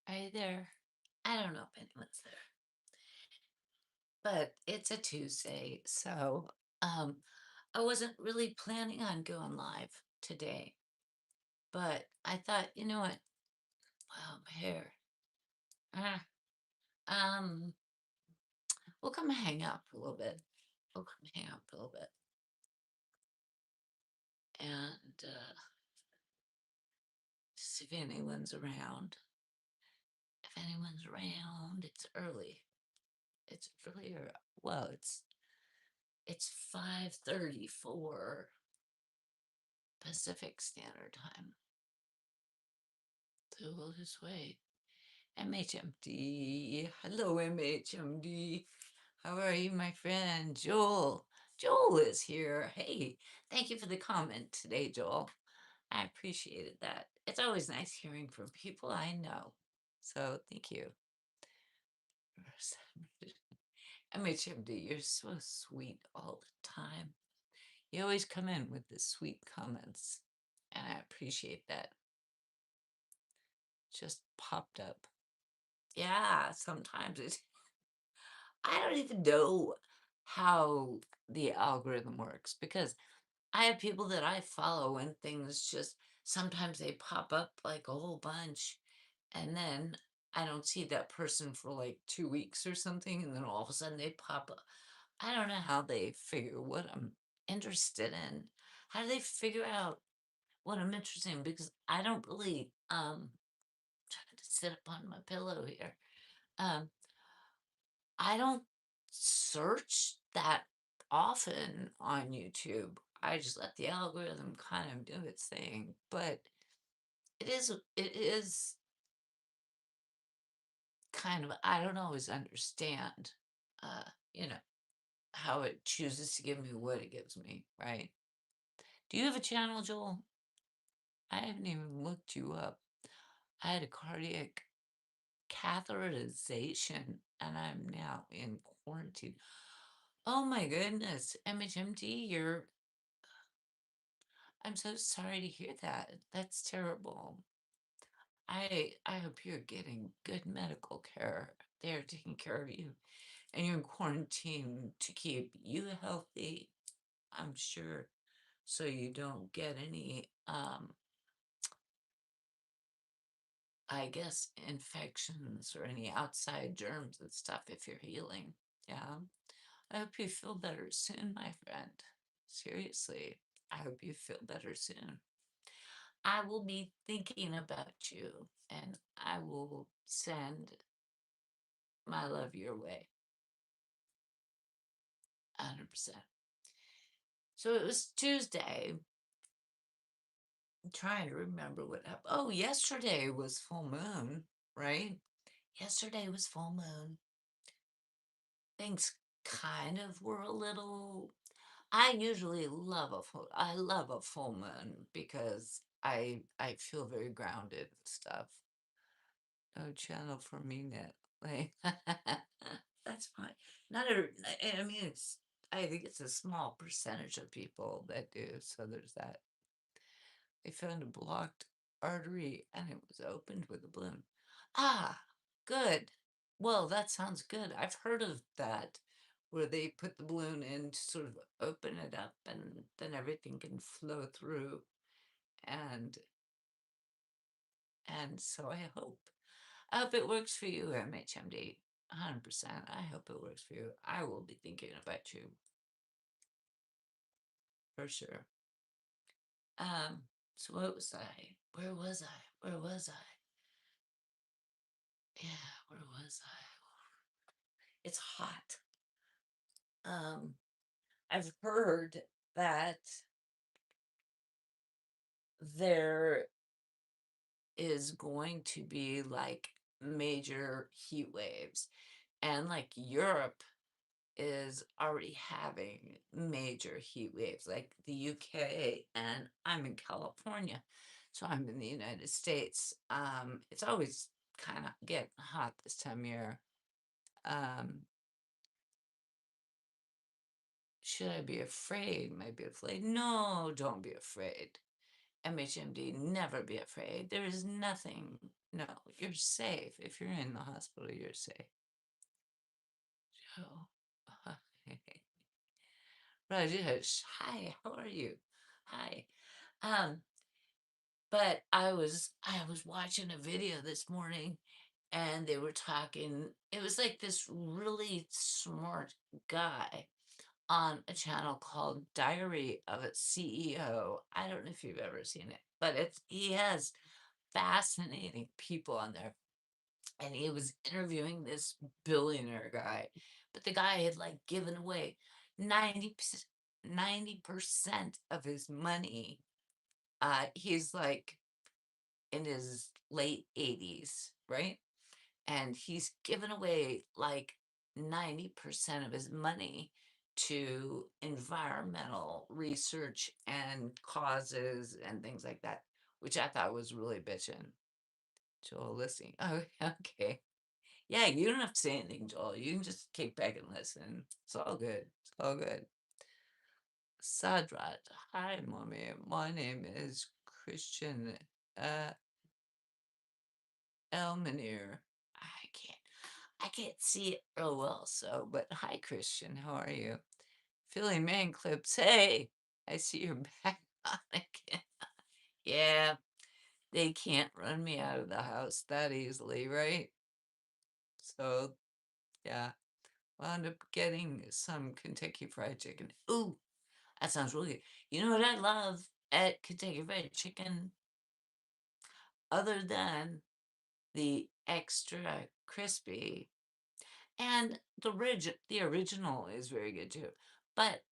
Are you there? I don't know if anyone's there, but it's a Tuesday, so I wasn't really planning on going live today, but I thought, you know what? Wow, my hair. Ah, um, we'll come hang out for a little bit. We'll come hang out for a little bit, and see if anyone's around. If anyone's around, it's early. It's earlier. Well, it's 5:34 Pacific Standard Time. So we'll just wait. MHMD. Hello, MHMD. How are you, my friend? Joel. Joel is here. Hey, thank you for the comment today, Joel. I appreciated that. It's always nice hearing from people I know. So thank you. MHMD, you're so sweet all the time. You always come in with the sweet comments, and I appreciate that. Just popped up. Yeah, sometimes it's I don't even know how the algorithm works because I have people that I follow and things just sometimes they pop up like a whole bunch and then I don't see that person for like 2 weeks or something and then all of a sudden they pop up. I don't know how they figure what I'm interested in. How do they figure out what I'm interested in? Because I don't really trying to sit up on my pillow here. Um I don't search that often on YouTube. I just let the algorithm kind of do its thing. But it is kind of I don't always understand uh, you know, how it chooses to give me what it gives me, right? Do you have a channel, Joel? I haven't even looked you up. I had a cardiac catheterization and I'm now in quarantine. Oh my goodness, MHMD, I'm so sorry to hear that. That's terrible. I hope you're getting good medical care. They're taking care of you. And you're in quarantine to keep you healthy, I'm sure, so you don't get any I guess infections or any outside germs and stuff if you're healing. Yeah. I hope you feel better soon, my friend. Seriously. I hope you feel better soon. I will be thinking about you and I will send my love your way. 100%. So it was Tuesday. I'm trying to remember what happened. Oh, yesterday was full moon, right? Yesterday was full moon. Things kind of were a little I usually I love a full moon because I feel very grounded and stuff. No channel for me net. Like that's fine. Not a I mean I think it's a small percentage of people that do, so there's that. They found a blocked artery and it was opened with a balloon. Ah, good. Well, that sounds good. I've heard of that where they put the balloon in to sort of open it up and then everything can flow through and so I hope it works for you, MHMD. 100%. I hope it works for you. I will be thinking about you for sure. Um, so what was I? Where was I? Where was I? Yeah, where was I? It's hot. Um, I've heard that there is going to be like major heat waves, and like Europe is already having major heat waves, like the UK, and I'm in California, so I'm in the United States. It's always kind of getting hot this time of year. Um, should I be afraid? Maybe afraid? No, don't be afraid. MHMD, never be afraid. There is nothing. No, you're safe. If you're in the hospital, you're safe. Joe. Rajesh, hi, how are you? Hi. Um, but I was watching a video this morning and they were talking. It was like this really smart guy on a channel called Diary of a CEO. I don't know if you've ever seen it, but he has fascinating people on there. And he was interviewing this billionaire guy, but the guy had like given away 90% 90% of his money. He's like in his late 80s, right? And he's given away like 90% of his money to environmental research and causes and things like that, which I thought was really bitchin'. Joel, listening. Oh, okay. Yeah, you don't have to say anything, Joel. You can just kick back and listen. It's all good. It's all good. Sadrat. Hi, mommy. My name is Christian uh, Elmanir. I can't see it real well, so, but hi, Christian. How are you? Philly Man Clips. Hey, I see you're back on again. Yeah, they can't run me out of the house that easily, right? So, yeah, wound up getting some Kentucky Fried Chicken. Ooh, that sounds really good. You know what I love at Kentucky Fried Chicken, other than the extra crispy, and the original is very good too. But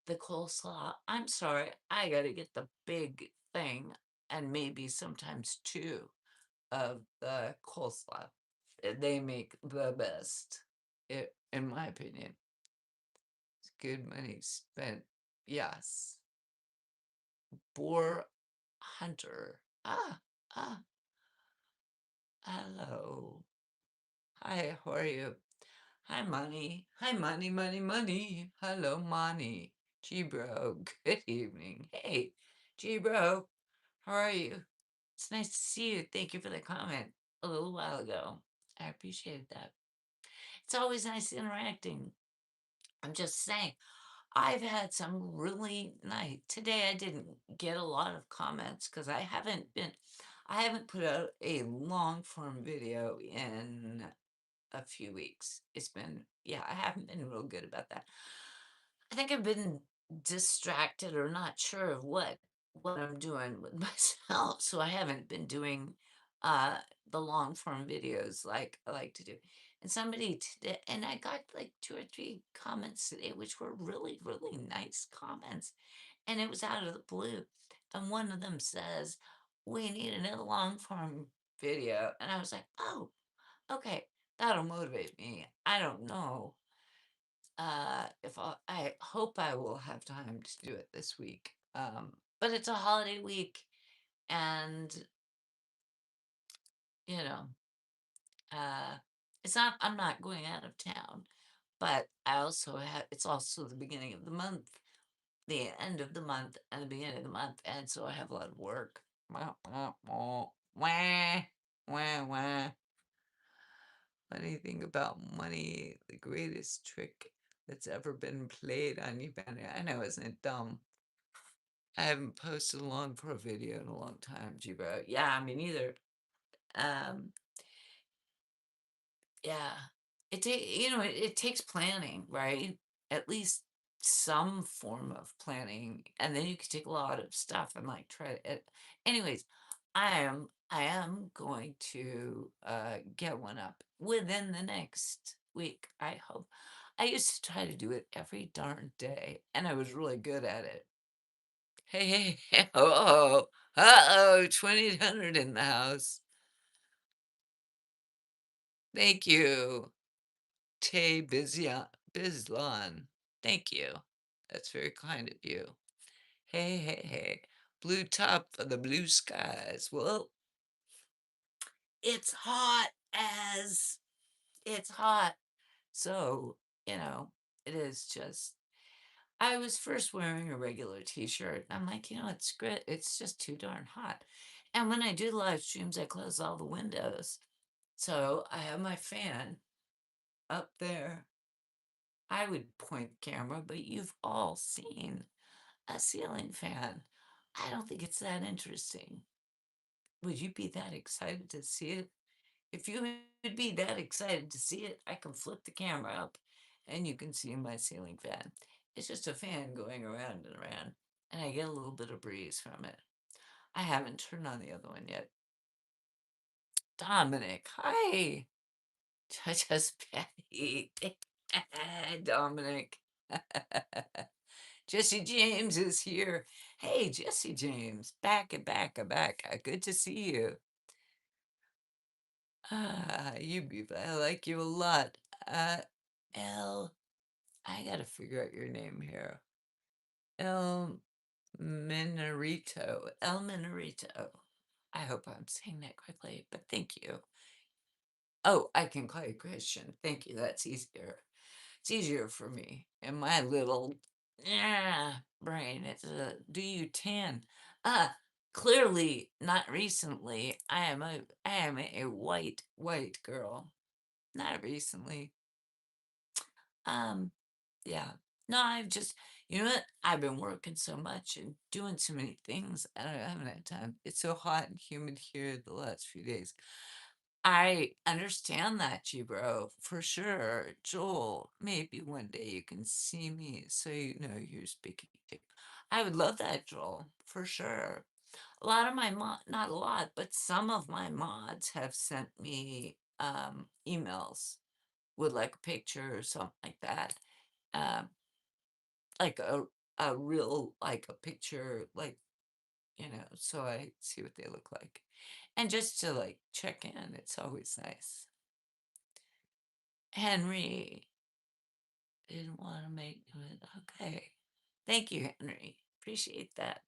the coleslaw, I'm sorry, I gotta get the big thing and maybe sometimes two of the coleslaw. They make the best, in my opinion. It's good money spent. Yes. Boar Hunter. Ah, hello. Hi, how are you? Hi, Money. Hi, Money, Money, Money. Hello, Money. G-Bro, good evening. Hey, G-Bro, how are you? It's nice to see you. Thank you for the comment a little while ago. I appreciated that. It's always nice interacting. I'm just saying, I've had some really nice. Today I didn't get a lot of comments because I haven't put out a long form video in a few weeks. Yeah, I haven't been real good about that. I think I've been distracted or not sure of what I'm doing with myself, so I haven't been doing uh the long form videos like I like to do. And somebody today, and I got like two or three comments today, which were really, really nice comments. And it was out of the blue. And one of them says, "We need another long form video." And I was like, "Oh, okay, that'll motivate me." I don't know if I hope I will have time to do it this week. But it's a holiday week, and you know, uh, it's not. I'm not going out of town, but I also have. It's also the beginning of the month, the end of the month, and the beginning of the month, and so I have a lot of work. Wah, wah, wah, wah, wah, wah. Funny thing about money, the greatest trick that's ever been played on you, Benny. I know, isn't it dumb? I haven't posted a long pro video in a long time, Jibo. Yeah, me neither. Um, yeah, it takes planning, right? At least some form of planning, and then you can take a lot of stuff and like try it. Anyways, I am going to get one up within the next week. I hope. I used to try to do it every darn day, and I was really good at it. Hey, hey, hey, oh, uh-oh, 2800 in the house. Thank you, Tay Bizlan. Thank you. That's very kind of you. Hey, hey, hey. Blue top for the blue skies. Well, it's hot as it's hot. So, you know, it is just. I was first wearing a regular t-shirt. I'm like, it's great. It's just too darn hot. And when I do live streams, I close all the windows. So I have my fan up there. I would point the camera, but you've all seen a ceiling fan. I don't think it's that interesting. Would you be that excited to see it? If you would be that excited to see it, I can flip the camera up and you can see my ceiling fan. It's just a fan going around and around, and I get a little bit of breeze from it. I haven't turned on the other one yet. Dominic, hi. Just Patty. Dominic. Jesse James is here. Hey, Jesse James, back. Good to see you. I like you a lot. Uh, El, I gotta figure out your name here. El Minorito. El Minorito. I hope I'm saying that correctly, but thank you. Oh, I can call you Christian. Thank you. That's easier. It's easier for me. And my little brain, it's a do you tan? Uh clearly not recently. I am a white girl. Not recently. Um, yeah. No, I've just, you know what? I've been working so much and doing so many things. I haven't had time. It's so hot and humid here the last few days. I understand that, you bro, for sure. Joel, maybe one day you can see me so you know you're speaking to. I would love that, Joel, for sure. A lot of my not a lot, but some of my mods have sent me emails with like a picture or something like that. Um, like a real like a picture, like so I see what they look like. And just to like check in, it's always nice. Henry didn't want to make it. Okay. Thank you, Henry. Appreciate that.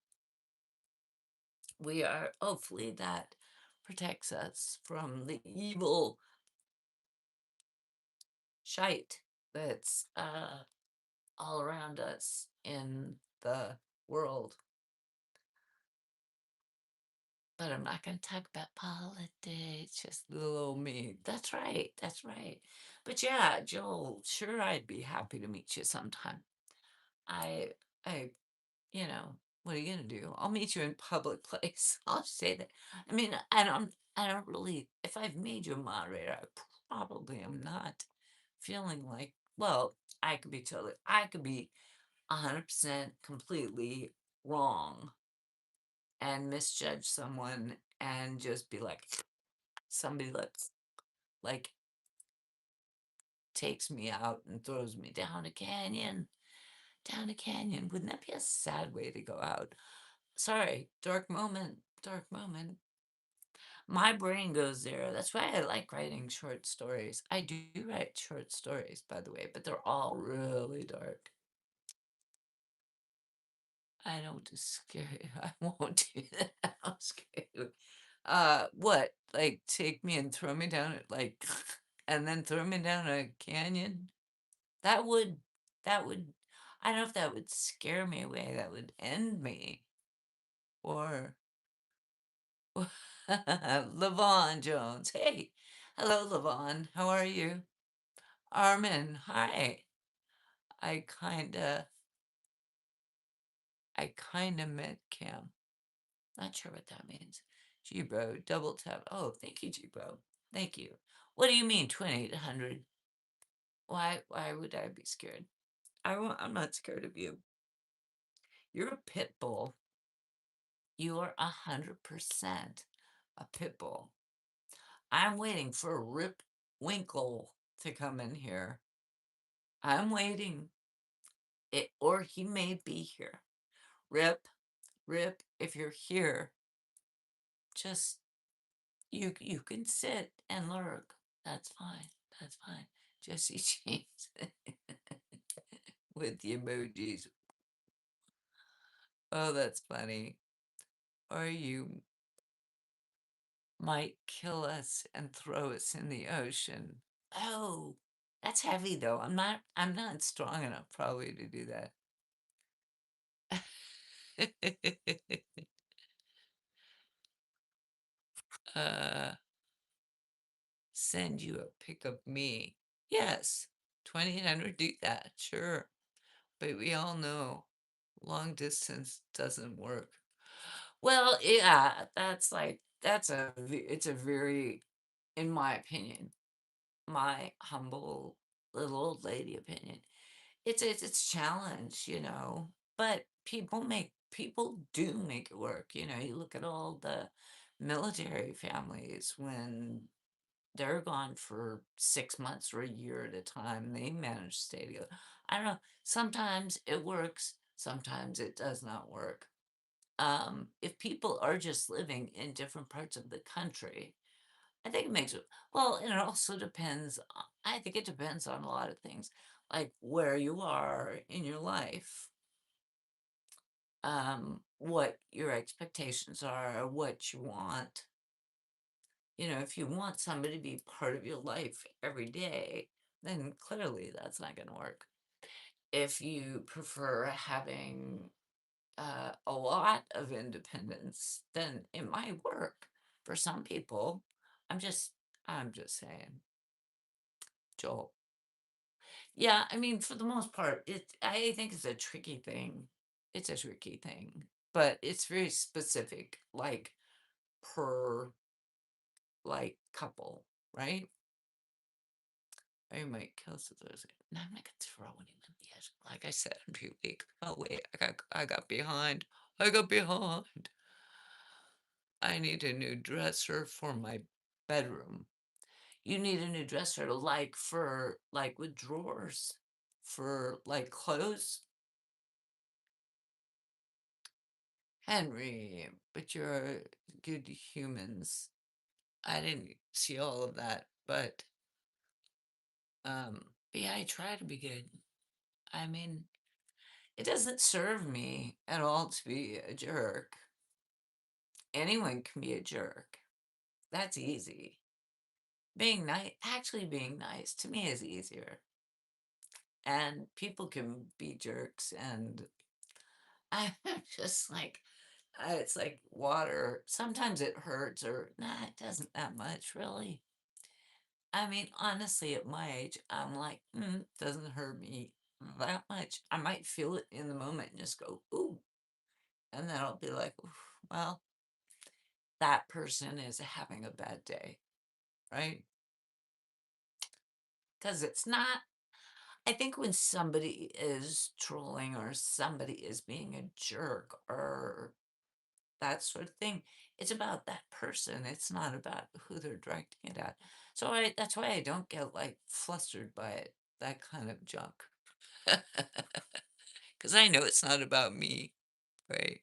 We are hopefully that protects us from the evil shite that's all around us in the world. But I'm not going to talk about politics, just little old me. That's right. That's right. But yeah, Joel, sure, I'd be happy to meet you sometime. I, I, what are you gonna do? I'll meet you in public place. I'll say that. I mean, I don't really. If I've made you a moderator, I probably am not feeling like. Well, I could be 100% completely wrong and misjudge someone and just be like somebody like takes me out and throws me down a canyon. Wouldn't that be a sad way to go out? Sorry, dark moment. My brain goes there. That's why I like writing short stories. I do write short stories, by the way, but they're all really dark. I don't scare you. I won't do that. I'll scare you. What? Like take me and throw me down it like and then throw me down a canyon? That would that would I don't know if that would scare me away. That would end me. Or Levon Jones. Hey, hello, Levon. How are you? Armin, hi. I kinda, I kinda met Cam. Not sure what that means. G-Bro, double tap. Oh, thank you, G-Bro. Thank you. What do you mean, 2800? Why would I be scared? I'm not scared of you. You're a pit bull. You are 100% a pit bull. I'm waiting for Rip Winkle to come in here. I'm waiting. Or he may be here. Rip, if you're here, just you can sit and lurk. That's fine. That's fine. Jesse James with the emojis. Oh, that's funny. Or you might kill us and throw us in the ocean. Oh, that's heavy though. I'm not strong enough probably to do that. Uh, send you a pic of me. Yes, 2800, do that, sure. But we all know long distance doesn't work. Well, yeah, it's a very, in my opinion, my humble little old lady opinion. It's a challenge, but people do make it work. You look at all the military families when they're gone for 6 months or a year at a time, they manage to stay together. I don't know. Sometimes it works, sometimes it does not work. If people are just living in different parts of the country, I think it makes it, well, and it also depends, I think it depends on a lot of things, like where you are in your life, what your expectations are, what you want. If you want somebody to be part of your life every day, then clearly that's not going to work. If you prefer having a lot of independence, then it might work for some people. I'm just, I'm just saying, Joel. Yeah, I mean, for the most part, I think it's a tricky thing. It's a tricky thing, but it's very specific, like per couple, right? I might kill those. No, I'm not gonna throw anyone yet. Like I said, I'm too weak. Oh wait, I got behind. I got behind. I need a new dresser for my bedroom. You need a new dresser, like for like with drawers, for like clothes. Henry, but you're good humans. I didn't see all of that, but yeah, I try to be good. I mean, it doesn't serve me at all to be a jerk. Anyone can be a jerk. That's easy. Being nice to me is easier. And people can be jerks, and I'm just like, it's like water. Sometimes it hurts, or nah, it doesn't that much, really. I mean, honestly, at my age, I'm like, doesn't hurt me that much. I might feel it in the moment and just go, ooh. And then I'll be like, "Oof, well, that person is having a bad day, right?" Because it's not, I think when somebody is trolling or somebody is being a jerk or that sort of thing, it's about that person. It's not about who they're directing it at. So that's why I don't get like flustered by it, that kind of junk. Because I know it's not about me, right?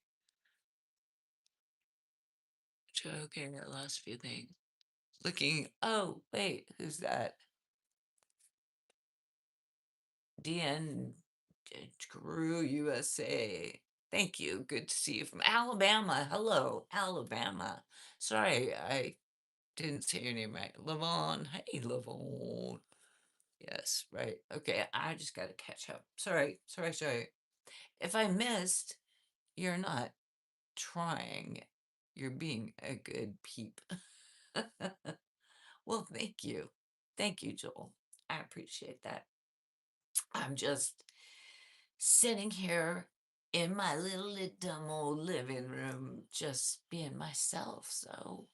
So, okay, that last few things. Looking, oh, wait, who's that? DN Guru USA. Thank you. Good to see you from Alabama. Hello, Alabama. Sorry, I didn't say your name right. Lavon. Hey, Lavon. Yes, right. Okay, I just got to catch up. Sorry. If I missed, you're not trying. You're being a good peep. Well, thank you. Thank you, Joel. I appreciate that. I'm just sitting here in my little dumb old living room, just being myself. So,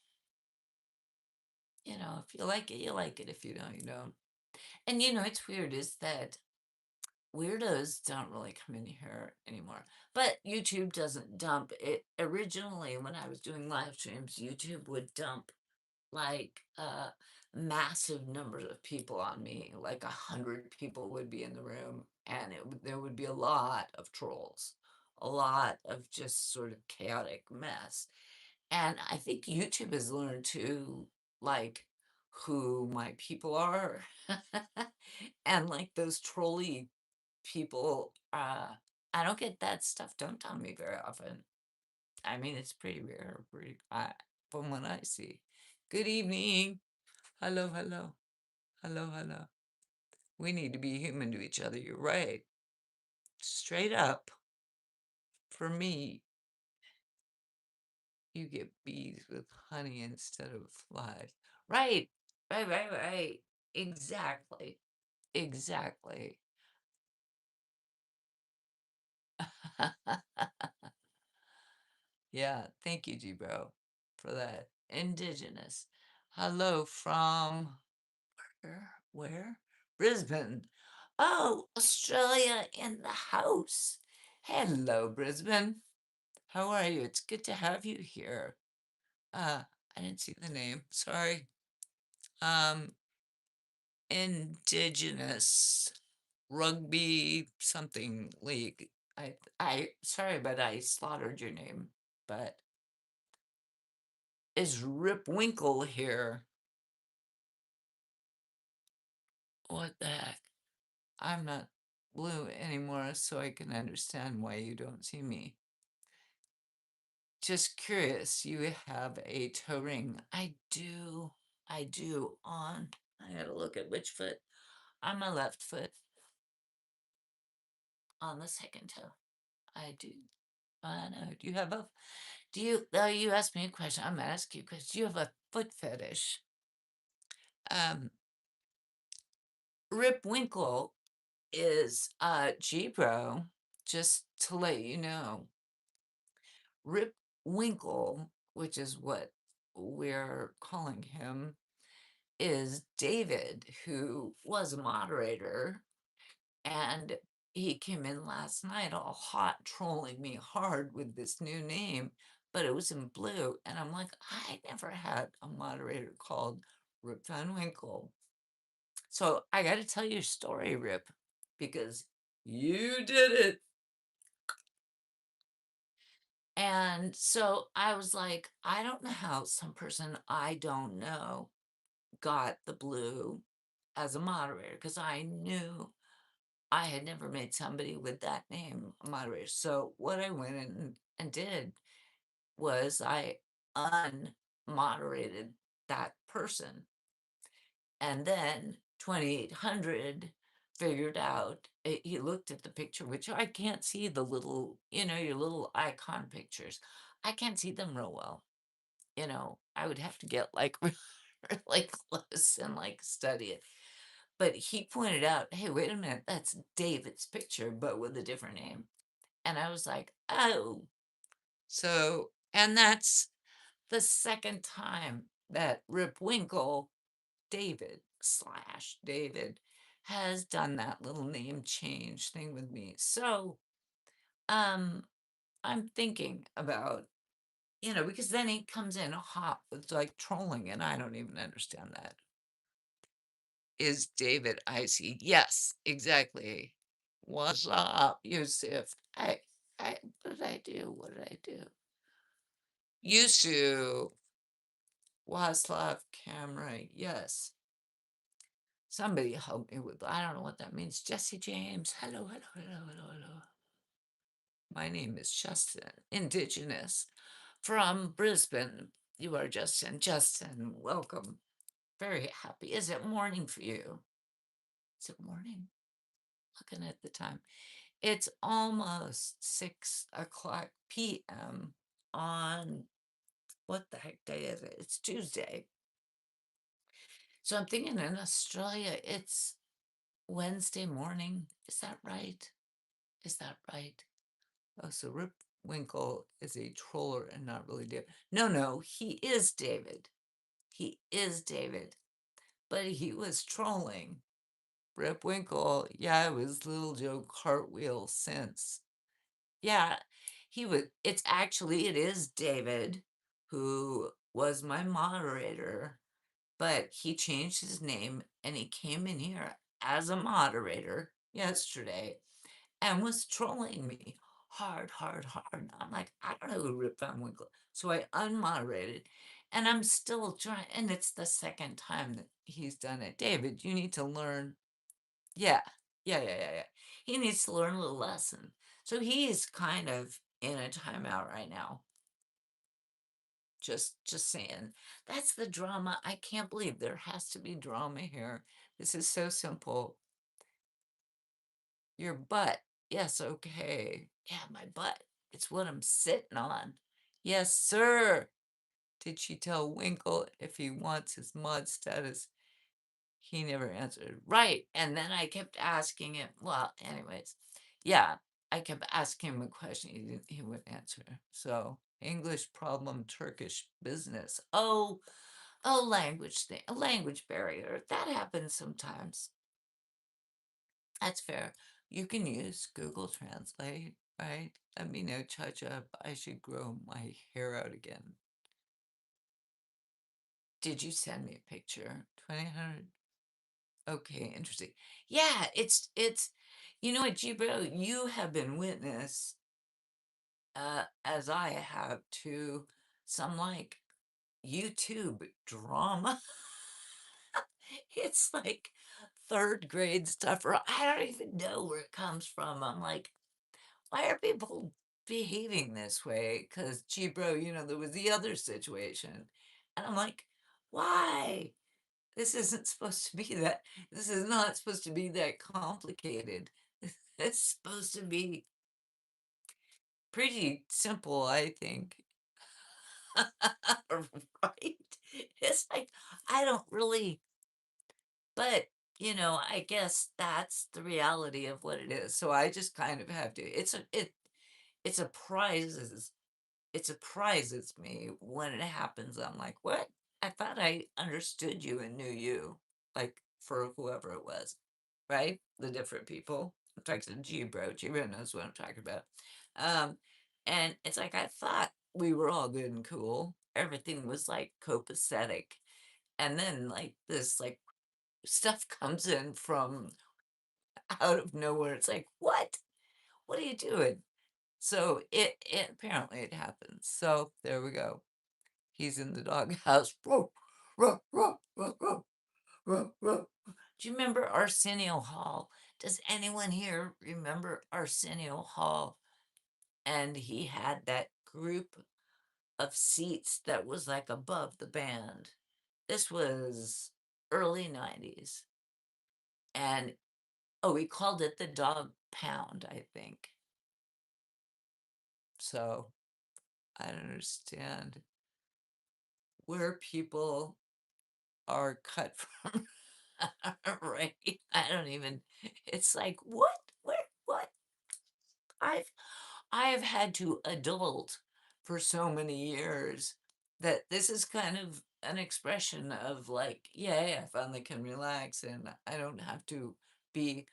if you like it, you like it. If you don't, you don't. And it's weird is that weirdos don't really come in here anymore. But YouTube doesn't dump it. Originally, when I was doing live streams, YouTube would dump like massive numbers of people on me. Like 100 people would be in the room, and there would be a lot of trolls, a lot of just sort of chaotic mess. And I think YouTube has learned to like who my people are, and like those trolly people. I don't get that stuff dumped on me very often. I mean, it's pretty rare, from what I see. Good evening. Hello, hello. Hello. We need to be human to each other. You're right. Straight up. For me. You get bees with honey instead of flies. Right. Right, right, right. Exactly. Exactly. Yeah, thank you, G-Bro, for that. Indigenous. Hello from where? Brisbane. Oh, Australia in the house. Hello, Brisbane. How are you? It's good to have you here. I didn't see the name. Sorry. Um, Indigenous Rugby something league. Sorry, but I slaughtered your name. But is Rip Winkle here? What the heck? I'm not blue anymore, so I can understand why you don't see me. Just curious, you have a toe ring. I do. I do. I gotta look at which foot. On my left foot. On the second toe. I do. I know. Do you have a, do you, you asked me a question. I'm gonna ask you a question. Do you have a foot fetish? Um, Rip Winkle is G-Bro, just to let you know. Rip Winkle, which is what we're calling him, is David, who was a moderator, and he came in last night all hot, trolling me hard with this new name, but it was in blue. And I'm like, I never had a moderator called Rip Van Winkle. So I got to tell your story, Rip, because you did it. And so I was like, I don't know how some person I don't know got the blue as a moderator because I knew I had never made somebody with that name a moderator. So what I went in and did was I unmoderated that person. And then 2800 figured out, he looked at the picture, which I can't see the little, your little icon pictures. I can't see them real well. I would have to get like really close and like study it. But he pointed out, hey, wait a minute, that's David's picture, but with a different name. And I was like, oh. So, and that's the second time that Rip Winkle, David has done that little name change thing with me. So, um, I'm thinking about, because then he comes in hot with like trolling, and I don't even understand that. Is David icy? Yes, exactly. What's up, Yusuf? What did I do? What did I do? Yusuf, Waslav camera, yes. Somebody help me with, I don't know what that means. Jesse James, hello, hello, hello, hello, hello. My name is Justin, Indigenous, from Brisbane. You are Justin. Justin, welcome. Very happy. Is it morning for you? Is it morning? Looking at the time. It's almost 6 o'clock p.m. on, what the heck day is it? It's Tuesday. So I'm thinking in Australia, it's Wednesday morning. Is that right? Is that right? Oh, so Rip Winkle is a troller and not really David. No, no, he is David. He is David. But he was trolling. Rip Winkle, yeah, it was Little Joe Cartwheel since. Yeah, it is David who was my moderator, but he changed his name and he came in here as a moderator yesterday and was trolling me hard, hard, hard. I'm like, I don't know who Rip Van Winkle. So I unmoderated and I'm still trying, and it's the second time that he's done it. David, you need to learn. Yeah, yeah, yeah, yeah, yeah. He needs to learn a little lesson. So he's kind of in a timeout right now. Just saying. That's the drama. I can't believe there has to be drama here. This is so simple. Your butt. Yes, okay. Yeah, my butt. It's what I'm sitting on. Yes, sir. Did she tell Winkle if he wants his mod status? He never answered. Right. And then I kept asking him. Well, anyways, yeah, I kept asking him a question. He wouldn't answer. So English problem, Turkish business. Oh, language thing, a language barrier. That happens sometimes. That's fair. You can use Google Translate, right? Let me know, Chacha. I should grow my hair out again. Did you send me a picture? 2000. Okay, interesting. Yeah, it's you know what, Gibro, you have been witness, as I have, to some like YouTube drama. It's like third grade stuff, or I don't even know where it comes from. I'm like, why are people behaving this way? Because, gee, bro, there was the other situation. And I'm like, why? This isn't supposed to be that. This is not supposed to be that complicated. It's supposed to be pretty simple, I think. Right? It's like, I don't really, but I guess that's the reality of what it is. So I just kind of have to. It surprises it surprises me when it happens. I'm like, what? I thought I understood you and knew you, like for whoever it was, right? The different people. I'm talking to G Bro. G Bro knows what I'm talking about. Um, and it's like I thought we were all good and cool. Everything was like copacetic. And then like this like stuff comes in from out of nowhere. It's like, what? What are you doing? So it apparently it happens. So there we go. He's in the doghouse. Ruh, ruh, ruh, ruh, ruh, ruh, ruh. Do you remember Arsenio Hall? Does anyone here remember Arsenio Hall? And he had that group of seats that was like above the band. This was early 90s. And oh, he called it the dog pound, I think. So I don't understand where people are cut from. Right? I don't even. It's like what? Where? What? I've I've had to adult for so many years that this is kind of an expression of like, yeah, I finally can relax and I don't have to be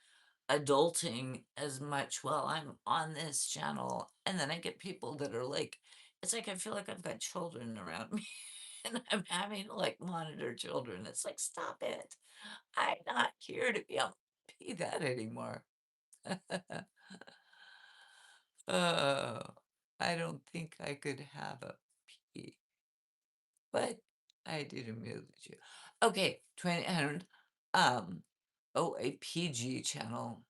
adulting as much while I'm on this channel. And then I get people that are like, it's like I feel like I've got children around me and I'm having to like monitor children. It's like, stop it. I'm not here to be able to be that anymore. Oh, I don't think I could have a P, but I did amuse you. Okay, 2000. Um, oh, a PG channel.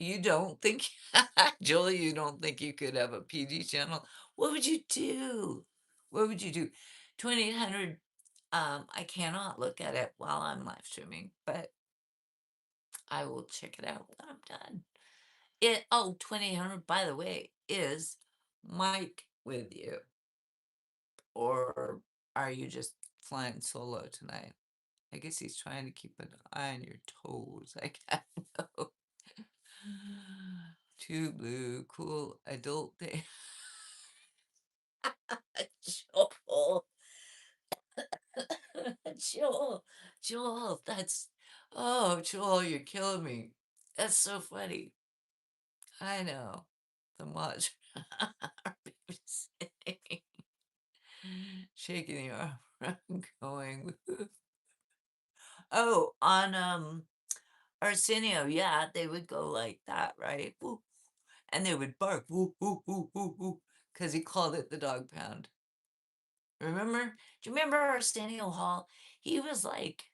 You don't think, Joel, you don't think you could have a PG channel? What would you do? What would you do? 2800. I cannot look at it while I'm live streaming, but I will check it out when I'm done. 2800, by the way, is Mike with you? Or are you just flying solo tonight? I guess he's trying to keep an eye on your toes. I can't know. Too blue, cool adult day. Joel. Joel. Joel, oh, Joel, you're killing me. That's so funny. I know. The much. Babysitting. Shaking the arm around going. Oh, on Arsenio, yeah, they would go like that, right? Woo. And they would bark, woo, woo, woo, woo, woo, because he called it the dog pound. Remember? Do you remember Arsenio Hall? He was like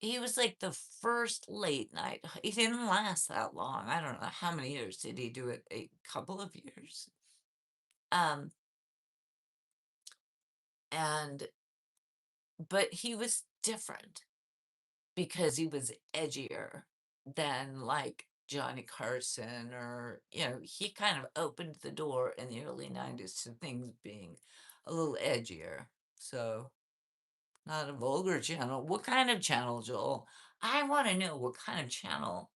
he was like the first late night. He didn't last that long. I don't know how many years did he do it? A couple of years. Um, and but he was different because he was edgier than like Johnny Carson, or, he kind of opened the door in the early 90s to things being a little edgier. So, not a vulgar channel. What kind of channel, Joel? I want to know what kind of channel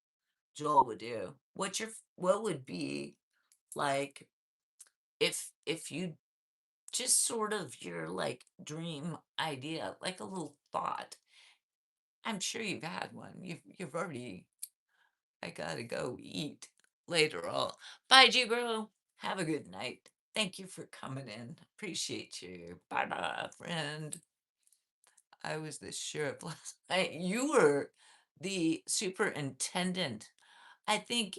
Joel would do. What would be like if you just sort of your like dream idea, like a little thought. I'm sure you've had one. You've already I gotta go eat later on. Bye, G bro. Have a good night. Thank you for coming in. Appreciate you. Bye bye, friend. I was the sheriff last night. You were the superintendent. I think,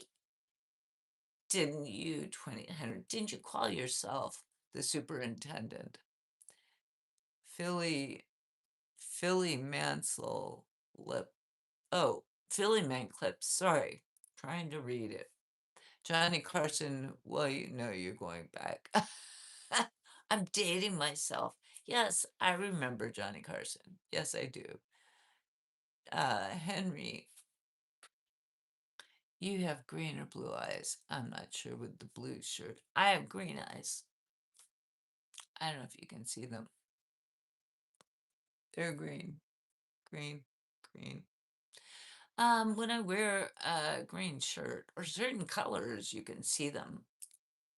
didn't you, 2000, didn't you call yourself the superintendent? Philly, Philly Mansell Lip. Oh, Philly Man Clips. Sorry. Trying to read it. Johnny Carson, well, you know you're going back. I'm dating myself. Yes, I remember Johnny Carson. Yes, I do. Henry, you have green or blue eyes. I'm not sure with the blue shirt. I have green eyes. I don't know if you can see them. They're green, green, green. When I wear a green shirt or certain colors, you can see them,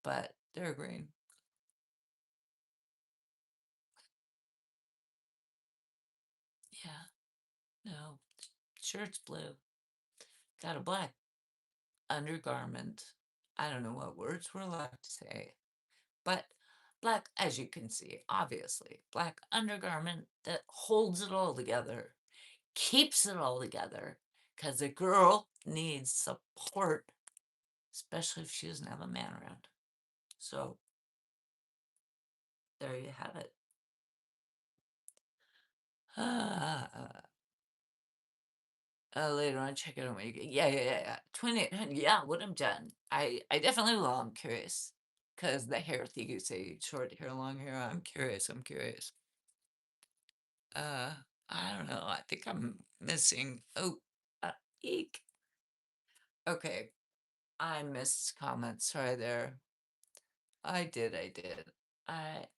but they're green. Yeah, no, shirt's blue. Got a black undergarment. I don't know what words we're allowed to say, but black, as you can see, obviously, black undergarment that holds it all together, keeps it all together, because a girl needs support, especially if she doesn't have a man around. So there you have it. Later on, check it out when you get. Yeah. 2800. Yeah, what I'm done. I definitely will. I'm curious. Because the hair thing, you say short hair, long hair. I'm curious. I'm curious. Uh, I don't know. I think I'm missing. Oh, eek. Okay. I missed comments. Sorry there. I did. I did. I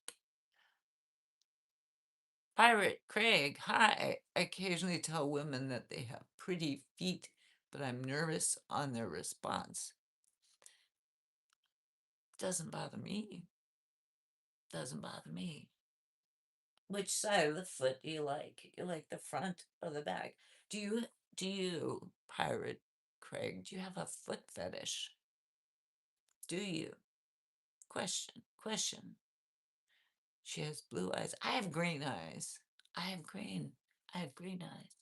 Pirate Craig, hi. I occasionally tell women that they have pretty feet, but I'm nervous on their response. Doesn't bother me. Doesn't bother me. Which side of the foot do you like? You like the front or the back? Do you Pirate Craig, do you have a foot fetish? Do you? Question. She has blue eyes. I have green eyes. I have green. I have green eyes.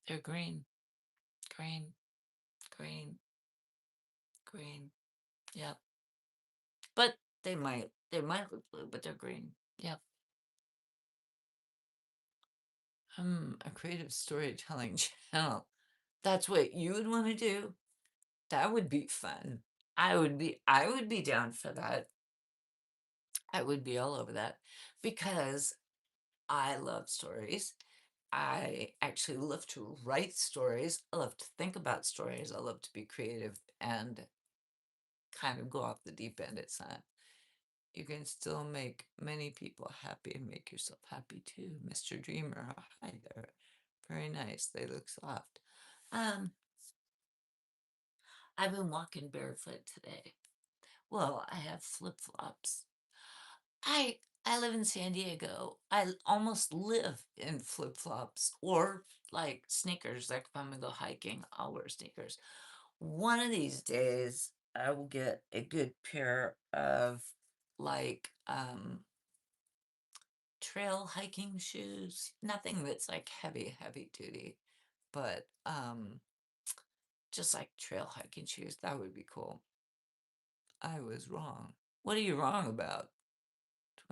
They're green. Green. Green. Green. Yep. But they might look blue, but they're green. Yep. A creative storytelling channel. That's what you would want to do. That would be fun. I would be down for that. I would be all over that because I love stories. I actually love to write stories. I love to think about stories. I love to be creative and kind of go off the deep end. It's not, you can still make many people happy and make yourself happy too, Mr. Dreamer. Hi there. Very nice. They look soft. Um, I've been walking barefoot today. Well, I have flip-flops. I live in San Diego. I almost live in flip-flops or like sneakers. Like if I'm gonna go hiking, I'll wear sneakers. One of these days, I will get a good pair of like trail hiking shoes. Nothing that's like heavy duty, but just like trail hiking shoes. That would be cool. I was wrong. What are you wrong about?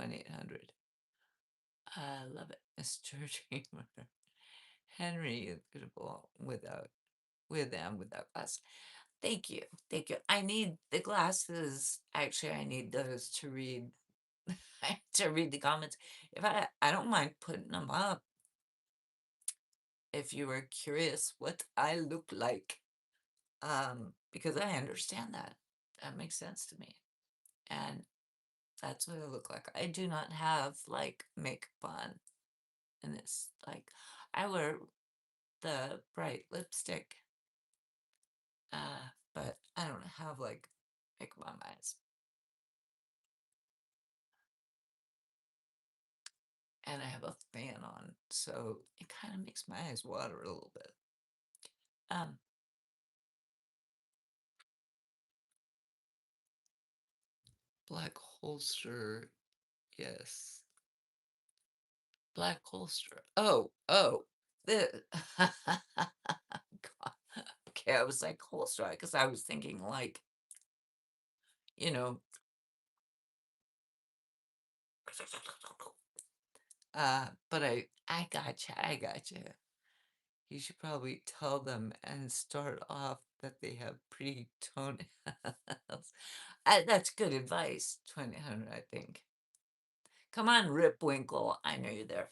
2800. I love it, Mr. Dreamer. Henry is beautiful with and without glasses. Thank you. Thank you. I need the glasses. Actually, I need those to read to read the comments. If I don't mind putting them up. if you were curious what I look like, because I understand that. That makes sense to me. And that's what I look like. I do not have like makeup on in this. Like, I wear the bright lipstick, but I don't have like makeup on my eyes. And I have a fan on, so it kind of makes my eyes water a little bit. Um, Black holster, yes. Black holster. Oh, the God. Okay, I was like holster because I was thinking like, you know, but I gotcha, I gotcha. You should probably tell them and start off that they have pretty toenails. That's good advice, 2000, I think. Come on, Rip Winkle. I know you're there.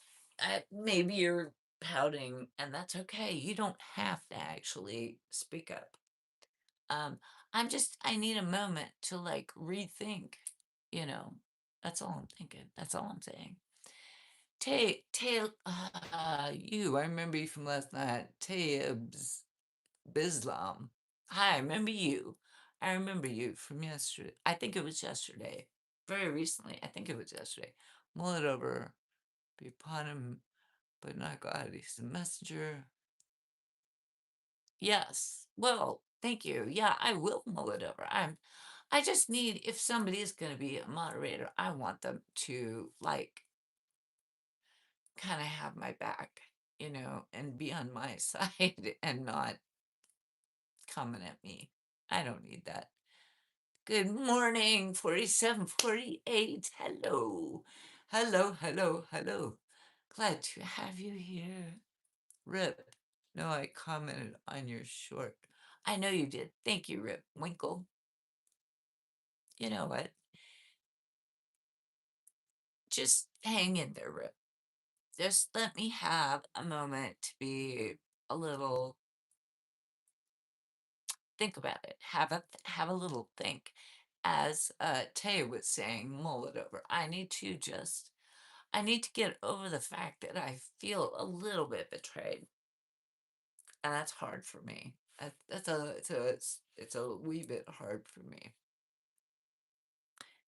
Maybe you're pouting, and that's okay. You don't have to actually speak up. Um, I need a moment to like rethink, you know. That's all I'm thinking. That's all I'm saying. I remember you from last night. Taybs Bislam. Hi, I remember you. I remember you from yesterday. I think it was yesterday. Very recently. I think it was yesterday. Mull it over. Be upon him, but not God. He's the messenger. Yes. Well, thank you. Yeah, I will mull it over. I just need, if somebody is going to be a moderator, I want them to like kind of have my back, and be on my side and not coming at me. I don't need that. Good morning, 4748. Hello. Hello, hello, hello. Glad to have you here. Rip. No, I commented on your short. I know you did. Thank you, Rip Winkle. You know what? Just hang in there, Rip. Just let me have a moment to be a little think about it. Have a little think. As Tay was saying, mull it over. I need to get over the fact that I feel a little bit betrayed. And that's hard for me. It's a wee bit hard for me.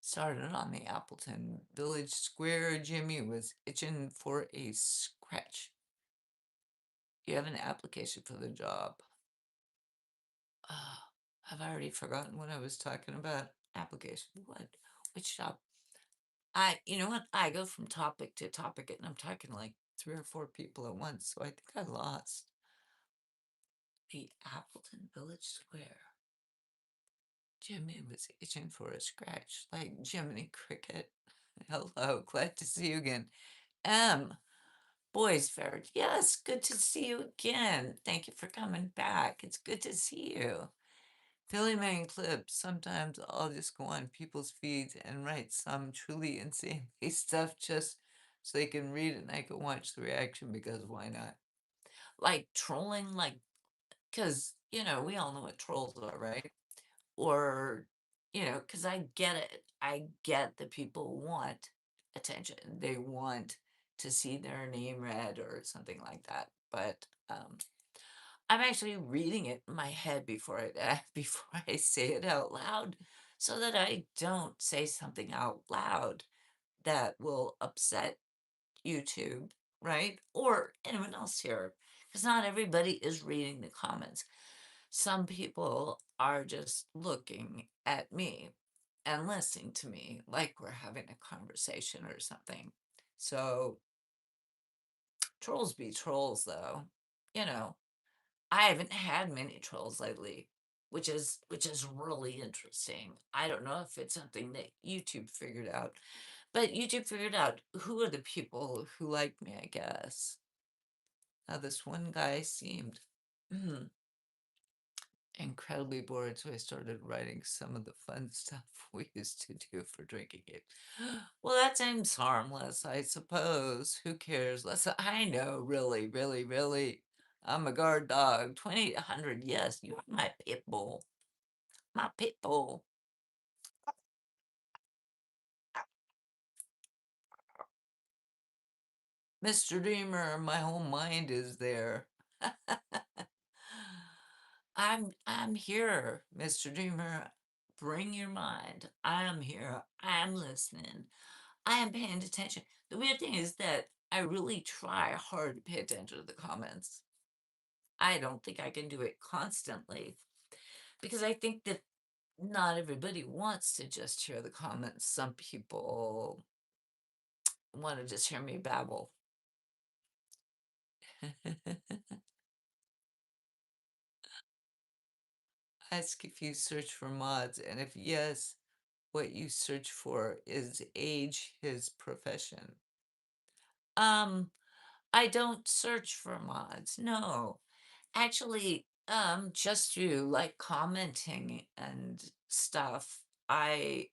Started on the Appleton Village Square. Jimmy was itching for a scratch. You have an application for the job. I've already forgotten what I was talking about. Application. What? Which job? You know what? I go from topic to topic and I'm talking like 3 or 4 people at once. So I think I lost. The Appleton Village Square. Jimmy was itching for a scratch, like Jiminy Cricket. Hello, glad to see you again. M. Boys Fair. Yes, good to see you again. Thank you for coming back. It's good to see you. Philly Man Clips. Sometimes I'll just go on people's feeds and write some truly insanely stuff just so they can read it and I can watch the reaction because why not? Like trolling, like, because, we all know what trolls are, right? Or, because I get it. I get that people want attention. They want to see their name read or something like that. But I'm actually reading it in my head before before I say it out loud, so that I don't say something out loud that will upset YouTube, right? Or anyone else here, because not everybody is reading the comments. Some people are just looking at me and listening to me like we're having a conversation or something. So trolls be trolls, though. You know, I haven't had many trolls lately, which is really interesting. I don't know if it's something that YouTube figured out, but YouTube figured out who are the people who like me, I guess. Now this one guy seemed incredibly bored, so I started writing some of the fun stuff we used to do for drinking game. Well, that seems harmless, I suppose. Who cares? I know, really, really, really. I'm a guard dog. 2800. Yes, you are my pit bull. My pit bull. Mr. Dreamer, my whole mind is there. I'm here, Mr. Dreamer. Bring your mind. I am here. I am listening. I am paying attention. The weird thing is that I really try hard to pay attention to the comments. I don't think I can do it constantly because I think that not everybody wants to just hear the comments. Some people want to just hear me babble. Ask if you search for mods, and if yes, what you search for is age, his profession. Um, I don't search for mods. No. Actually, just through like commenting and stuff, I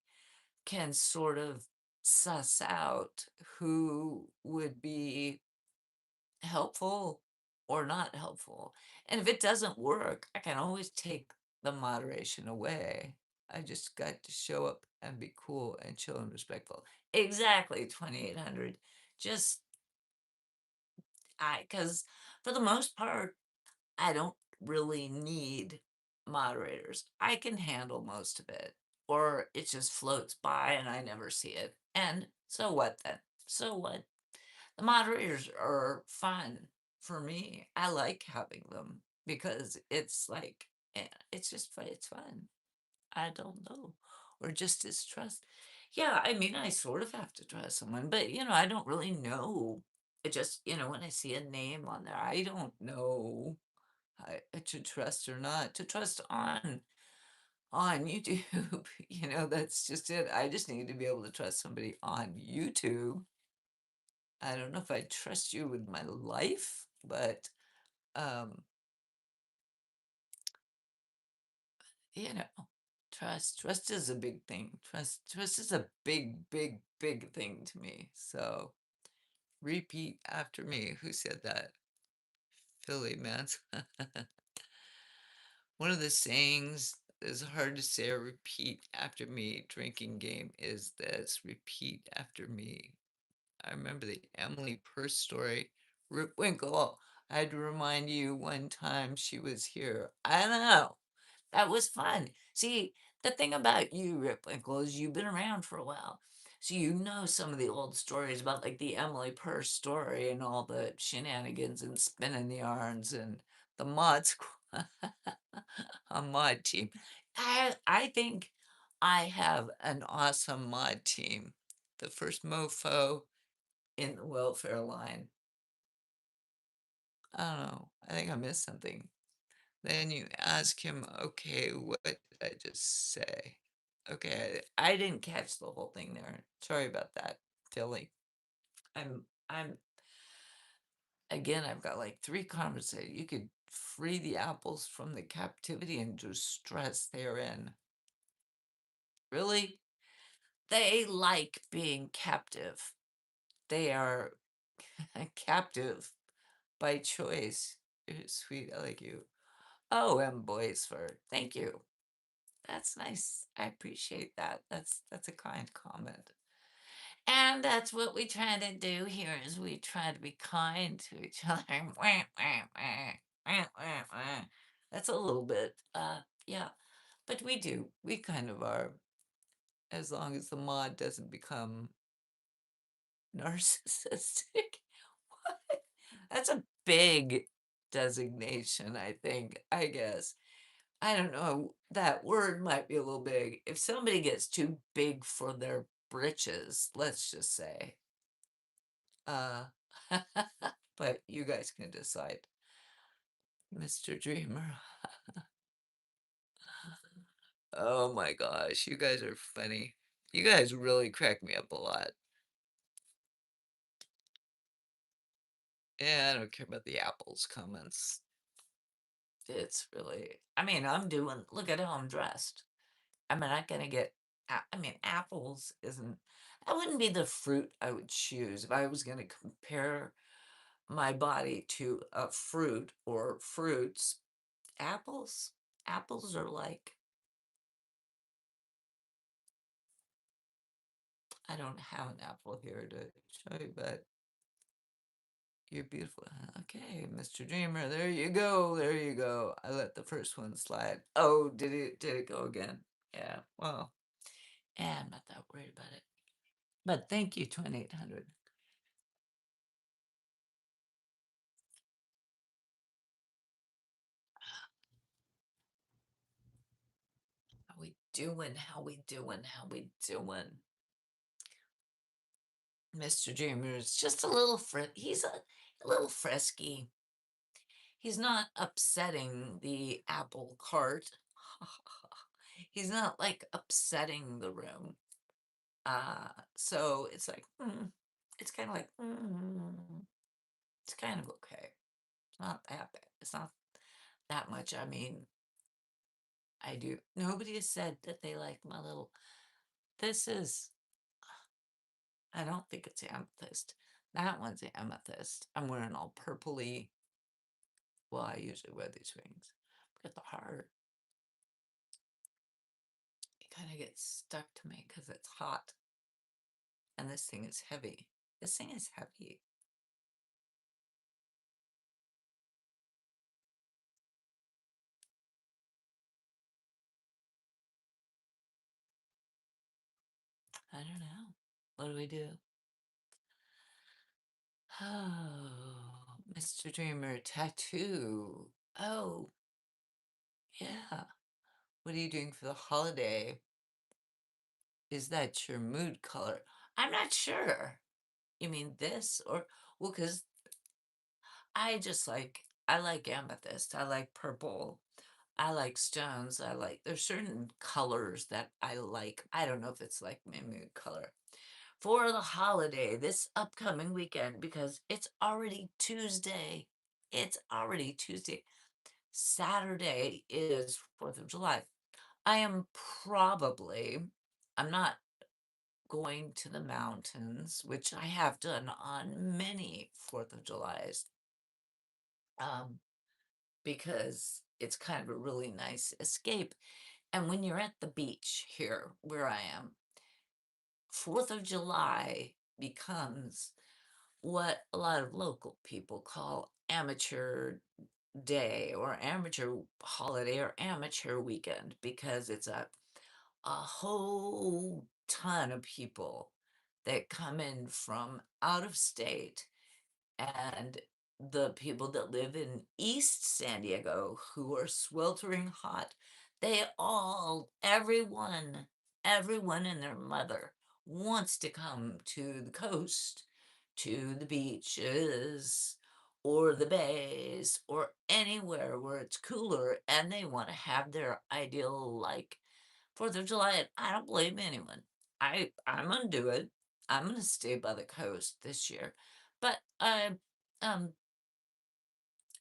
can sort of suss out who would be helpful or not helpful. And if it doesn't work, I can always take the moderation away. I just got to show up and be cool and chill and respectful. Exactly, 2800. Just because for the most part, I don't really need moderators. I can handle most of it, or it just floats by and I never see it. And so what then? So what? The moderators are fun for me. I like having them because it's like, it's just fun. It's fun. I don't know. Or just distrust. Yeah, I mean, I sort of have to trust someone, but I don't really know. It just, when I see a name on there, I don't know to trust or not. To trust on YouTube, that's just it. I just need to be able to trust somebody on YouTube. I don't know if I trust you with my life, but um, you know, trust is a big thing. Trust is a big, big, big thing to me. So repeat after me. Who said that? Philly, man. One of the sayings that's hard to say or repeat after me drinking game is this: repeat after me. I remember the Emily Purse story. Rip Winkle, I had to remind you one time she was here. I know. That was fun. See, the thing about you, Rip Winkle, is you've been around for a while. So you know some of the old stories about like the Emily Purse story and all the shenanigans and spinning the yarns and the mod squad, a mod team. I think I have an awesome mod team. The first mofo in the welfare line. I don't know. I think I missed something. Then you ask him, okay, what did I just say? Okay, I didn't catch the whole thing there. Sorry about that, Philly. I'm again, I've got like three conversations. You could free the apples from the captivity and distress therein. Really? They like being captive. They are captive by choice. You're sweet. I like you. Oh, M. Boysford. Thank you. That's nice. I appreciate that. That's a kind comment. And that's what we try to do here is we try to be kind to each other. That's a little bit yeah. But we do. We kind of are, as long as the mod doesn't become narcissistic. What? That's a big designation, I think, I guess. I don't know, that word might be a little big. If somebody gets too big for their britches, let's just say, uh, but you guys can decide. Mr. Dreamer. Oh my gosh, you guys are funny. You guys really crack me up a lot. Yeah, I don't care about the apples comments. It's really, I mean, look at how I'm dressed. I'm not gonna get, I mean, apples isn't, that wouldn't be the fruit I would choose if I was gonna compare my body to a fruit or fruits. Apples? Apples are like, I don't have an apple here to show you, but you're beautiful. Okay, Mr. Dreamer, there you go. There you go. I let the first one slide. Oh, did it go again? Yeah, well, yeah, I'm not that worried about it. But thank you, 2800. How we doing? How we doing? How we doing? Mr. Dreamer is just a little he's a little frisky. He's not upsetting the apple cart. He's not like upsetting the room. So it's like, it's kind of like, it's kind of okay. It's not that bad. It's not that much. I mean, I do. Nobody has said that they like my little. This is. I don't think it's amethyst. That one's amethyst. I'm wearing all purpley. Well, I usually wear these rings. Look at the heart. It kind of gets stuck to me because it's hot. And this thing is heavy. This thing is heavy. I don't know. What do we do? Oh, Mr. Dreamer tattoo. Oh, yeah. What are you doing for the holiday? Is that your mood color? I'm not sure. You mean this or well, because I like amethyst. I like purple. I like stones. There's certain colors that I like. I don't know if it's like my mood color. For the holiday this upcoming weekend, because it's already Tuesday. It's already Tuesday. Saturday is 4th of July. I am probably, I'm not going to the mountains, which I have done on many 4th of Julys, um, because it's kind of a really nice escape. And when you're at the beach here, where I am, 4th of July becomes what a lot of local people call amateur day or amateur holiday or amateur weekend because it's a whole ton of people that come in from out of state and the people that live in East San Diego who are sweltering hot, everyone and their mother wants to come to the coast, to the beaches, or the bays, or anywhere where it's cooler, and they want to have their ideal, like, 4th of July, and I don't blame anyone. I'm gonna do it. I'm gonna stay by the coast this year. But um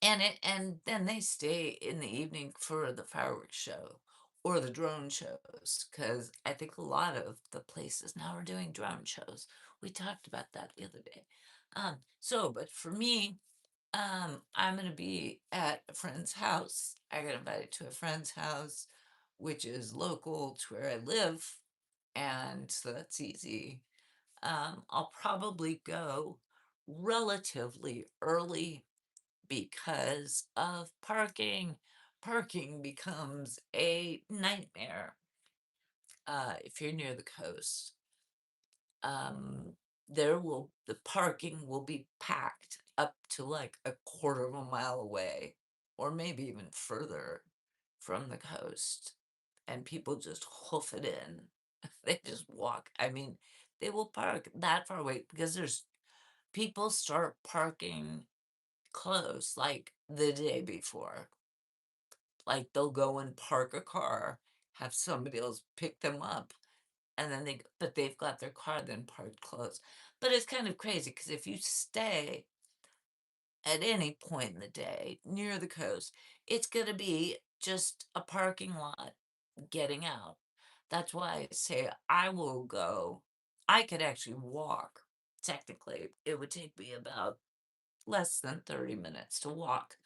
and then they stay in the evening for the fireworks show or the drone shows because I think a lot of the places now are doing drone shows. We talked about that the other day. But for me, I'm gonna be at a friend's house. I got invited to a friend's house, which is local to where I live, and so that's easy. I'll probably go relatively early because of parking. Parking becomes a nightmare if you're near the coast. Um, the parking will be packed up to like a quarter of a mile away, or maybe even further from the coast, and people just hoof it in. They just walk. I mean, they will park that far away because there's people start parking close like the day before. Like they'll go and park a car, have somebody else pick them up, and then but they've got their car then parked close. But it's kind of crazy because if you stay at any point in the day near the coast, it's going to be just a parking lot getting out. That's why I say I will go. I could actually walk. Technically, it would take me about less than 30 minutes to walk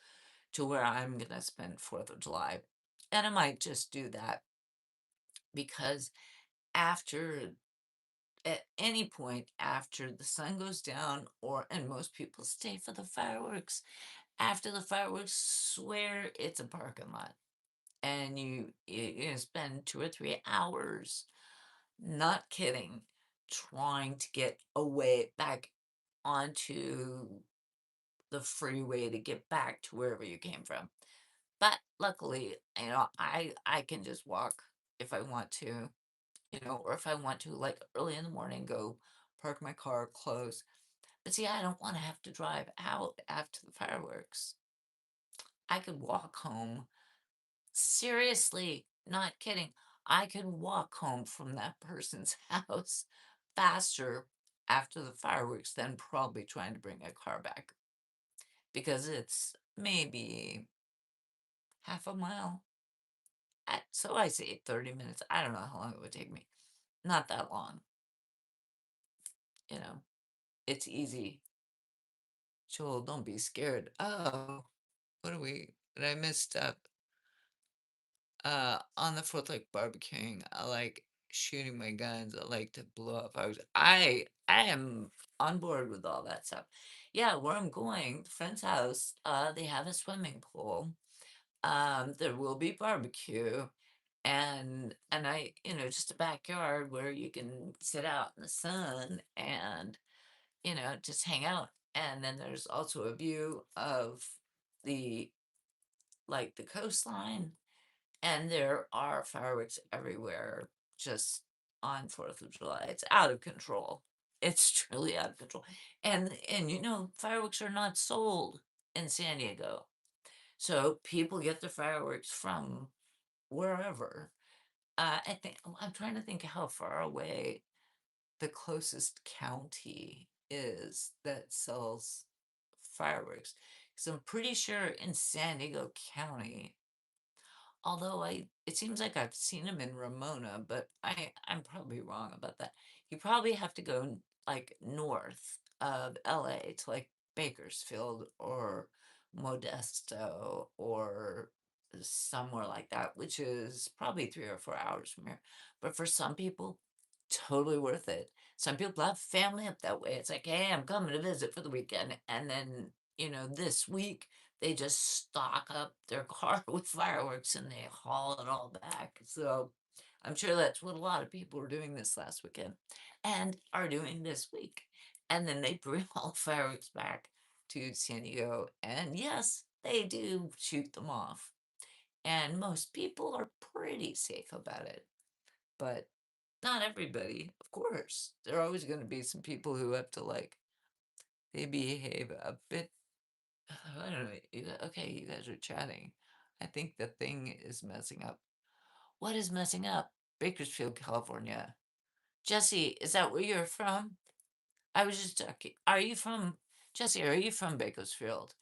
to where I'm gonna spend 4th of July. And I might just do that because after at any point after the sun goes down and most people stay for the fireworks, after the fireworks, swear it's a parking lot. And you're gonna spend 2 or 3 hours, not kidding, trying to get away back onto the freeway to get back to wherever you came from. But luckily, I can just walk if I want to, or if I want to, like early in the morning, go park my car close. But see, I don't want to have to drive out after the fireworks. I could walk home. Seriously, not kidding. I could walk home from that person's house faster after the fireworks than probably trying to bring a car back because it's maybe half a mile. So I say 30 minutes. I don't know how long it would take me. Not that long, you know. It's easy. Joel, don't be scared. Oh, what I messed up. On the 4th, like barbecuing, I like shooting my guns. I like to blow up. I am on board with all that stuff. Yeah, where I'm going, friend's house, they have a swimming pool. There will be barbecue and just a backyard where you can sit out in the sun and, just hang out. And then there's also a view of the the coastline and there are fireworks everywhere just on 4th of July. It's out of control. It's truly out of control. And fireworks are not sold in San Diego. So people get the fireworks from wherever. I'm trying to think how far away the closest county is that sells fireworks. Because I'm pretty sure in San Diego County, although it seems like I've seen him in Ramona, but I'm probably wrong about that. You probably have to go like north of LA to like Bakersfield or Modesto or somewhere like that, which is probably 3 or 4 hours from here. But for some people, totally worth it. Some people have family up that way. It's like, hey, I'm coming to visit for the weekend. And then, this week they just stock up their car with fireworks and they haul it all back. So I'm sure that's what a lot of people were doing this last weekend and are doing this week. And then they bring all the fireworks back to San Diego. And yes, they do shoot them off. And most people are pretty safe about it. But not everybody, of course. There are always going to be some people who have to they behave a bit. I don't know. Okay, you guys are chatting. I think the thing is messing up. What is messing up? Bakersfield, California. Jesse, is that where you're from? I was just checking. Are you from, Jesse, are you from Bakersfield?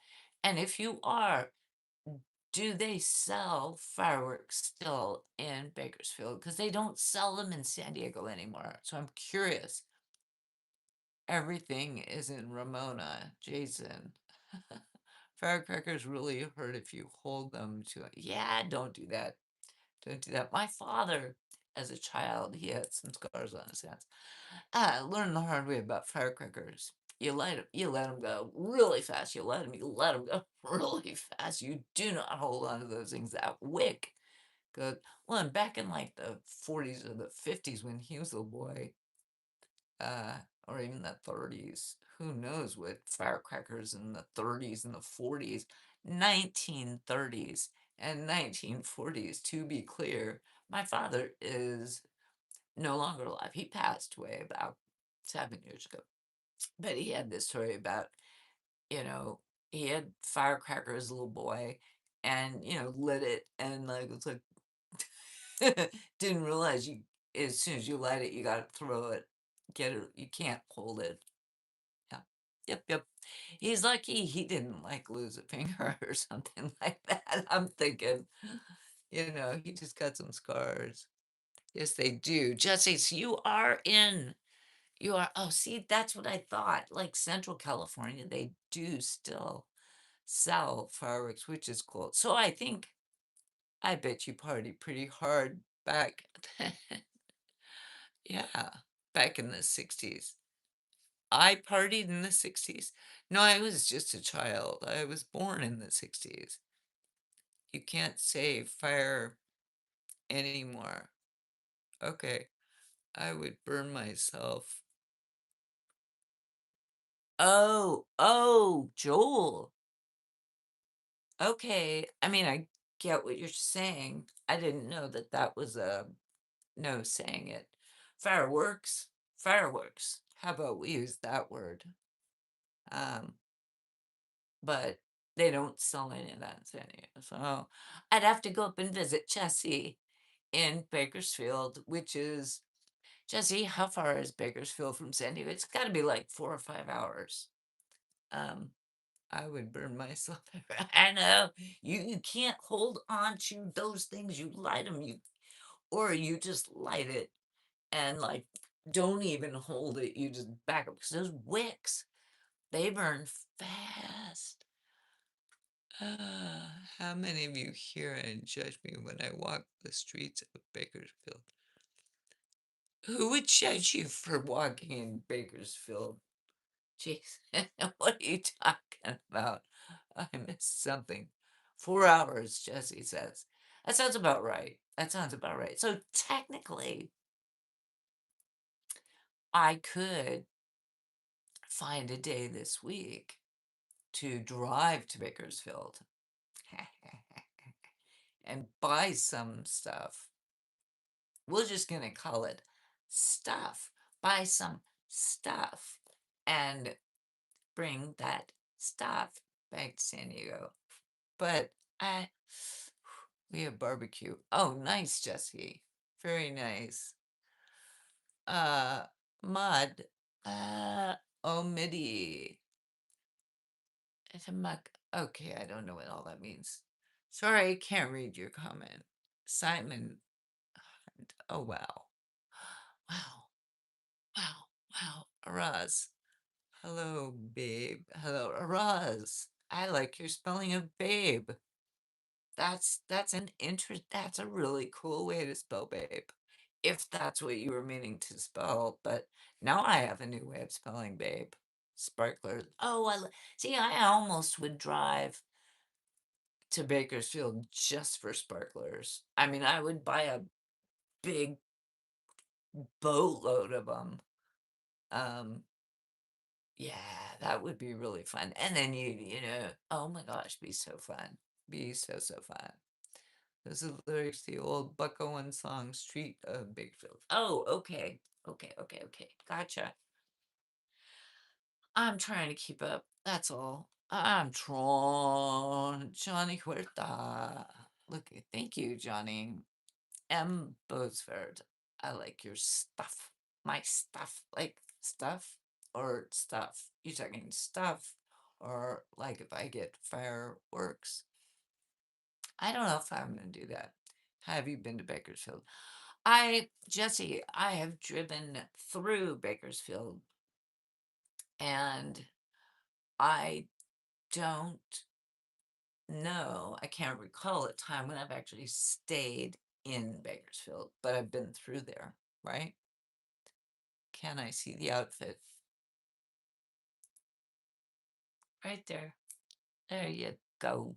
And if you are, do they sell fireworks still in Bakersfield? Because they don't sell them in San Diego anymore. So I'm curious. Everything is in Ramona, Jason. Firecrackers really hurt if you hold them to it. Yeah, don't do that. Don't do that. My father, as a child, he had some scars on his hands. I learned the hard way about firecrackers. You let them go really fast. You let them go really fast. You do not hold on to those things. That wick goes, well, and back in like the 40s or the 50s when he was a boy, uh, or even the 30s. Who knows what firecrackers in the 30s and the 40s, 1930s and 1940s, to be clear. My father is no longer alive. He passed away about 7 years ago. But he had this story about, you know, he had firecrackers as a little boy and, lit it and it's like didn't realize you as soon as you light it, you gotta throw it. Get it. You can't hold it. Yeah. Yep, yep. He's lucky he didn't lose a finger or something like that. I'm thinking, he just got some scars. Yes, they do. Jesse, so you are in You are, oh, see, that's what I thought. Like Central California, they do still sell fireworks, which is cool. So I bet you party pretty hard back, yeah, back in the 60s. I partied in the 60s. No, I was just a child. I was born in the 60s. You can't say fire anymore. Okay, I would burn myself. Oh, oh, Joel. Okay, I mean, I get what you're saying. I didn't know that that was a no saying it. Fireworks, fireworks. How about we use that word? Um, but they don't sell any of that in San Diego. So I'd have to go up and visit Jesse in Bakersfield, which is Jesse, how far is Bakersfield from San Diego? It's got to be like 4 or 5 hours. Um, I would burn myself. I know you can't hold on to those things. You light them, or you just light it and like don't even hold it. You just back up because those wicks they burn fast. How many of you hear and judge me when I walk the streets of Bakersfield? Who would judge you for walking in Bakersfield? Jeez, what are you talking about? I missed something. 4 hours, Jesse says. That sounds about right. That sounds about right. So technically, I could find a day this week to drive to Bakersfield and buy some stuff. We're just going to call it stuff. Buy some stuff and bring that stuff back to San Diego. But I we have barbecue. Oh, nice, Jesse. Very nice. Uh Mud. Oh, MIDI. It's a muck. Okay, I don't know what all that means. Sorry, I can't read your comment. Simon. Oh, wow. Wow. Wow. Wow. Araz. Hello, babe. Hello, Araz. I like your spelling of babe. That's an interest. That's a really cool way to spell babe. If that's what you were meaning to spell, but now I have a new way of spelling babe. Sparkler. Oh, see. I almost would drive to Bakersfield just for sparklers. I mean, I would buy a big boatload of them. Um, yeah, that would be really fun. And then oh my gosh, be so fun. Be so fun. Those are the lyrics to the old Buck Owens song, Street of Bakersfield. Oh, okay. Okay. Gotcha. I'm trying to keep up. That's all. I'm trying. Johnny Huerta. Look, thank you, Johnny. M. Bosford. I like your stuff. My stuff. Like stuff or stuff? You talking stuff or like if I get fireworks? I don't know if I'm going to do that. Have you been to Bakersfield? Jesse, I have driven through Bakersfield and I don't know, I can't recall a time when I've actually stayed in Bakersfield, but I've been through there, right? Can I see the outfit? Right there. There you go.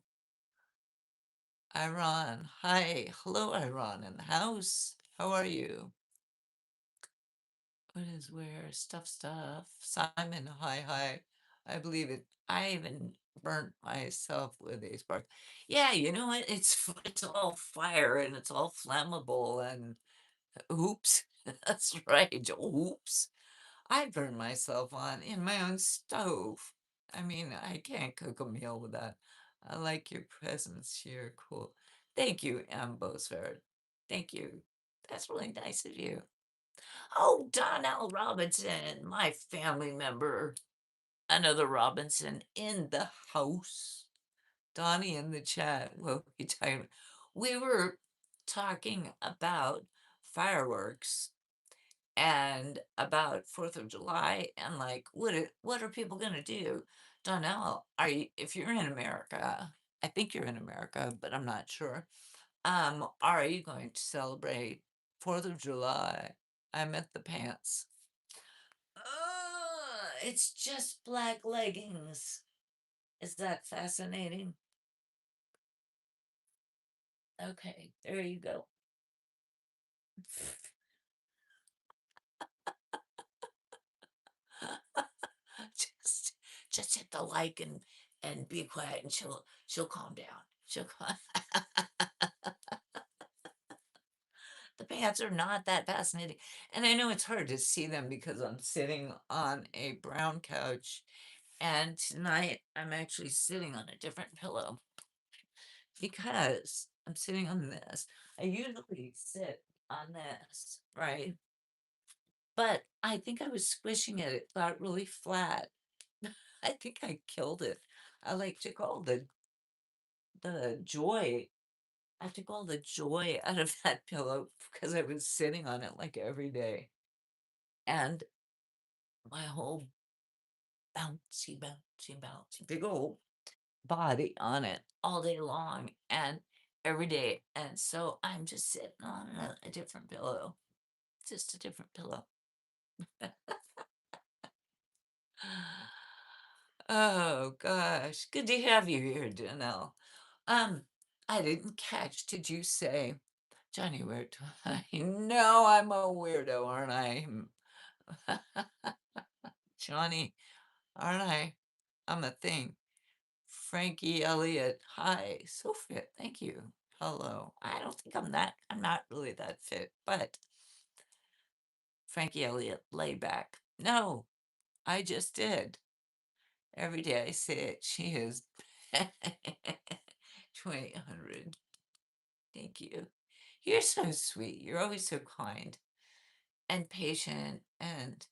Iran. Hi. Hello, Iran in the house. How are you? What is where? Stuff. Simon, hi. I believe it. I even burnt myself with a spark. Yeah, you know what? It's all fire and it's all flammable and oops. That's right. Oops. I burned myself on in my own stove. I mean, I can't cook a meal with that. I like your presence here. Cool. Thank you, Ambosford. Thank you. That's really nice of you. Oh, Donnell Robinson, my family member. Another Robinson in the house. Donnie in the chat. We were talking about fireworks and about 4th of July and like what are people gonna do? Donnell, are you if you're in America, I think you're in America, but I'm not sure. Are you going to celebrate 4th of July? I meant the pants. It's just black leggings. Is that fascinating? Okay, there you go. just just hit the like and be quiet and she'll calm down. She'll calm. The pants are not that fascinating. And I know it's hard to see them because I'm sitting on a brown couch and tonight I'm actually sitting on a different pillow because I'm sitting on this. I usually sit on this, right? But I think I was squishing it. It got really flat. I think I killed it. I like took all the joy. I took all the joy out of that pillow because I was sitting on it like every day. And my whole bouncy, bouncy, bouncy, big old body on it all day long and every day. And so I'm just sitting on a different pillow, just a different pillow. Oh gosh, good to have you here, Janelle. Um, I didn't catch, did you say, Johnny, where do I know I'm a weirdo, aren't I? Johnny, aren't I? I'm a thing. Frankie Elliott, hi, so fit, thank you. Hello. I don't think I'm not really that fit, but Frankie Elliott, lay back. No, I just did. Every day I say it, she is 2800. Thank you. You're so sweet. You're always so kind and patient and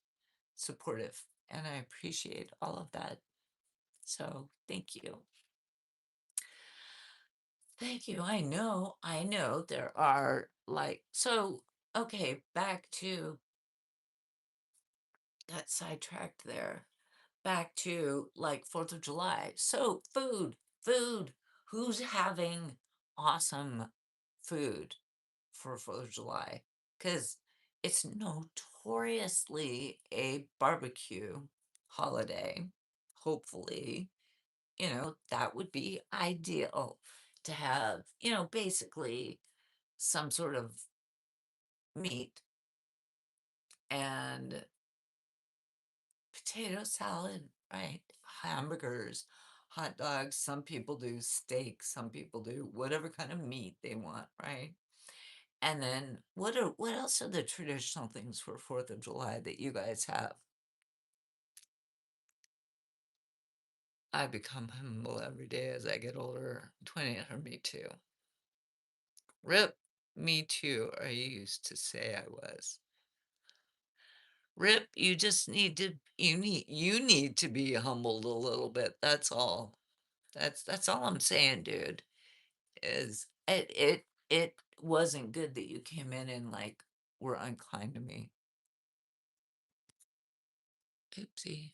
supportive. And I appreciate all of that. So thank you. Thank you. I know there are like, so, okay, back to got sidetracked there. Back to like 4th of July. So, food. Who's having awesome food for 4th of July? Because it's notoriously a barbecue holiday. Hopefully, that would be ideal to have, basically some sort of meat and potato salad, right? Hamburgers, hot dogs. Some people do steak, some people do whatever kind of meat they want, right? And then what else are the traditional things for 4th of July that you guys have? I become humble every day as I get older. 28 or me too. Rip, me too. I used to say I was. Rip, you just need to you need to be humbled a little bit. That's all. That's all I'm saying, dude. Is it wasn't good that you came in and like were unkind to me. Oopsie.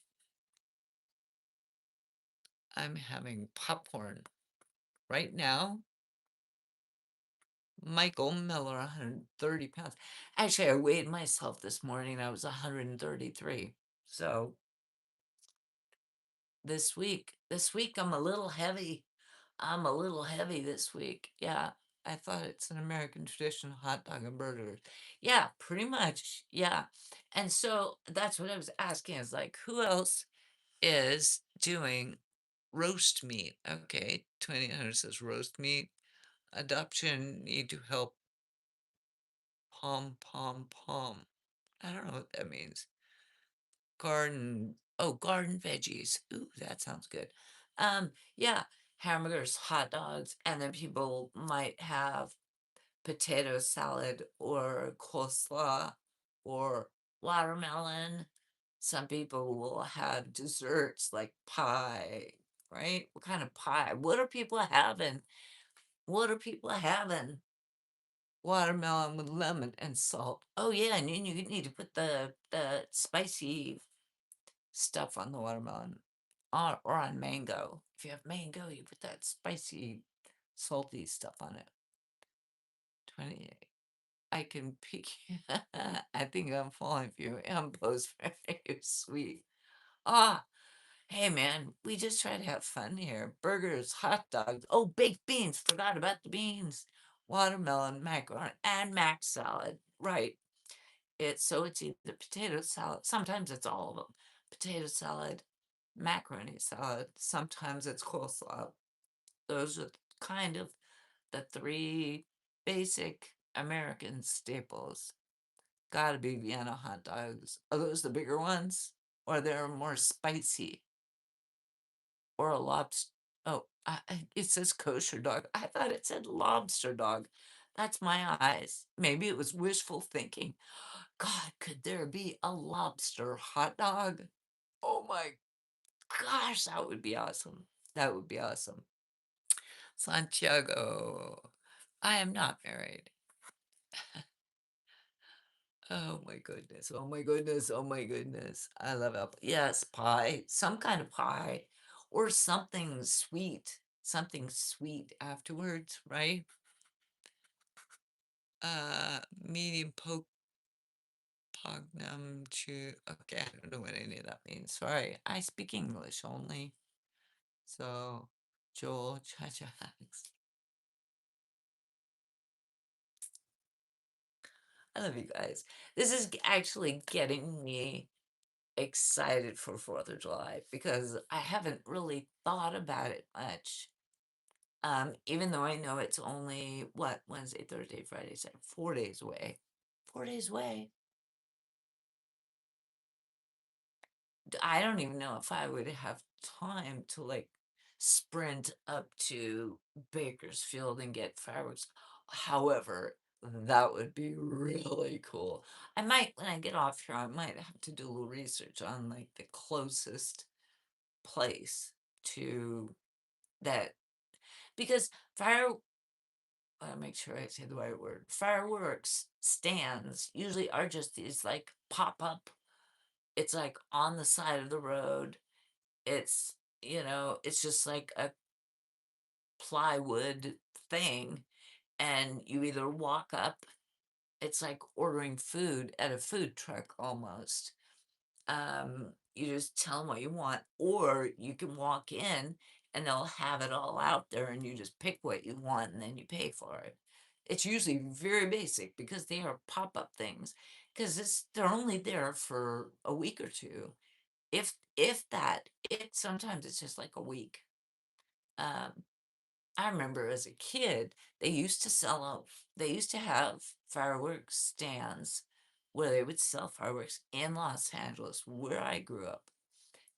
I'm having popcorn right now. Michael Miller, 130 pounds. Actually, I weighed myself this morning. I was 133. So this week I'm a little heavy. I'm a little heavy this week. Yeah. I thought it's an American tradition, hot dog and burgers. Yeah, pretty much. Yeah. And so that's what I was asking is like, who else is doing roast meat? Okay. 2800 says roast meat. Adoption need to help pom pom pom. I don't know what that means. Garden veggies. Ooh, that sounds good. Yeah, hamburgers, hot dogs, and then people might have potato salad or coleslaw or watermelon. Some people will have desserts like pie, right? What kind of pie? What are people having? What are people having? watermelon with lemon and salt. Oh yeah, and then you need to put the spicy stuff on the watermelon, or on mango. If you have mango, you put that spicy, salty stuff on it. 28. I can pick. I think I'm falling for you. Ambo's very sweet. Ah, hey man, we just try to have fun here. Burgers, hot dogs. Oh, baked beans. Forgot about the beans. Watermelon, macaroni, and mac salad. Right. It's either potato salad. Sometimes it's all of them. Potato salad, macaroni salad. Sometimes it's coleslaw. Those are kind of the three basic American staples. Gotta be Vienna hot dogs. Are those the bigger ones? Or they're more spicy? Or a lobster? Oh, it says kosher dog. I thought it said lobster dog. That's my eyes. Maybe it was wishful thinking. God, could there be a lobster hot dog? Oh my gosh, that would be awesome. That would be awesome. Santiago, I am not married. Oh my goodness. Oh my goodness. Oh my goodness. I love apple. Yes, pie. Some kind of pie or something sweet. Something sweet afterwards, right? Medium poke pognum chew. Okay, I don't know what any of that means. Sorry. I speak English only. So, Joel Chacha. I love you guys. This is actually getting me excited for 4th of July because I haven't really thought about it much. Even though I know it's only what, Wednesday, Thursday, Friday, Saturday, 4 days away. 4 days away. I don't even know if I would have time to like sprint up to Bakersfield and get fireworks. However, that would be really cool. I might, when I get off here, I might have to do a little research on like the closest place to that, because I wanna make sure I say the right word. Fireworks stands usually are just these like pop up. It's like on the side of the road. It's, it's just like a plywood thing, and you either walk up, it's like ordering food at a food truck almost. You just tell them what you want, or you can walk in and they'll have it all out there and you just pick what you want and then you pay for it. It's usually very basic because they are pop-up things, because they're only there for a week or two. If that, sometimes it's just like a week. Um, I remember as a kid, they used to have fireworks stands where they would sell fireworks in Los Angeles, where I grew up.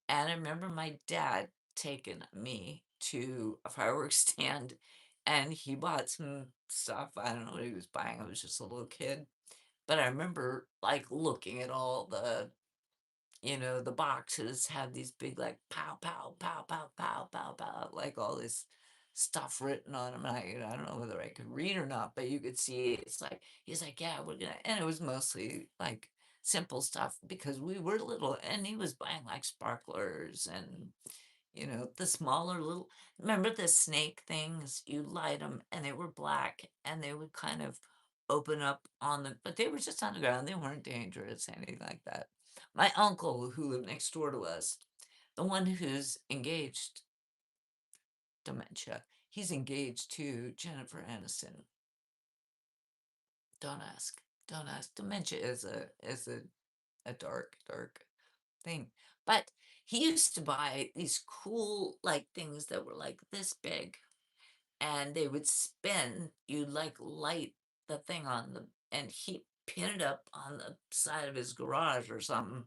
And I remember my dad taking me to a fireworks stand and he bought some stuff. I don't know what he was buying. I was just a little kid. But I remember like looking at all the boxes have these big like pow pow pow pow pow pow pow, like all this stuff written on them. And I don't know whether I could read or not, but you could see it's like he's like, yeah, we're gonna, and it was mostly like simple stuff because we were little, and he was buying like sparklers and the smaller little, remember the snake things? You light them and they were black and they would kind of open up on the, but they were just on the ground. They weren't dangerous, anything like that. My uncle, who lived next door to us, the one who's engaged, dementia, he's engaged to Jennifer Aniston. Don't ask. Don't ask. Dementia is a dark, dark thing. But he used to buy these cool like things that were like this big, and they would spin. You'd like light the thing on the, and he pin it up on the side of his garage or something,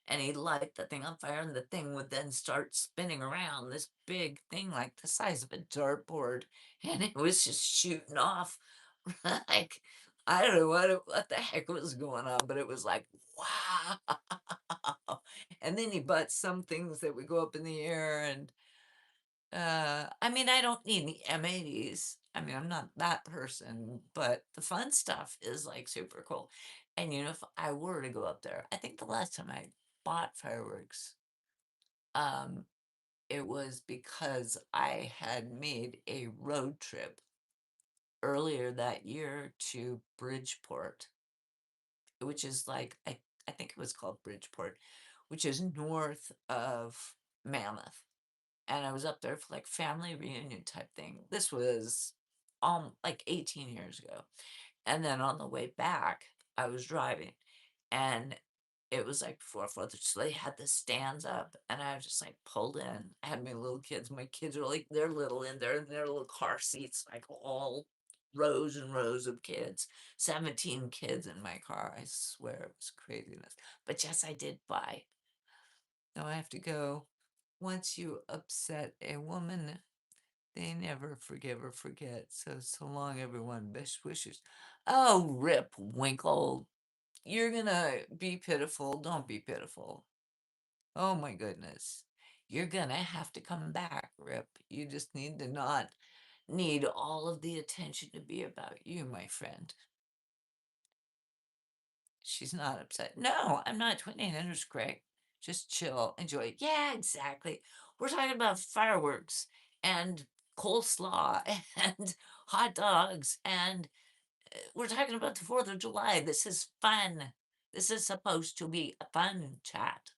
and he'd light the thing on fire, and the thing would then start spinning around, this big thing like the size of a dartboard, and it was just shooting off like, I don't know what the heck was going on, but it was like, wow. And then he bought some things that would go up in the air, and I mean, I don't need any M80s. I mean, I'm not that person, but the fun stuff is like super cool. And you know, if I were to go up there, I think the last time I bought fireworks, um, it was because I had made a road trip earlier that year to Bridgeport, which is like I think it was called Bridgeport, which is north of Mammoth. And I was up there for like family reunion type thing. This was like 18 years ago. And then on the way back, I was driving and it was like before Fourth of July, they had the stands up and I was just like pulled in. I had my little kids. My kids are like they're little in there in their little car seats, like all rows and rows of kids. 17 kids in my car. I swear it was craziness. But yes, I did buy. Now I have to go. Once you upset a woman, they never forgive or forget. So, so long, everyone. Best wishes. Oh, Rip Winkle. You're gonna be pitiful. Don't be pitiful. Oh, my goodness. You're gonna have to come back, Rip. You just need to not need all of the attention to be about you, my friend. She's not upset. No, I'm not. 2800 is great. Just chill, enjoy it. Yeah, exactly. We're talking about fireworks and coleslaw and hot dogs, and we're talking about the 4th of July. This is fun. This is supposed to be a fun chat,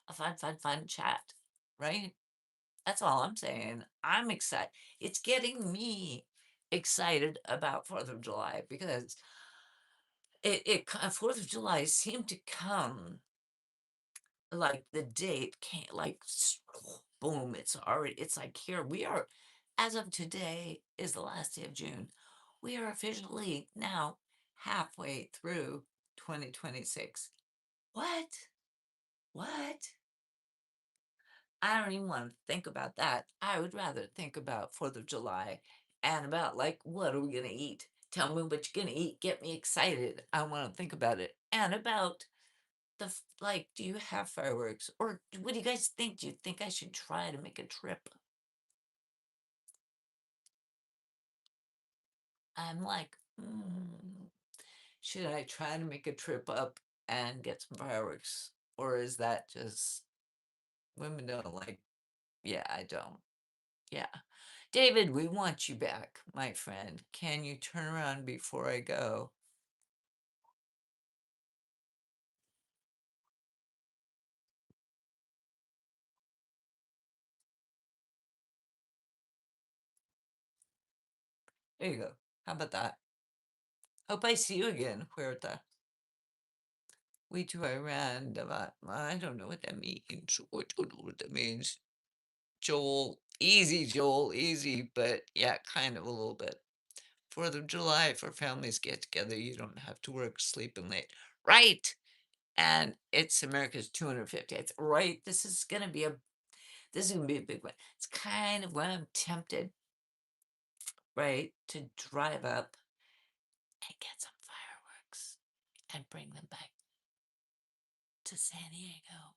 a fun chat, right? That's all I'm saying. I'm excited. It's getting me excited about 4th of July because 4th of July seemed to come like the date can't like boom, it's like here we are as of today is the last day of June. We are officially now halfway through 2026. What? What? I don't even want to think about that. I would rather think about 4th of July and about like what are we gonna eat? Tell me what you're gonna eat. Get me excited. I want to think about it. And about like, do you have fireworks? Or what do you guys think? Do you think I should try to make a trip? I'm like, should I try to make a trip up and get some fireworks? Or is that just women don't like? Yeah, I don't. Yeah. David, we want you back, my friend. Can you turn around before I go? There you go. How about that? Hope I see you again, Huerta. We to Iran, I don't know what that means. I don't know what that means. Joel, easy, but yeah, kind of a little bit. 4th of July for families get together, you don't have to work sleeping late. Right. And it's America's 250th. Right. This is gonna be a big one. It's kind of why I'm tempted, right, to drive up and get some fireworks and bring them back to San Diego.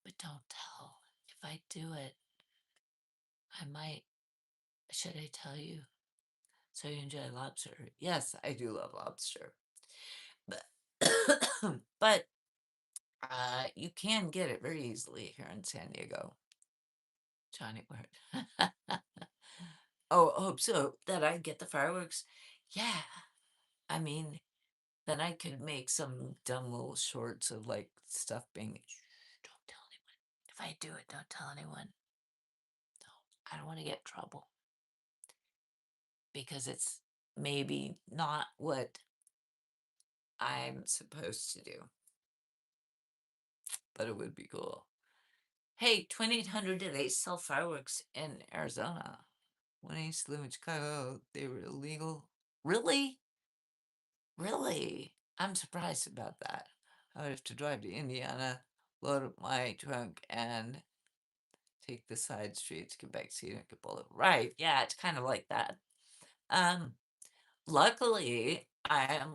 But don't tell. If I do it, I might. Should I tell you? So you enjoy lobster? Yes, I do love lobster. But but you can get it very easily here in San Diego. Johnny Word. Oh, I hope so. That I get the fireworks. Yeah. I mean, then I could make some dumb little shorts of like stuff being. Shh, don't tell anyone. If I do it, don't tell anyone. No, I don't want to get in trouble because it's maybe not what I'm supposed to do, but it would be cool. Hey, 2800, did they sell fireworks in Arizona? When I used to live in Chicago, they were illegal. Really? Really? I'm surprised about that. I would have to drive to Indiana, load up my trunk, and take the side streets, get back to Seneca Boulevard. Right, yeah, it's kind of like that. Um, Luckily, I'm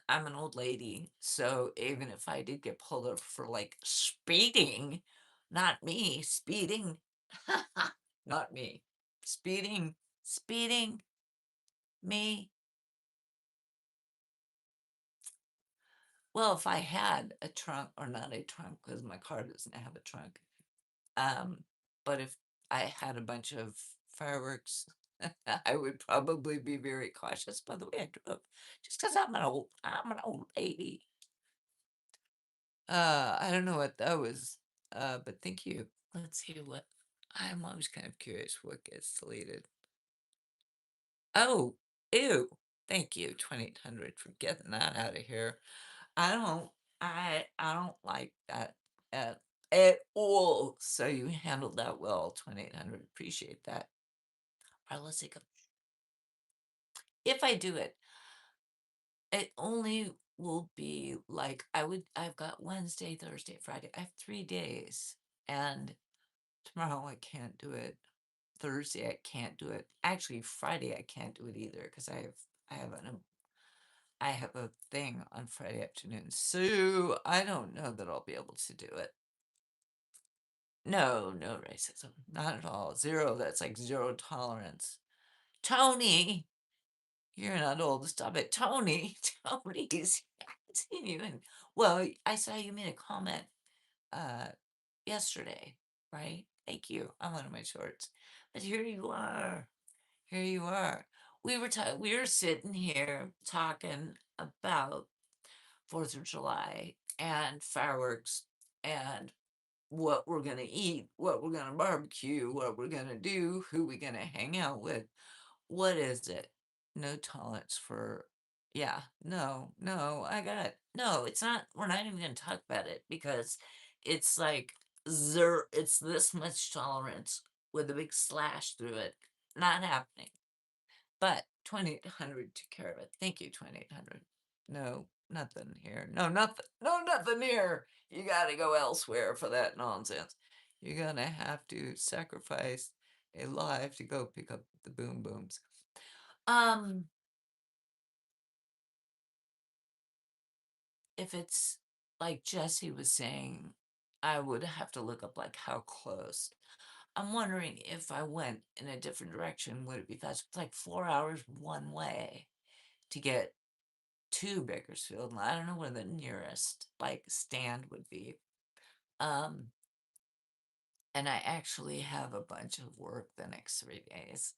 an old lady, so even if I did get pulled over for like speeding, not me, speeding, not me. speeding me. Well, if I had a trunk, or not a trunk, because my car doesn't have a trunk. Um, but if I had a bunch of fireworks, I would probably be very cautious by the way I drove, just because I'm an old lady. I don't know what that was, but thank you. Let's see what I'm always kind of curious what gets deleted. Oh, ew. Thank you, 2800 for getting that out of here. I don't I don't like that at all. So you handled that well, 2800. Appreciate that. All right, let's take a if I do it, it only will be like I've got Wednesday, Thursday, Friday. I have 3 days. And tomorrow I can't do it. Thursday I can't do it. Actually, Friday I can't do it either because I have an I have a thing on Friday afternoon. So I don't know that I'll be able to do it. No, no racism. Not at all. Zero. That's like zero tolerance. Tony, you're not old. Stop it. Tony, Tony's continuing. Well, I saw you made a comment uh yesterday, right? Thank you. I'm one of my shorts. But here you are. Here you are. We were sitting here talking about 4th of July and fireworks and what we're gonna eat, what we're gonna barbecue, what we're gonna do, who we gonna hang out with. What is it? No tolerance for yeah, no, no, it's not we're not even gonna talk about it because it's like it's this much tolerance with a big slash through it. Not happening. But 2800 took care of it. Thank you, 2800. No, nothing here. No, nothing here. You gotta go elsewhere for that nonsense. You're gonna have to sacrifice a life to go pick up the boom booms. Um, if it's like Jesse was saying, I would have to look up like how close. I'm wondering if I went in a different direction, would it be fast? It's like 4 hours one way to get to Bakersfield. And I don't know where the nearest like stand would be. Um, and I actually have a bunch of work the next 3 days.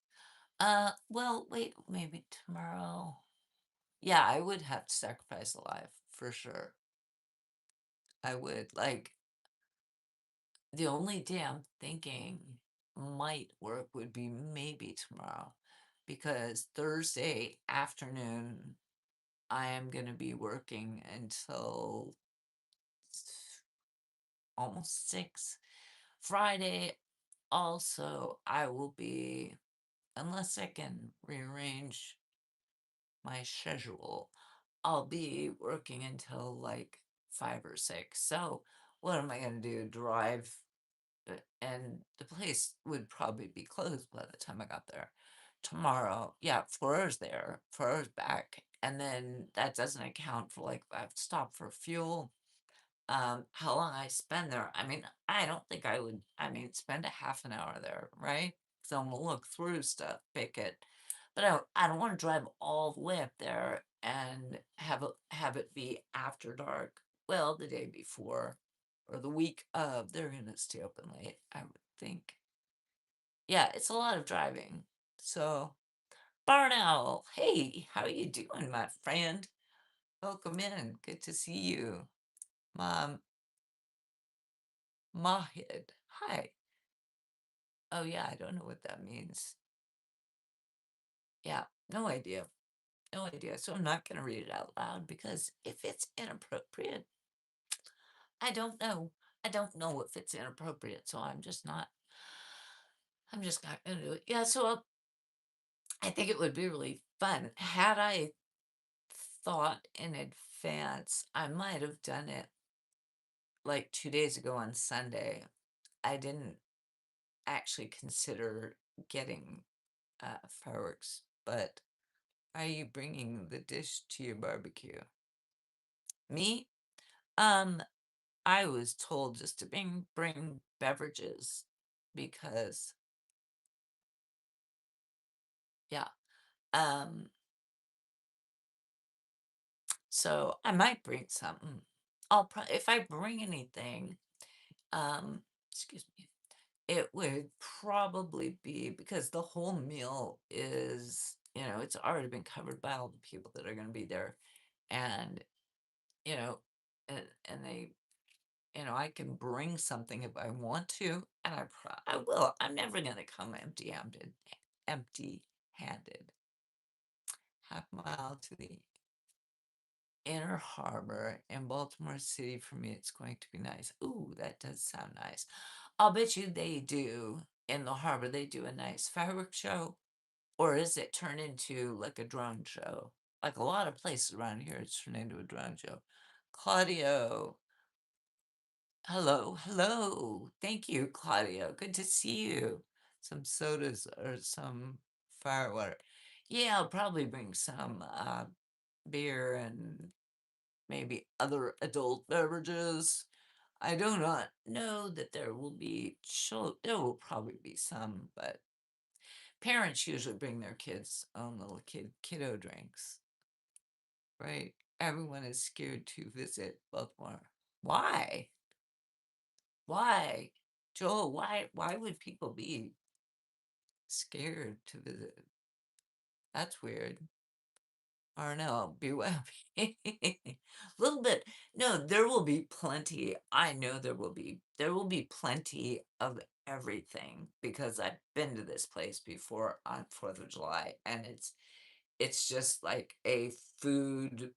Well, wait, maybe tomorrow. Yeah, I would have to sacrifice a life for sure. I would like the only day I'm thinking might work would be maybe tomorrow because Thursday afternoon I am going to be working until almost 6. Friday also I will be unless I can rearrange my schedule, I'll be working until like 5 or 6. So what am I going to do? Drive and the place would probably be closed by the time I got there. Tomorrow, yeah, 4 hours there, 4 hours back, and then that doesn't account for like I have to stop for fuel. How long I spend there? I mean, I don't think I would. I mean, spend a half an hour there, right? So I'm gonna look through stuff, pick it, but I don't want to drive all the way up there and have it be after dark. Well, the day before or the week of, they're gonna stay open late, I would think. Yeah, it's a lot of driving. So, Barn Owl, hey, how are you doing, my friend? Welcome in. Good to see you. Mom, Mahid. Hi. Oh yeah, I don't know what that means. Yeah, no idea. No idea. So I'm not gonna read it out loud because if it's inappropriate, I don't know. I don't know if it's inappropriate, so I'm just not gonna do it. Yeah, so I think it would be really fun. Had I thought in advance, I might have done it like 2 days ago on Sunday. I didn't actually consider getting fireworks, but are you bringing the dish to your barbecue? Me? Um, I was told just to bring beverages because Yeah. Um, so I might bring something. If I bring anything, um, excuse me, it would probably be because the whole meal is, it's already been covered by all the people that are going to be there, and you know, and they, I can bring something if I want to, and I will. I'm never going to come empty-handed. Empty-handed. Half mile to the Inner Harbor in Baltimore City. For me, it's going to be nice. Ooh, that does sound nice. I'll bet you they do in the harbor. They do a nice fireworks show, or is it turned into like a drone show? Like a lot of places around here, it's turned into a drone show. Claudio, hello, hello. Thank you, Claudio. Good to see you. Some sodas or some firework. Yeah, I'll probably bring some beer and maybe other adult beverages. I do not know that there will probably be some, but parents usually bring their kids' own little kiddo drinks, right? Everyone is scared to visit Baltimore. Why? Why? Joel, why would people be scared to visit? That's weird. Or no, BYOB. Little bit. No, there will be plenty. I know there will be plenty of everything because I've been to this place before on 4th of July, and it's just like a food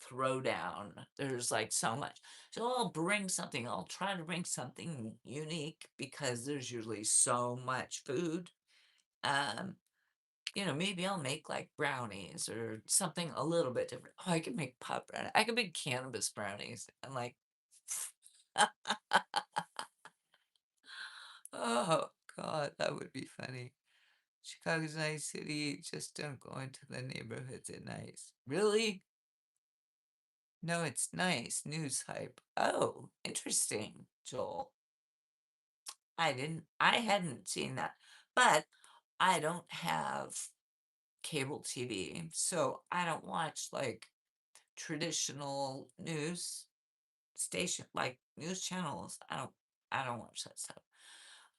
throwdown. There's like so much. So I'll bring something. I'll try to bring something unique because there's usually so much food. Um, maybe I'll make like brownies or something a little bit different. Oh, I can make pot brownie. I can make cannabis brownies and like, oh God, that would be funny. Chicago's a nice city. Just don't go into the neighborhoods at night. Really? No, it's nice. News hype. Oh, interesting, Joel. I hadn't seen that, but I don't have cable TV, so I don't watch like traditional news station like news channels. I don't watch that stuff.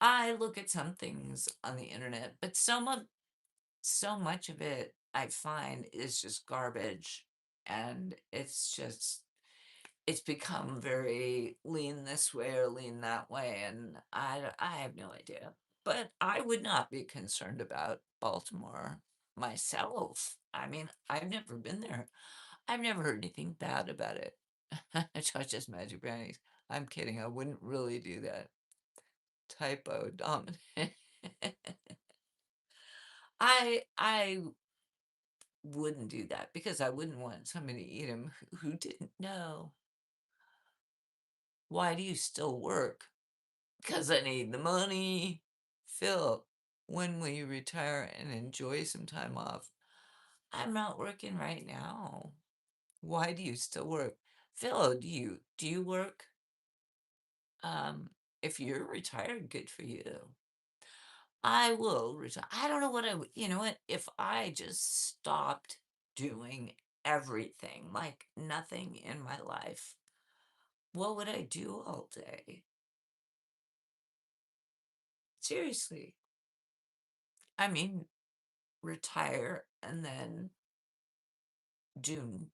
I look at some things on the internet, but so much of it I find is just garbage, and it's become very lean this way or lean that way, and I have no idea. But I would not be concerned about Baltimore myself. I mean, I've never been there. I've never heard anything bad about it. It's not just Magic Brownies. I'm kidding. I wouldn't really do that. Typo dominant. I wouldn't do that because I wouldn't want somebody to eat them who didn't know. Why do you still work? Because I need the money. Phil, when will you retire and enjoy some time off? I'm not working right now. Why do you still work? Phil, do you work? Um, if you're retired, good for you. I will retire. I don't know what you know what? If I just stopped doing everything, like nothing in my life, what would I do all day? Seriously. I mean, retire and then do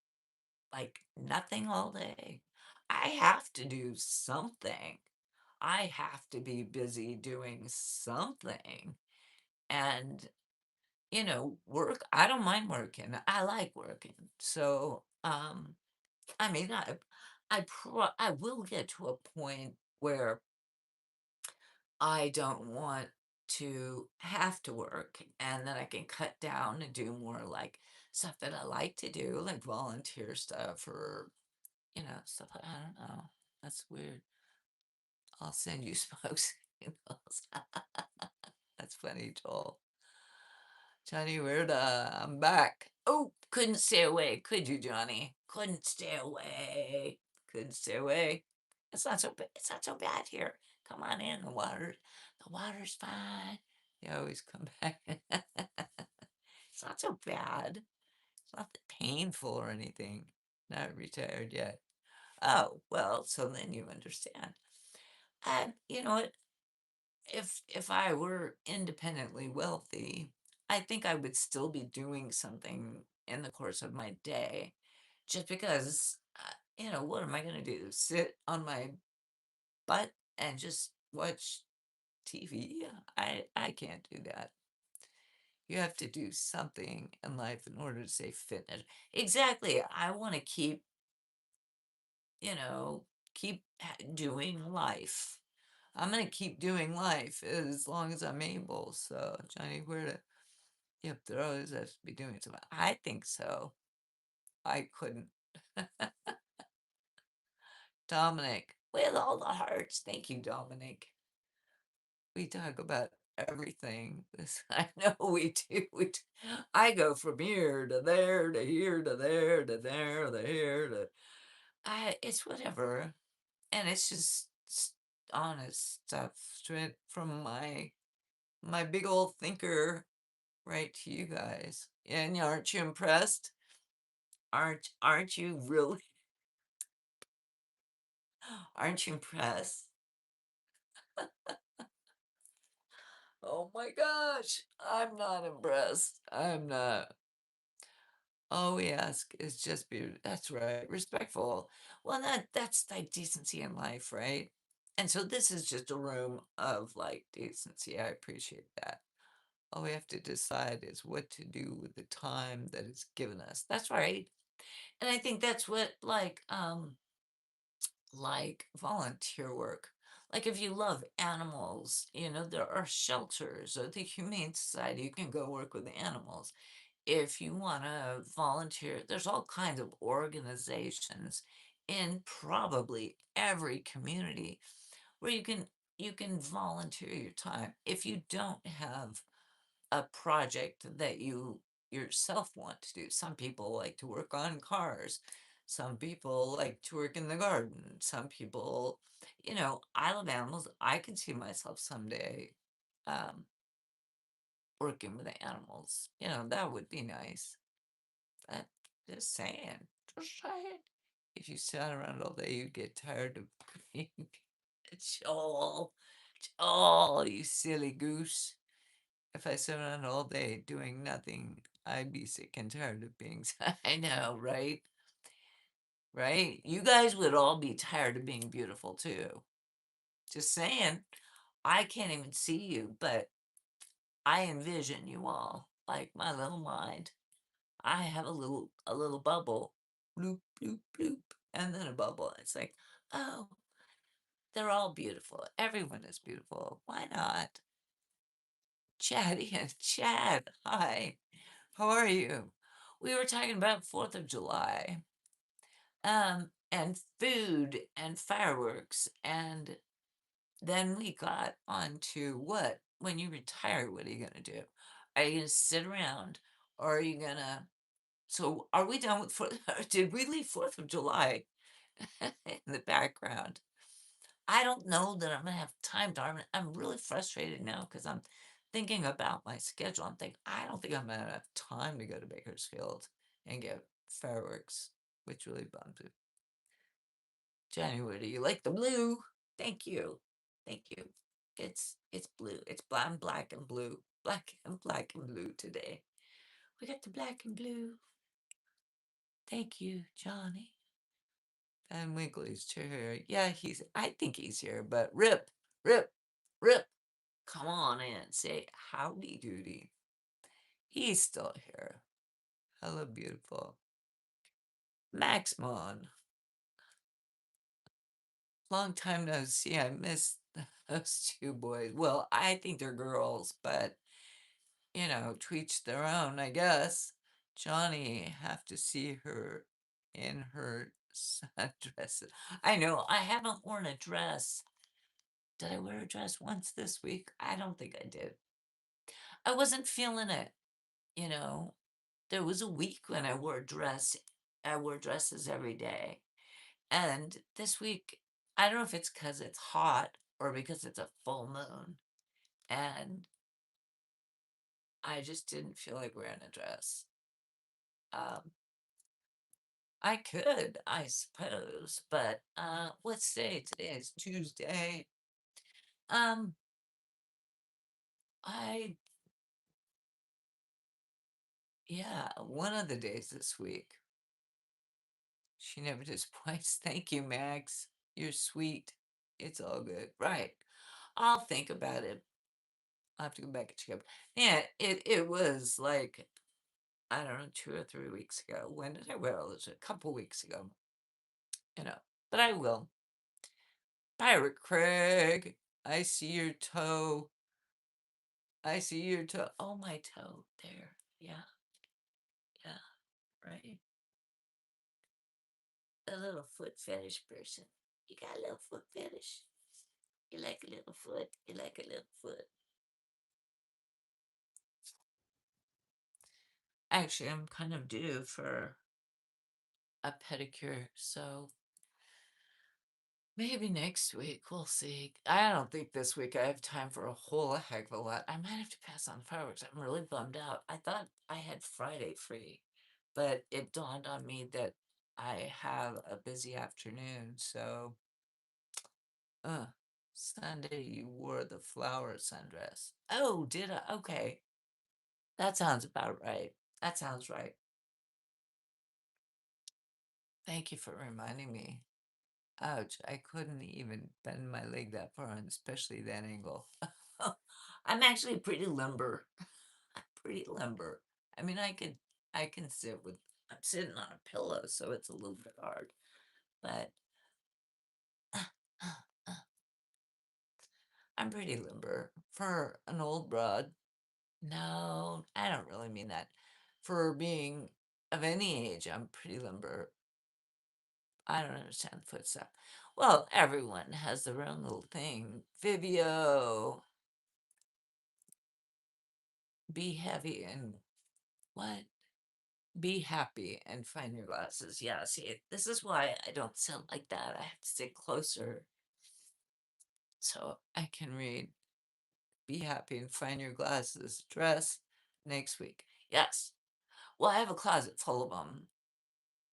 like nothing all day. I have to do something. I have to be busy doing something. And work, I don't mind working. I like working. So, I mean, I will get to a point where I don't want to have to work, and then I can cut down and do more like stuff that I like to do, like volunteer stuff or, stuff. I don't know. That's weird. I'll send you smoke signals. That's funny, Joel. Johnny Weird, I'm back. Oh, couldn't stay away, could you, Johnny? Couldn't stay away. Couldn't stay away. It's not so bad here. Come on in. The water's fine. You always come back. It's not so bad. It's not painful or anything. Not retired yet. Oh, well, so then you understand. You know what? If I were independently wealthy, I think I would still be doing something in the course of my day, just because, what am I gonna do? Sit on my butt and just watch TV? I can't do that. You have to do something in life in order to stay fit. Exactly. I want to you know, keep doing life. I'm gonna keep doing life as long as I'm able. So, Johnny, where to? Yep, there always has to be doing something. I think so. I couldn't. Dominic, with all the hearts. Thank you, Dominic. We talk about everything. I know we do. I go from here to there to here to there to there to here to. It's whatever, and it's just honest stuff straight from my big old thinker right to you guys. And aren't you impressed? Aren't you really? Aren't you impressed? Oh my gosh, I'm not impressed. I'm not. All we ask is just be that's right, respectful. Well, that's like decency in life, right? And so this is just a room of like decency. I appreciate that. All we have to decide is what to do with the time that is given us. That's right. And I think that's what like volunteer work. Like if you love animals, there are shelters or the Humane Society, you can go work with animals. If you want to volunteer, there's all kinds of organizations in probably every community where you can volunteer your time. If you don't have a project that you yourself want to do. Some people like to work on cars. Some people like to work in the garden. Some people, I love animals. I can see myself someday um, working with the animals. That would be nice. But just saying, just saying. If you sat around all day, you'd get tired of being Joel. Joel, you silly goose. If I sat around all day doing nothing, I'd be sick and tired of being I know, right? Right? You guys would all be tired of being beautiful too. Just saying. I can't even see you, but I envision you all like my little mind. I have a little bubble. Bloop, bloop, bloop. And then a bubble. It's like, oh, they're all beautiful. Everyone is beautiful. Why not? Chad and Chad, hi. How are you? We were talking about 4th of July, and food and fireworks, and then we got on to what? When you retire, what are you gonna do? Are you gonna sit around, or are you gonna? So, are we done with 4th? Did we leave 4th of July in the background? I don't know that I'm gonna have time, darn it. I'm really frustrated now because I'm thinking about my schedule. I'm thinking, I don't think I'm gonna have time to go to Bakersfield and get fireworks, which really bums me. January, do you like the blue? Thank you. Thank you. It's blue. It's black and blue. Black and blue today. We got the black and blue. Thank you, Johnny. And Wiggly's here. Yeah, I think he's here, but Rip, Rip. Come on in, say howdy doody. He's still here. Hello, beautiful. Maxmon. Long time no see. I miss those two boys. Well, I think they're girls, but to each their own, I guess. Johnny have to see her in her sundresses. I know, I haven't worn a dress. Did I wear a dress once this week? I don't think I did. I wasn't feeling it, you know. There was a week when I wore a dress. I wore dresses every day. And this week, I don't know if it's because it's hot or because it's a full moon. And I just didn't feel like wearing a dress. Um, I could, I suppose, but what's today? Today is Tuesday. Um, I yeah, one of the days this week. She never disappoints. Thank you, Max. You're sweet. It's all good. Right. I'll think about it. I'll have to go back and check up. Yeah, it was like, I don't know, 2 or 3 weeks ago. When did I wear all this? A couple weeks ago, you know. But I will. Pirate Craig, I see your toe. I see your toe. Oh, my toe. There. Yeah, yeah, right. A little foot fetish person. You got a little foot fetish. You like a little foot. You like a little foot. Actually, I'm kind of due for a pedicure, so maybe next week. We'll see. I don't think this week I have time for a whole heck of a lot. I might have to pass on fireworks. I'm really bummed out. I thought I had Friday free, but it dawned on me that I have a busy afternoon, so uh Sunday you wore the flower sundress. Oh, did I? Okay. That sounds about right. That sounds right. Thank you for reminding me. Ouch, I couldn't even bend my leg that far, and especially that angle. I'm actually pretty limber. I'm pretty limber. I mean, I can sit with, I'm sitting on a pillow, so it's a little bit hard, but I'm pretty limber for an old broad. No, I don't really mean that. For being of any age, I'm pretty limber. I don't understand the foot stuff. Well, everyone has their own little thing. Vivio, be heavy and what? Be happy and find your glasses. Yeah, see, this is why I don't sound like that. I have to sit closer so I can read. Be happy and find your glasses. Dress next week. Yes. Well, I have a closet full of them.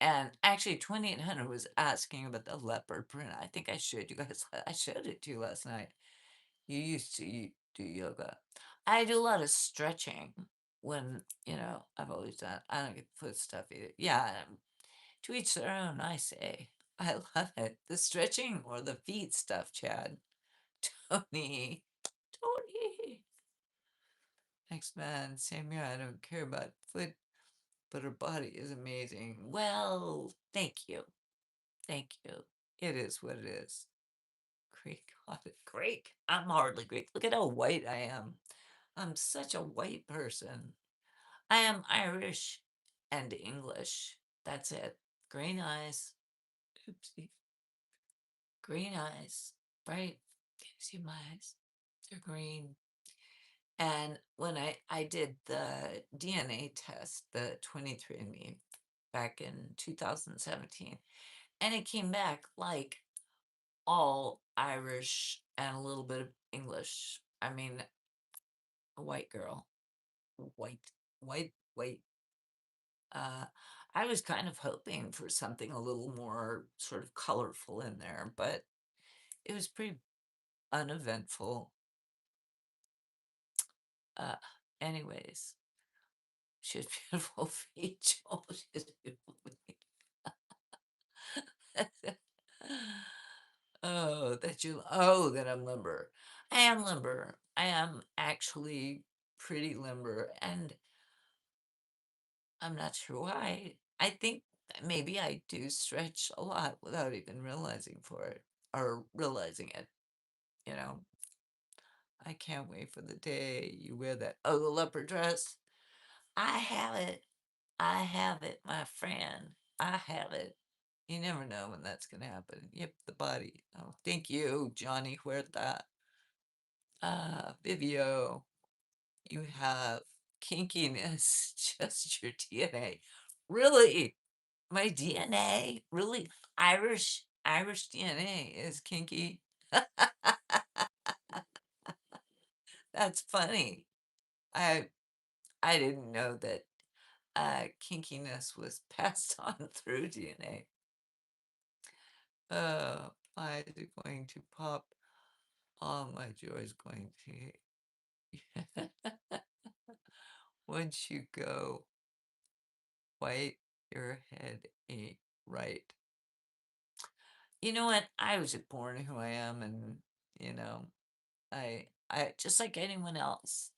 And actually, 2800 was asking about the leopard print. I think I showed you guys, I showed it to you last night. You used to do yoga. I do a lot of stretching when, I've always done. I don't get foot stuff either. Yeah, to each their own, I say. I love it. The stretching or the feet stuff, Chad. Tony. Tony. Next man, same year. I don't care about foot, but her body is amazing. Well, thank you. Thank you. It is what it is. Greek. Greek. I'm hardly Greek. Look at how white I am. I'm such a white person. I am Irish and English. That's it. Green eyes. Oopsie. Green eyes. Right? Can you see my eyes? They're green. And when I did the DNA test, the 23andMe, back in 2017, and it came back like all Irish and a little bit of English. I mean, a white girl. White, white. Uh, I was kind of hoping for something a little more sort of colorful in there, but it was pretty uneventful. Uh, anyways, she has beautiful feet, Joel. She has beautiful feet. That I'm limber. I am limber. I am actually pretty limber, and I'm not sure why. I think that maybe I do stretch a lot without even realizing for it or realizing it, you know. I can't wait for the day you wear that. Oh, the leopard dress. I have it. I have it, my friend. I have it. You never know when that's going to happen. Yep, the body. Oh, thank you, Johnny Huerta. Vivio, you have kinkiness, just your DNA. Really? My DNA? Really? Irish DNA is kinky. That's funny. I I didn't know that kinkiness was passed on through DNA. My eyes are going to pop. All my joy is going to. Once you go white, your head ain't right. You know what? I was born who I am, and you know, I just like anyone else.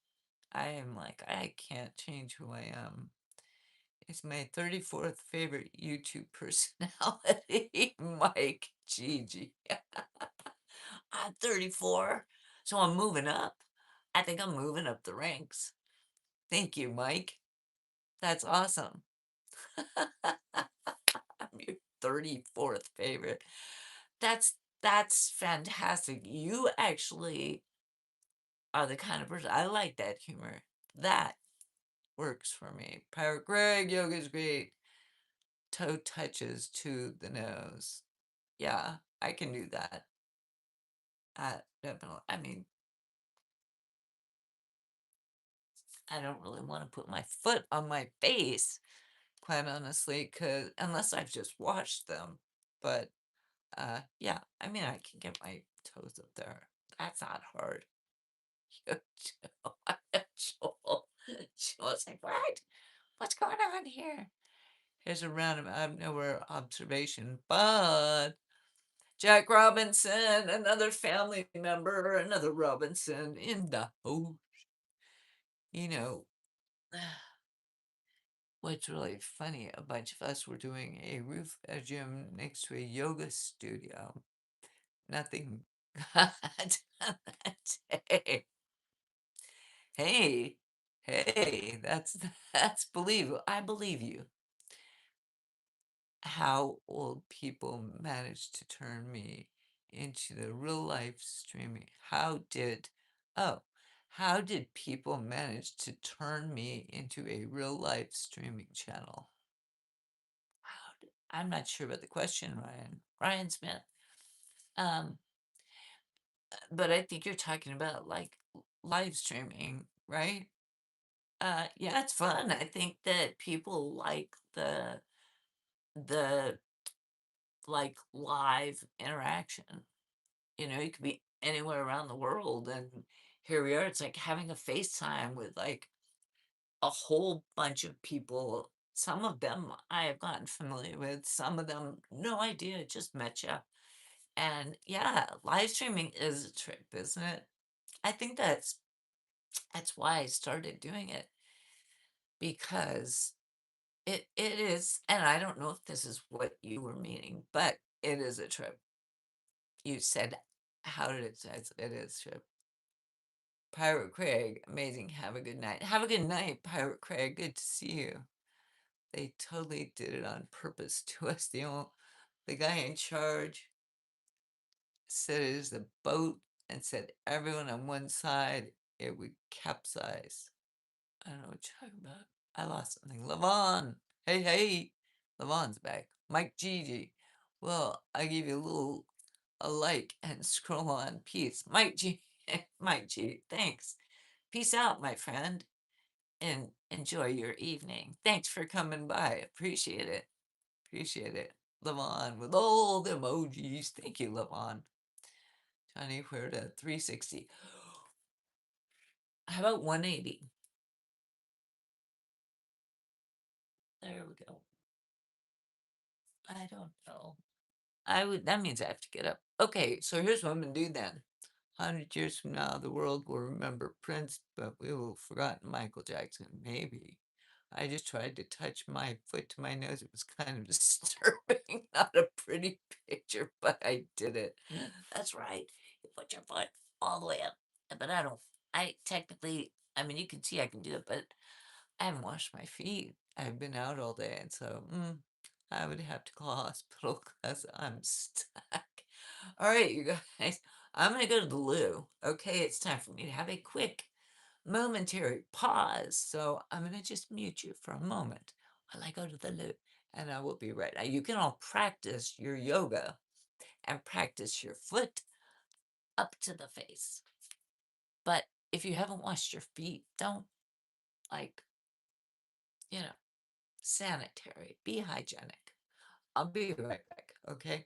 I am like I can't change who I am. It's my 34th favorite YouTube personality, Mike Gigi. I'm 34, so I'm moving up. I think I'm moving up the ranks. Thank you, Mike. That's awesome. I'm your 34th favorite. That's fantastic. You actually are the kind of person I like that humor. That works for me. Pirate Greg, yoga's great. Toe touches to the nose. Yeah, I can do that. Definitely. I mean, I don't really want to put my foot on my face, quite honestly, because unless I've just washed them. But yeah, I mean, I can get my toes up there. That's not hard. Joel, Joel's like, what? What's going on here? Here's a random out of nowhere observation, but Jack Robinson, another family member, another Robinson in the house. You know, what's really funny, a bunch of us were doing a roof a gym next to a yoga studio. Nothing got done that day. Hey, hey, that's believable. I believe you. How old people managed to turn me into the real life streaming. Oh, how did people manage to turn me into a real life streaming channel? I'm not sure about the question, Ryan. Ryan Smith. Um, but I think you're talking about like live streaming, right? Yeah, it's fun. I think that people like the like live interaction. You know, you could be anywhere around the world, and here we are. It's like having a FaceTime with like a whole bunch of people. Some of them I have gotten familiar with, some of them, no idea, just met you. And yeah, live streaming is a trip, isn't it? I think that's why I started doing it because it is, and I don't know if this is what you were meaning, but it is a trip. You said, how did it say it is trip? Pirate Craig, amazing. Have a good night. Have a good night, Pirate Craig. Good to see you. They totally did it on purpose to us. The guy in charge said it is the boat and said everyone on one side, it would capsize. I don't know what you're talking about. I lost something. Levon! Hey, hey! Levon's back. Mike Gigi. Well, I give you a like and scroll on. Peace. Mike G. Mike G. Thanks. Peace out, my friend, and enjoy your evening. Thanks for coming by. Appreciate it. Appreciate it. Levon with all the emojis. Thank you, Levon. Johnny Huerta, 360. How about 180? There we go. I don't know. That means I have to get up. Okay, so here's what I'm gonna do then. 100 years from now, the world will remember Prince, but we will have forgotten Michael Jackson. Maybe. I just tried to touch my foot to my nose. It was kind of disturbing. Not a pretty picture, but I did it. That's right. You put your foot all the way up. But I technically, I mean, you can see I can do it, but I haven't washed my feet. I've been out all day, and so I would have to call hospital because I'm stuck. All right, you guys, I'm gonna go to the loo. Okay, it's time for me to have a quick momentary pause. So I'm gonna just mute you for a moment while I go to the loo, and I will be right. Now you can all practice your yoga and practice your foot up to the face. But if you haven't washed your feet, don't like you know, sanitary, be hygienic. I'll be right back, okay?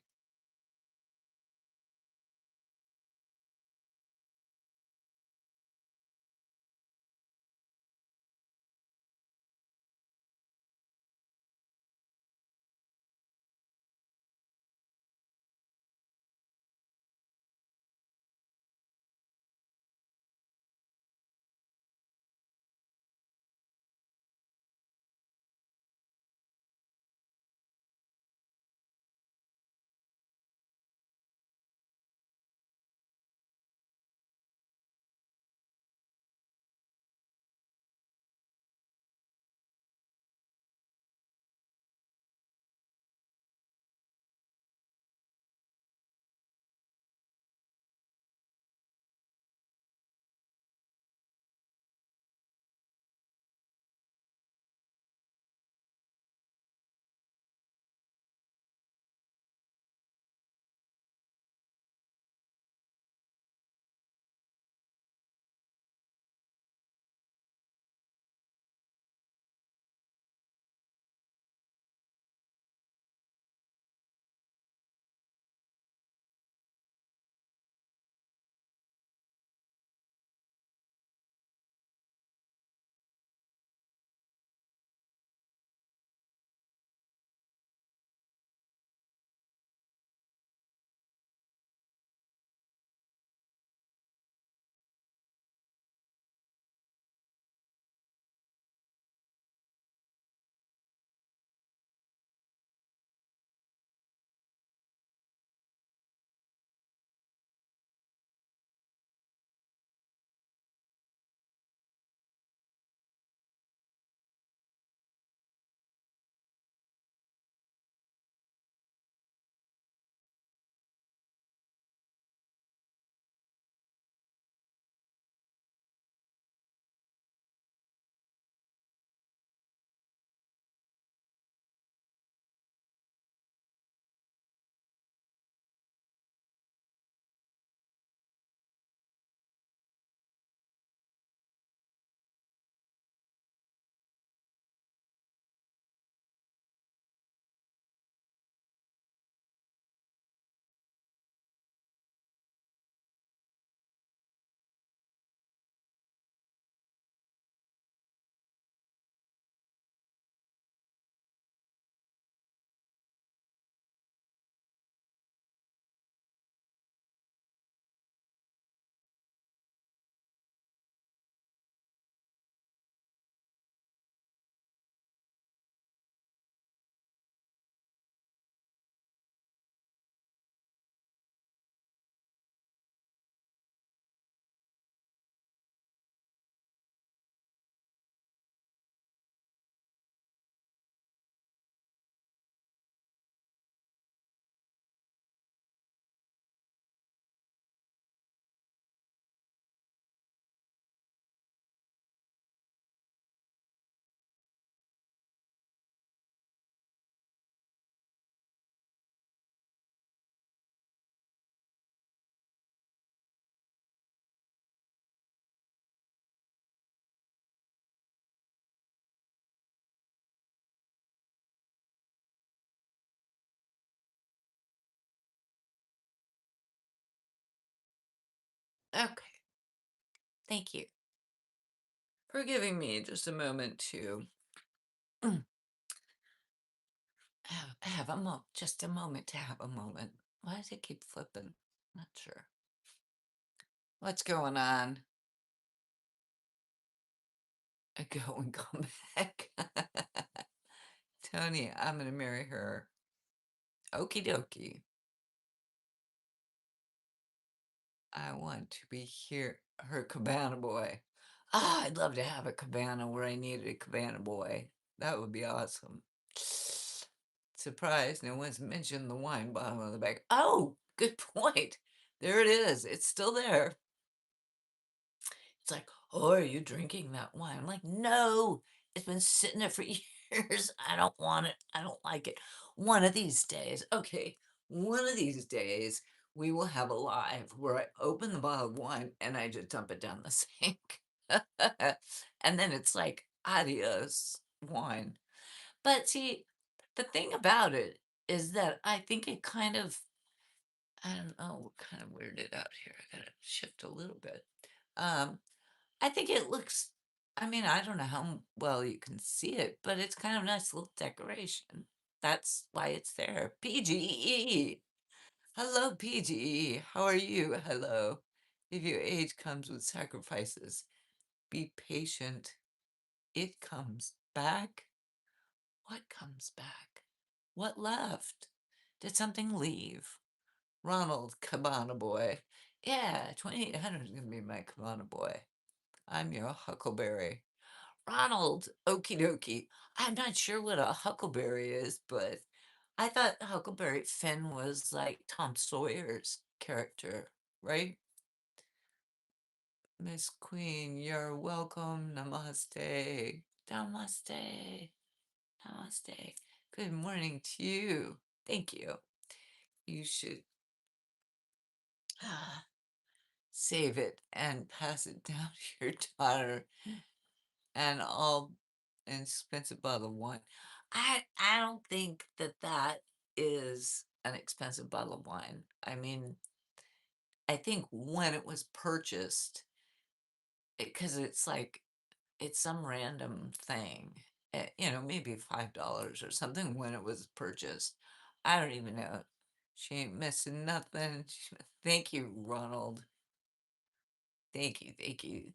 Okay, thank you for giving me just a moment to have just a moment to have a moment. Why does it keep flipping? Not sure. What's going on? I go and come back. Tony, I'm gonna marry her. Okie dokie. I want to be here, her cabana boy. Ah, I'd love to have a cabana where I needed a cabana boy. That would be awesome. Surprise, no one's mentioned the wine bottle in the bag. Oh, good point. There it is. It's still there. It's like, oh, are you drinking that wine? I'm like, no, it's been sitting there for years. I don't want it. I don't like it. One of these days, okay, one of these days, we will have a live where I open the bottle of wine and I just dump it down the sink. And then it's like, adios. wine. But see, the thing about it is that I think it kind of, I don't know, we're kind of weirded out here. I gotta shift a little bit. Um, I think it looks, I mean, I don't know how well you can see it, but it's kind of a nice little decoration. That's why it's there. PGE. Hello, PGE. How are you? Hello. If your age comes with sacrifices, be patient. It comes back. What comes back? What left? Did something leave? Ronald Cabana Boy. Yeah, 2800 is going to be my Cabana Boy. I'm your Huckleberry. Ronald, okie dokie. I'm not sure what a Huckleberry is, but I thought Huckleberry Finn was like Tom Sawyer's character, right? Miss Queen, you're welcome. Namaste. Namaste. Namaste. Good morning to you. Thank you. You should save it and pass it down to your daughter and all an expensive bottle of wine. I don't think that that is an expensive bottle of wine. I mean, I think when it was purchased, because it's like it's some random thing, maybe $5 or something when it was purchased. I don't even know. She ain't missing nothing. Thank you, Ronald. Thank you, thank you.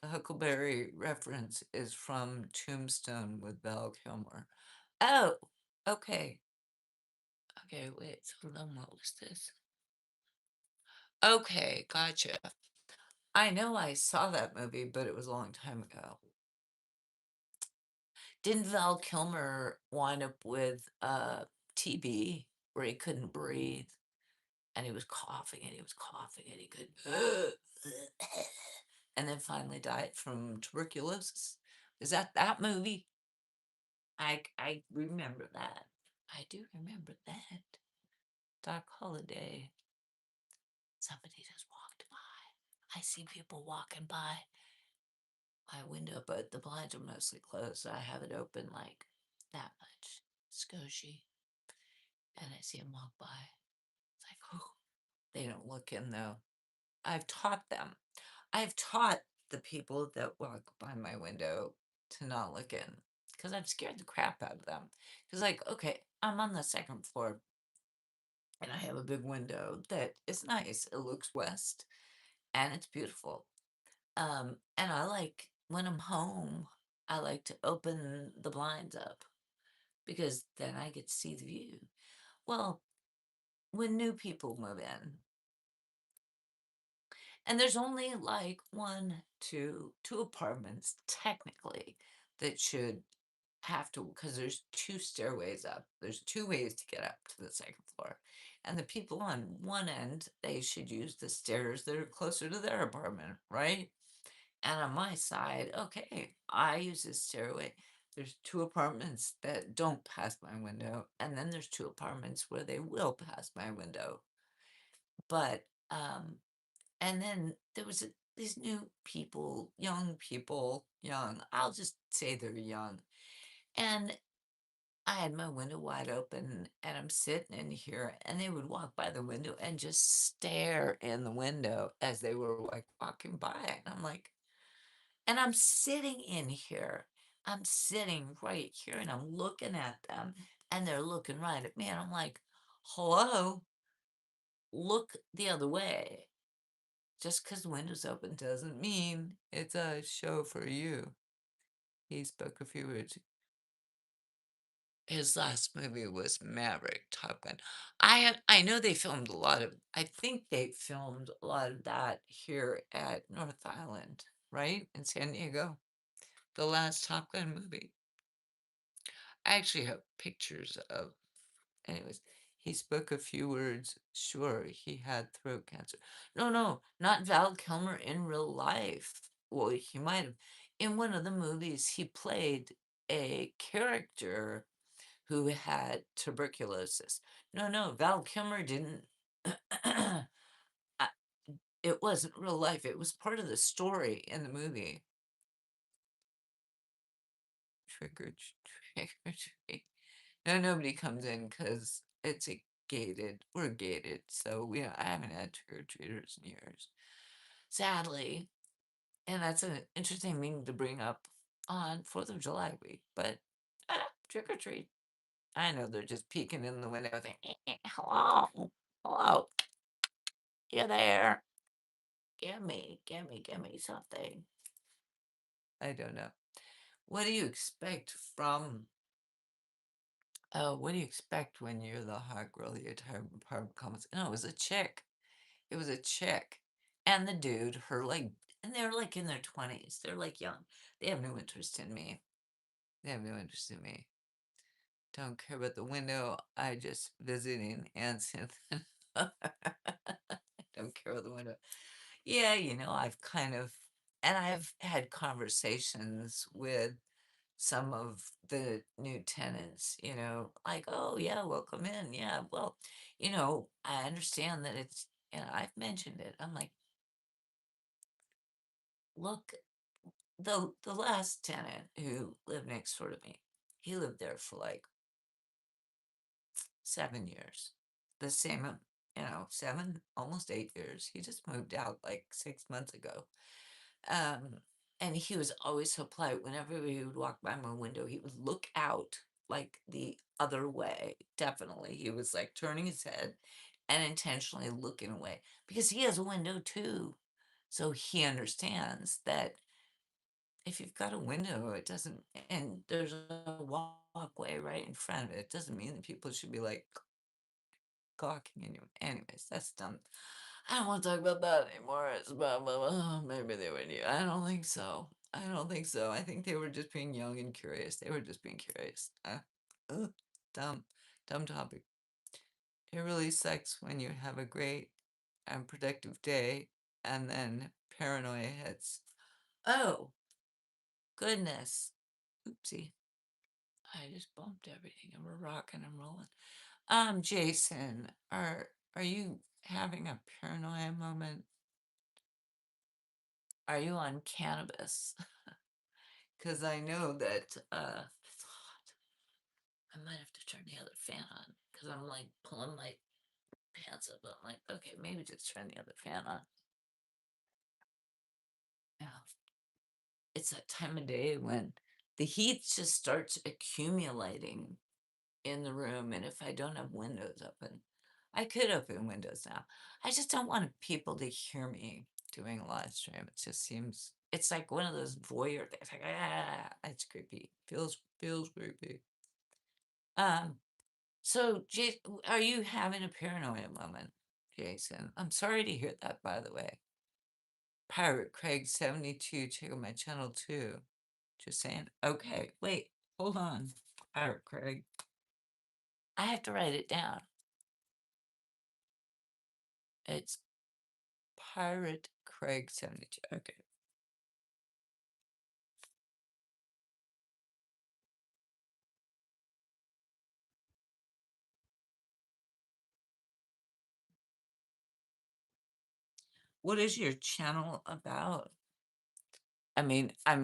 The Huckleberry reference is from Tombstone with Val Kilmer. Oh, okay. Okay, wait, so then what was this? Okay, gotcha. I know I saw that movie, but it was a long time ago. Didn't Val Kilmer wind up with TB where he couldn't breathe and he was coughing and he was coughing and he could and then finally died from tuberculosis? Is that that movie? I remember that. I do remember that. Doc Holiday. Somebody just walked by. I see people walking by my window, but the blinds are mostly closed, so I have it open like that much. Scoshy. And I see them walk by. It's like, oh, they don't look in though. I've taught them. I've taught the people that walk by my window to not look in because I've scared the crap out of them. Because, like, okay, I'm on the second floor and I have a big window that is nice. It looks west and it's beautiful. And I like when I'm home, I like to open the blinds up because then I get to see the view. Well, when new people move in, and there's only like two apartments technically that should have to, because there's two stairways up. There's two ways to get up to the second floor. And the people on one end, they should use the stairs that are closer to their apartment, right? And on my side, okay, I use this stairway. There's two apartments that don't pass my window, and then there's two apartments where they will pass my window. But and then there was these new people, young. I'll just say they're young. And I had my window wide open and I'm sitting in here and they would walk by the window and just stare in the window as they were like walking by. And I'm like, and I'm sitting in here. I'm sitting right here and I'm looking at them and they're looking right at me. And I'm like, hello, look the other way. Just because the window's open doesn't mean it's a show for you. He spoke a few words. His last movie was Maverick, Top Gun. I know they filmed a lot of, I think they filmed a lot of that here at North Island, right? In San Diego. The last Top Gun movie. I actually have pictures of, anyways, he spoke a few words. Sure, he had throat cancer. No, no, not Val Kilmer in real life. Well, he might have. In one of the movies, he played a character who had tuberculosis. No, no, Val Kilmer didn't. I- it wasn't real life. It was part of the story in the movie. trick or treat. No, nobody comes in because it's a gated. We're gated, so I haven't had trick or treaters in years, sadly. And that's an interesting thing to bring up on 4th of July week. But trick or treat. I know they're just peeking in the window, thinking, "Hello, hello, you there? Give me something." I don't know. What do you expect from what do you expect when you're the hot girl the entire apartment comes? No, it was a chick. It was a chick. And the dude, and they're like in their 20s. They're like young. They have no interest in me. They have no interest in me. Don't care about the window. I just visiting Aunt Cynthia. Don't care about the window. Yeah, I've had conversations with some of the new tenants, like, "Oh, yeah, welcome in. Yeah, well, I understand that I've mentioned it. I'm like, look, the last tenant who lived next door to me, he lived there for like 7 years. The same, 7, almost 8 years. He just moved out like 6 months ago. Um, and he was always so polite. Whenever he would walk by my window, he would look out like the other way. Definitely. He was like turning his head and intentionally looking away because he has a window too. So he understands that if you've got a window, it doesn't, and there's a walkway right in front of it, it doesn't mean that people should be like gawking at you. Anyways, that's dumb. I don't want to talk about that anymore. It's blah, blah, blah. Maybe they were new. I don't think so. I don't think so. I think they were just being young and curious. They were just being curious. Ugh, dumb, dumb topic. It really sucks when you have a great and productive day and then paranoia hits. Oh, goodness. Oopsie. I just bumped everything and we're rocking and rolling. Jason, are you having a paranoia moment? Are you on cannabis? Because I know that it's hot. I might have to turn the other fan on because I'm like pulling my pants up. I'm like, okay, maybe just turn the other fan on. Yeah, it's that time of day when the heat just starts accumulating in the room, and if I don't have windows open, I could open windows now. I just don't want people to hear me doing a live stream. It just seems it's like one of those voyeur things. Like, it's creepy. Feels creepy. Um, so are you having a paranoia moment, Jason? I'm sorry to hear that, by the way. Pirate Craig 72, check out my channel too. Just saying. Okay, wait, hold on. Pirate Craig. I have to write it down. It's Pirate Craig 72. Okay. What is your channel about? If I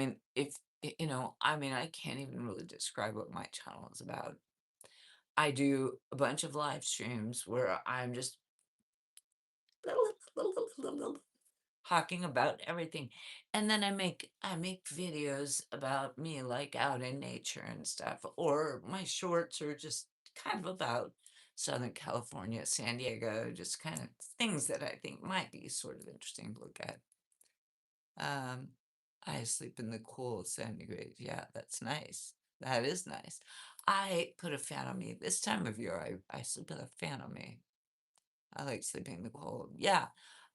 can't even really describe what my channel is about. I do a bunch of live streams where I'm just talking about everything. And then I make videos about me like out in nature and stuff. Or my shorts are just kind of about Southern California, San Diego, just kind of things that I think might be sort of interesting to look at. Um, I sleep in the cool at 70 degrees. Yeah, that's nice. That is nice. I put a fan on me. This time of year, I sleep with a fan on me. I like sleeping in the cold. Yeah,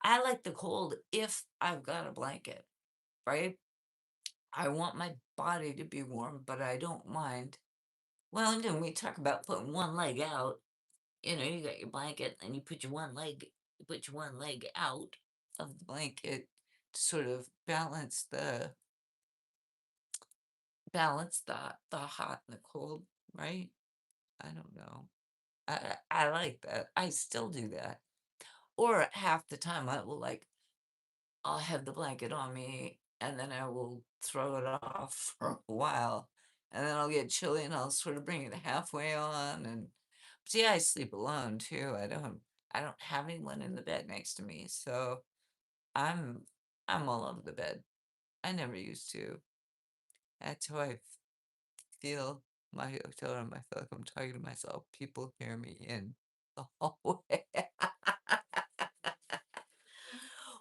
I like the cold if I've got a blanket, right? I want my body to be warm, but I don't mind. Well, and then we talk about putting one leg out. You got your blanket, and you put your one leg out of the blanket to sort of balance the hot and the cold, right? I don't know. I like that. I still do that. Or half the time I'll have the blanket on me and then I will throw it off for a while and then I'll get chilly and I'll sort of bring it halfway on and see, I sleep alone too. I don't have anyone in the bed next to me, so I'm I'm all over the bed. I never used to. That's how I feel my hotel room. I feel like I'm talking to myself. People hear me in the hallway.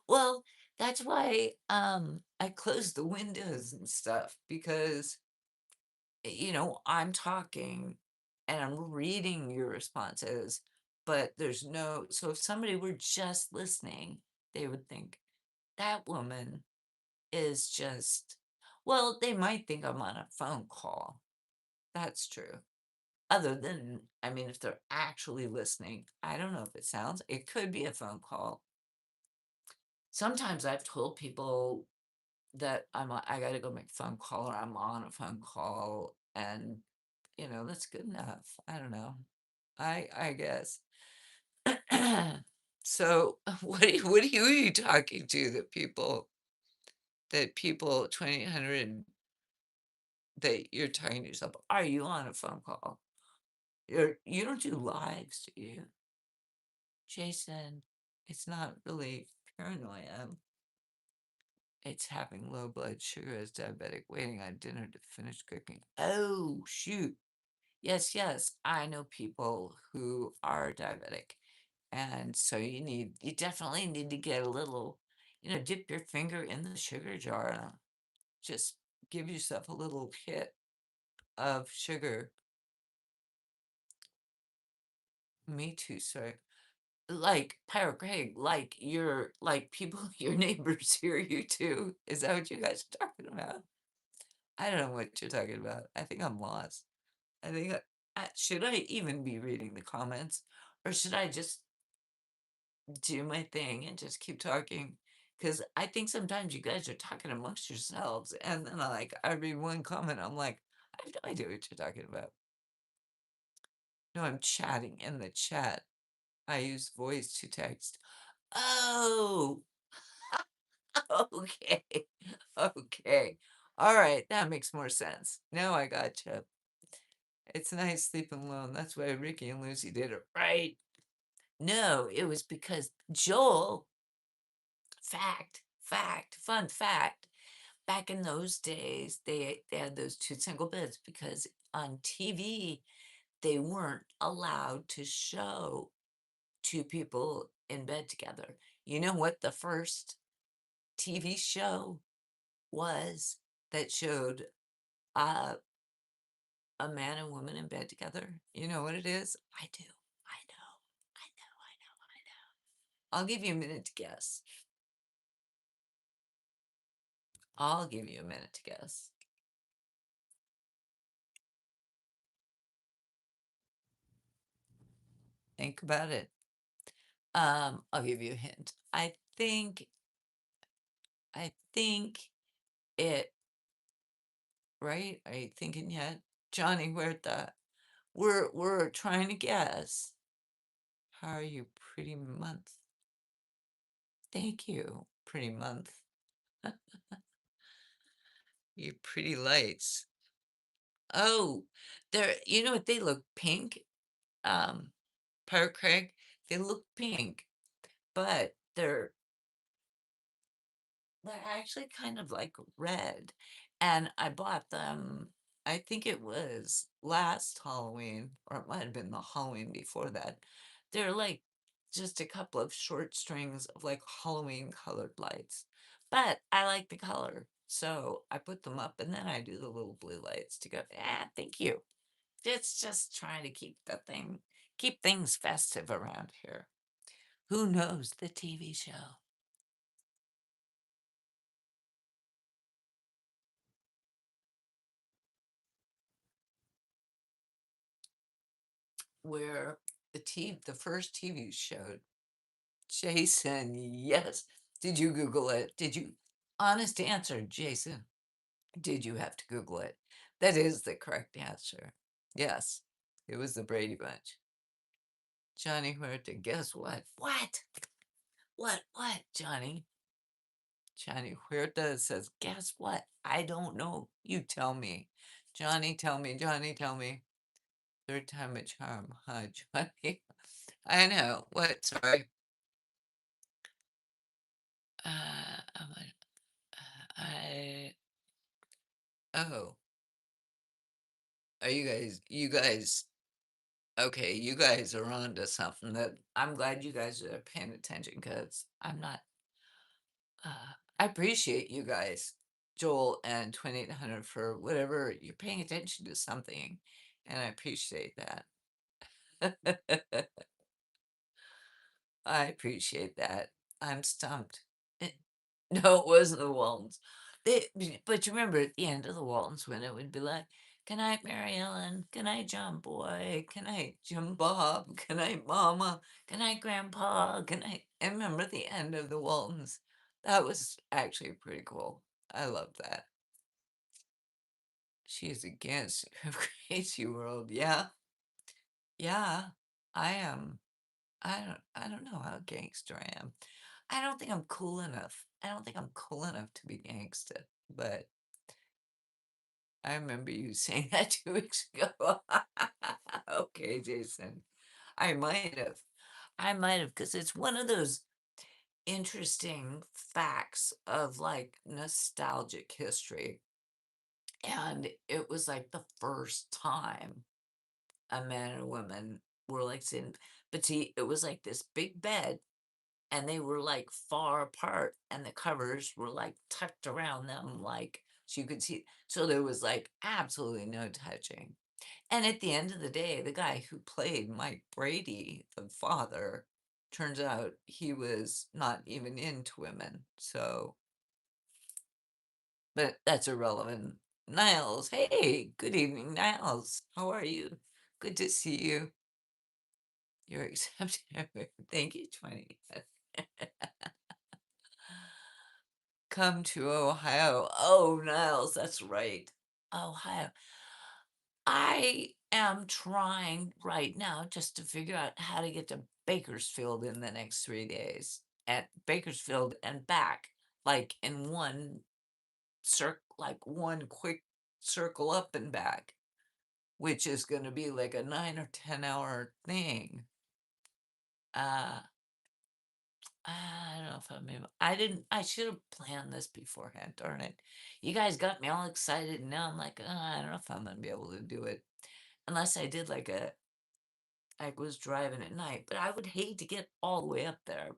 Well, that's why I close the windows and stuff because I'm talking and I'm reading your responses, but there's no so if somebody were just listening, they would think that woman is just well, they might think I'm on a phone call. That's true. Other than, I mean, if they're actually listening, I don't know if it could be a phone call. Sometimes I've told people that I gotta go make a phone call or I'm on a phone call and, that's good enough. I don't know. I guess. So, who are you talking to that people 2,800 that you're talking to yourself, are you on a phone call? You don't do lives, do you? Jason, it's not really paranoia. It's having low blood sugar as diabetic, waiting on dinner to finish cooking. Oh, shoot. Yes, yes. I know people who are diabetic. And so you definitely need to get a little, dip your finger in the sugar jar and just give yourself a little hit of sugar. Me too, sir. Like Pirate Craig, like people, your neighbors hear you too. Is that what you guys are talking about? I don't know what you're talking about. I think I'm lost. I think should I even be reading the comments, or should I just do my thing and just keep talking? Because I think sometimes you guys are talking amongst yourselves, and then I read one comment, I'm like, I have no idea what you're talking about. No, I'm chatting in the chat. I use voice to text. Oh, okay. Okay. All right, that makes more sense. Now I gotcha. It's nice sleeping alone. That's why Ricky and Lucy did it, right? No, it was because Joel, fun fact, back in those days, they had those two single beds because on TV, they weren't allowed to show two people in bed together. You know what the first TV show was that showed uh, a man and woman in bed together? You know what it is? I do. I know. I know. I know. I know. I'll give you a minute to guess. I'll give you a minute to guess. Think about it. I'll give you a hint. I think it, right? Are you thinking yet? Johnny Huerta. We're trying to guess. How are you, pretty month? Thank you, pretty month. You pretty lights. Oh, you know what? They look pink. Um, Pirate Craig, they look pink, but they're actually kind of like red. And I bought them, I think it was last Halloween, or it might have been the Halloween before that. They're like just a couple of short strings of like Halloween colored lights. But I like the color. So I put them up and then I do the little blue lights to go, thank you. It's just trying to keep things festive around here. Who knows the TV show? Where the first TV show, Jason, yes. Did you Google it? Did you? Honest answer, Jason. Did you have to Google it? That is the correct answer. Yes, it was the Brady Bunch. Johnny Huerta, guess what? What? What, Johnny? Johnny Huerta says, guess what? I don't know. You tell me. Johnny, tell me, Johnny, tell me. Third time a charm, huh, Johnny? I know. What? Sorry. I'm I oh, are you guys okay, you guys are on to something that I'm glad you guys are paying attention because I'm not I appreciate you guys, Joel and 2800 for whatever you're paying attention to something, and I appreciate that. I appreciate that. I'm stumped. Eh, no, it wasn't the Waltons. But you remember at the end of the Waltons when it would be like, "Good night, Mary Ellen. Good night, John Boy. Good night, Jim Bob. Good night, Mama. Good night, Grandpa. Good night." And remember the end of the Waltons? That was actually pretty cool. I love that. She's against Crazy World. Yeah, yeah. I am. I don't know how gangster I am. I don't think I'm cool enough. I don't think I'm cool enough to be gangster, but I remember you saying that 2 weeks ago. Okay, Jason. I might have. I might have, because it's one of those interesting facts of like nostalgic history. And it was like the first time a man and a woman were like sitting, but see, it was like this big bed and they were like far apart and the covers were like tucked around them like so you could see, so there was like absolutely no touching. And at the end of the day, the guy who played Mike Brady, the father, turns out he was not even into women. So, but that's irrelevant. Niles, hey, good evening, Niles. How are you? Good to see you. You're accepted. Thank you, 20. Come to Ohio. Oh, Niles, that's right. Ohio. I am trying right now just to figure out how to get to Bakersfield in the next 3 days. At Bakersfield and back, like in one like one quick circle up and back, which is going to be like a 9 or 10 hour thing. Uh, I don't know if I'm able. I didn't. I should have planned this beforehand. Darn it! You guys got me all excited, and now I'm like, I don't know if I'm gonna be able to do it unless I did like I was driving at night. But I would hate to get all the way up there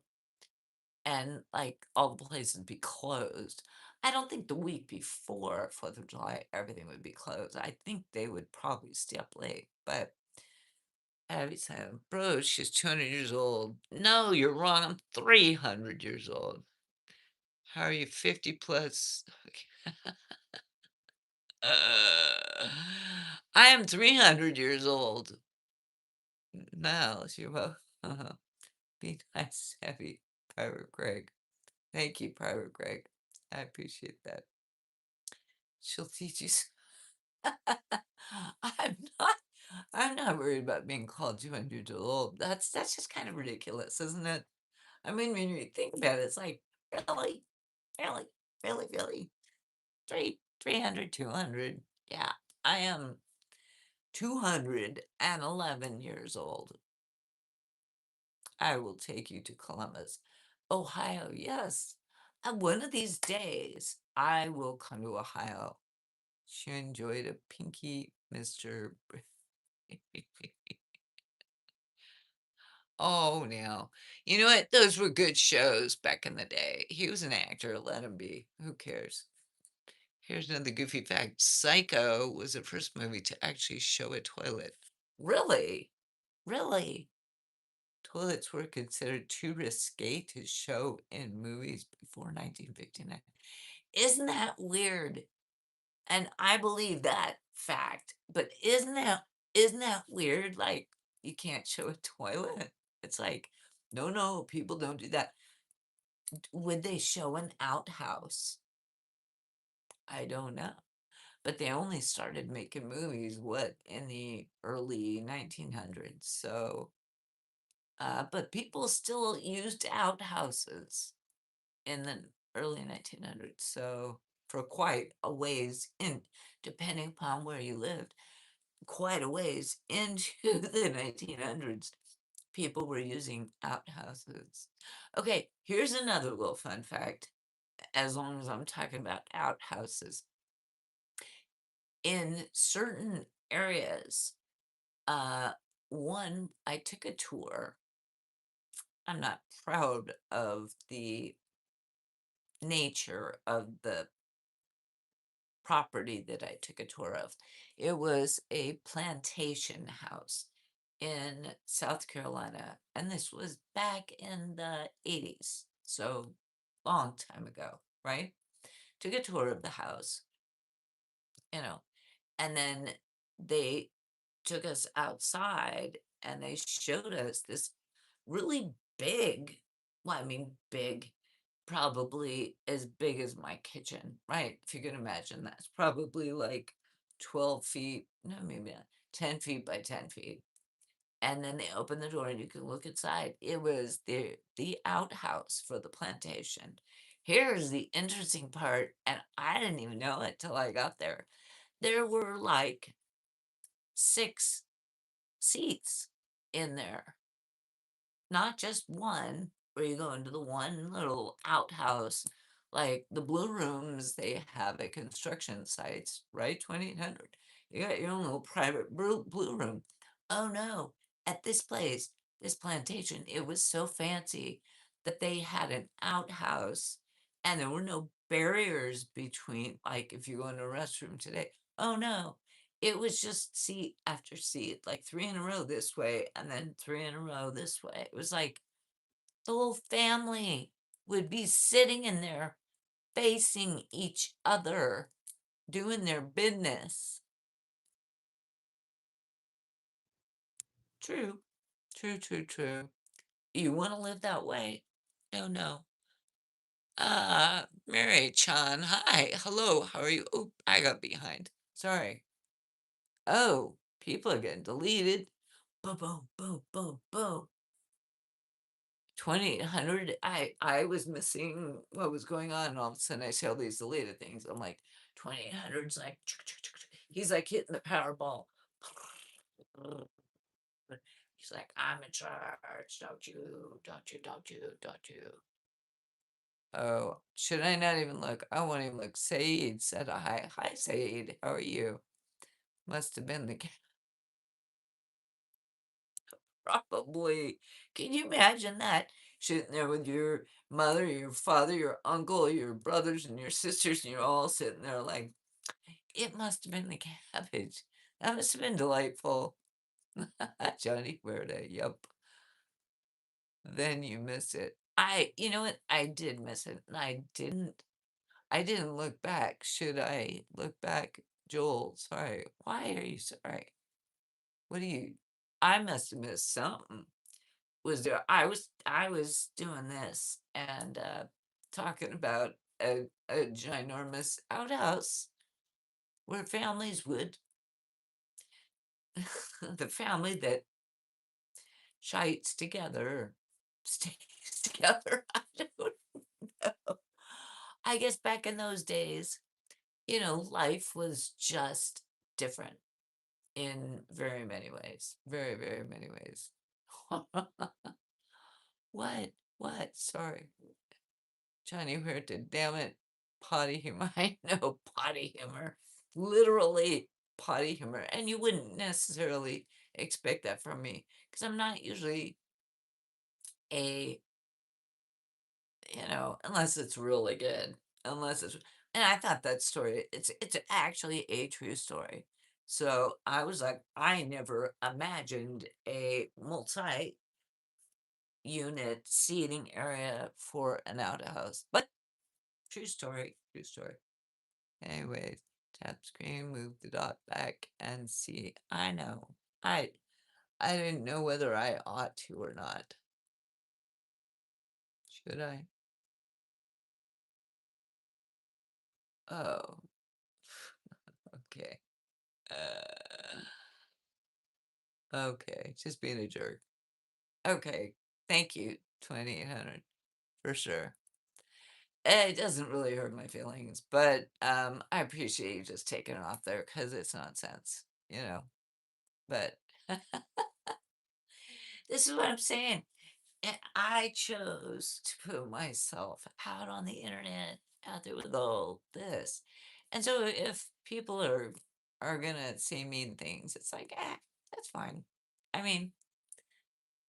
and like all the places be closed. I don't think the week before 4th of July everything would be closed. I think they would probably stay up late, but Abby said, "Bro, she's 200 years old." No, you're wrong. I'm 300 years old. How are you 50 plus? I am 300 years old. Now, you're well. Be nice, heavy, Private Greg. Thank you, Private Greg. I appreciate that. She'll teach you. I'm not. I'm not worried about being called 200 years old. That's just kind of ridiculous, isn't it? I mean, when you think about it, it's like really, really, really, 300, 200. Yeah, I am 211 years old. I will take you to Columbus, Ohio. Yes. And one of these days, I will come to Ohio. She enjoyed a pinky Mr. Oh, now. You know what? Those were good shows back in the day. He was an actor. Let him be. Who cares? Here's another goofy fact. Psycho was the first movie to actually show a toilet. Really? Really? Toilets were considered too risque to show in movies before 1959. Isn't that weird? And I believe that fact. But isn't that weird? Like you can't show a toilet. It's like, no, no, people don't do that. Would they show an outhouse? I don't know. But they only started making movies, what, in the early 1900s. So, but people still used outhouses in the early 1900s. So, for quite a ways in, depending upon where you lived, quite a ways into the 1900s. People were using outhouses. Okay, here's another little fun fact, as long as I'm talking about outhouses. In certain areas, uh, one, I took a tour. I'm not proud of the nature of the property that I took a tour of. It was a plantation house in South Carolina, and this was back in the 80s, so long time ago, right? Took a tour of the house, you know, and then they took us outside and they showed us this really big, well, I mean, big, probably as big as my kitchen, right? If you can imagine, that's probably like 12 feet, no, maybe not, 10 feet by 10 feet. And then they open the door and you can look inside. It was the outhouse for the plantation. Here's the interesting part, and I didn't even know it till I got there. There were like 6 seats in there, not just one, where you go into the one little outhouse, like the blue rooms they have at construction sites, right? 2800. You got your own little private blue room. Oh no, at this place, this plantation, it was so fancy that they had an outhouse and there were no barriers between, like if you go into a restroom today. Oh no, it was just seat after seat, like 3 in a row this way and then 3 in a row this way. It was like the whole family would be sitting in there facing each other, doing their business. True, true, true, true. You want to live that way? No, no. Mary Chan, hi, hello, how are you? Oh, I got behind. Sorry. Oh, people are getting deleted. Boom, boom, boom, boom, boom. 2800. I was missing what was going on, and all of a sudden I see all these deleted things. I'm like, 2800's like, he's like hitting the Powerball. He's like, I'm in charge, don't you, don't you, don't you, don't you. Oh, should I not even look? I won't even look. Saeed said hi. Hi, Saeed. How are you? Must have been the probably. Can you imagine that? Sitting there with your mother, your father, your uncle, your brothers, and your sisters, and you're all sitting there like, it must have been the cabbage. That must have been delightful. Johnny Verde, yep. Then you miss it. You know what? I did miss it, and I didn't look back. Should I look back? Joel, sorry. Why are you sorry? What do you, I must have missed something. Was there, I was doing this and talking about a ginormous outhouse where families would the family that shites together stays together. I don't know. I guess back in those days, life was just different in very many ways. Very, very many ways. What? What? Sorry. Johnny Huerta, damn it. Potty humor. I know potty humor. Literally potty humor. And you wouldn't necessarily expect that from me because I'm not usually a, unless it's really good. Unless it's, and I thought that story, it's actually a true story. So I was like, I never imagined a multi unit seating area for an outhouse. But true story, true story. Anyways, tap screen, move the dot back and see. I know. I I didn't know whether I ought to or not. Should I? Oh, okay. Uh, okay, just being a jerk. Okay, thank you, 2800 for sure. It doesn't really hurt my feelings, but, I appreciate you just taking it off there because it's nonsense, you know? But this is what I'm saying. I chose to put myself out on the internet, out there with all this. And so if people are gonna say mean things, it's like, that's fine. I mean,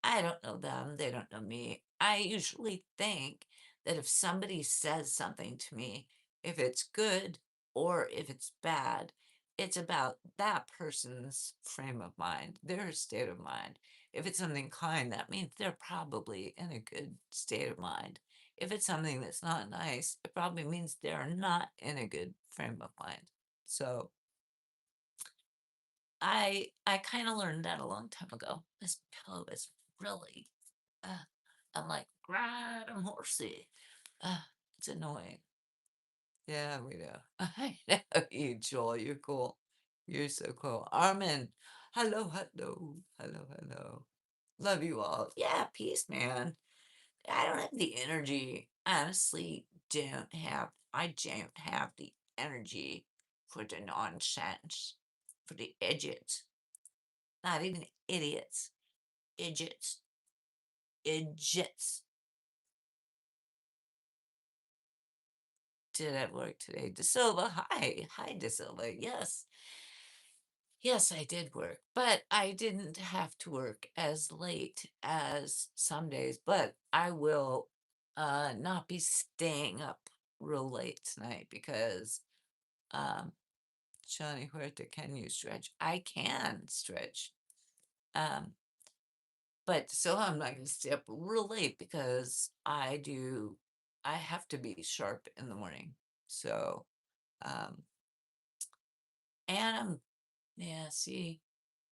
I don't know them, they don't know me. I usually think that if somebody says something to me, if it's good or if it's bad, it's about that person's frame of mind, their state of mind. If it's something kind, that means they're probably in a good state of mind. If it's something that's not nice, it probably means they're not in a good frame of mind. So I kind of learned that a long time ago. This pillow is really uh, I'm like, ride 'em horsey. It's annoying. Yeah, we know. I know you, Joel. You're cool. You're so cool. Armin, hello, hello, hello, hello. Love you all. Yeah, peace, man. I don't have the energy. Honestly, I don't have the energy for the nonsense, for the idiots. Not even idiots. Idiots. Idiots. Did at work today. De Silva, hi. Hi, De Silva. Yes. Yes, I did work, but I didn't have to work as late as some days, but I will not be staying up real late tonight because um Johnny Huerta, can you stretch? I can stretch. Um, but so I'm not gonna stay up real late because I have to be sharp in the morning. So um and yeah, see,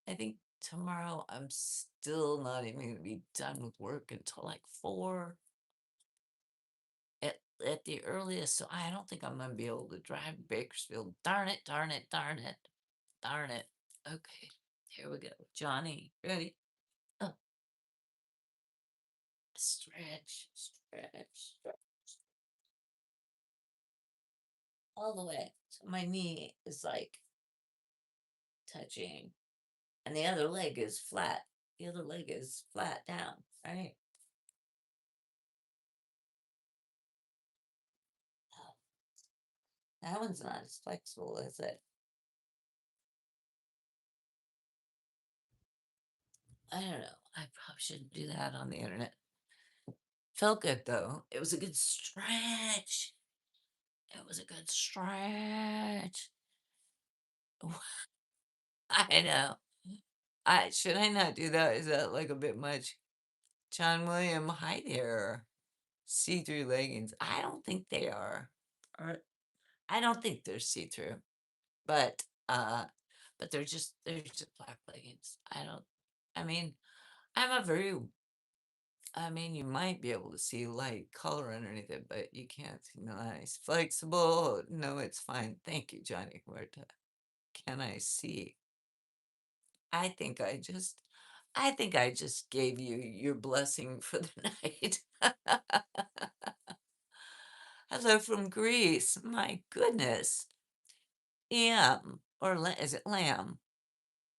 I think tomorrow I'm still not even gonna be done with work until like 4 at the earliest. So I don't think I'm gonna be able to drive to Bakersfield. Darn it, darn it, darn it, darn it. Okay, here we go. Johnny, ready? Oh, stretch, stretch, stretch all the way. So my knee is like touching, and the other leg is flat. The other leg is flat down, right? Oh, that one's not as flexible, is it? I don't know. I probably shouldn't do that on the internet. Felt good though. It was a good stretch. It was a good stretch. I know. I should I not do that? Is that like a bit much? John William, hi there. See-through leggings. I don't think they are. Or I don't think they're see-through. But they're just black leggings. I mean, I'm a very I mean, you might be able to see light color underneath it, but you can't see nice. Flexible. No, it's fine. Thank you, Johnny Huerta. Can I see? I think I just gave you your blessing for the night. Hello from Greece. My goodness. Em, is it lamb?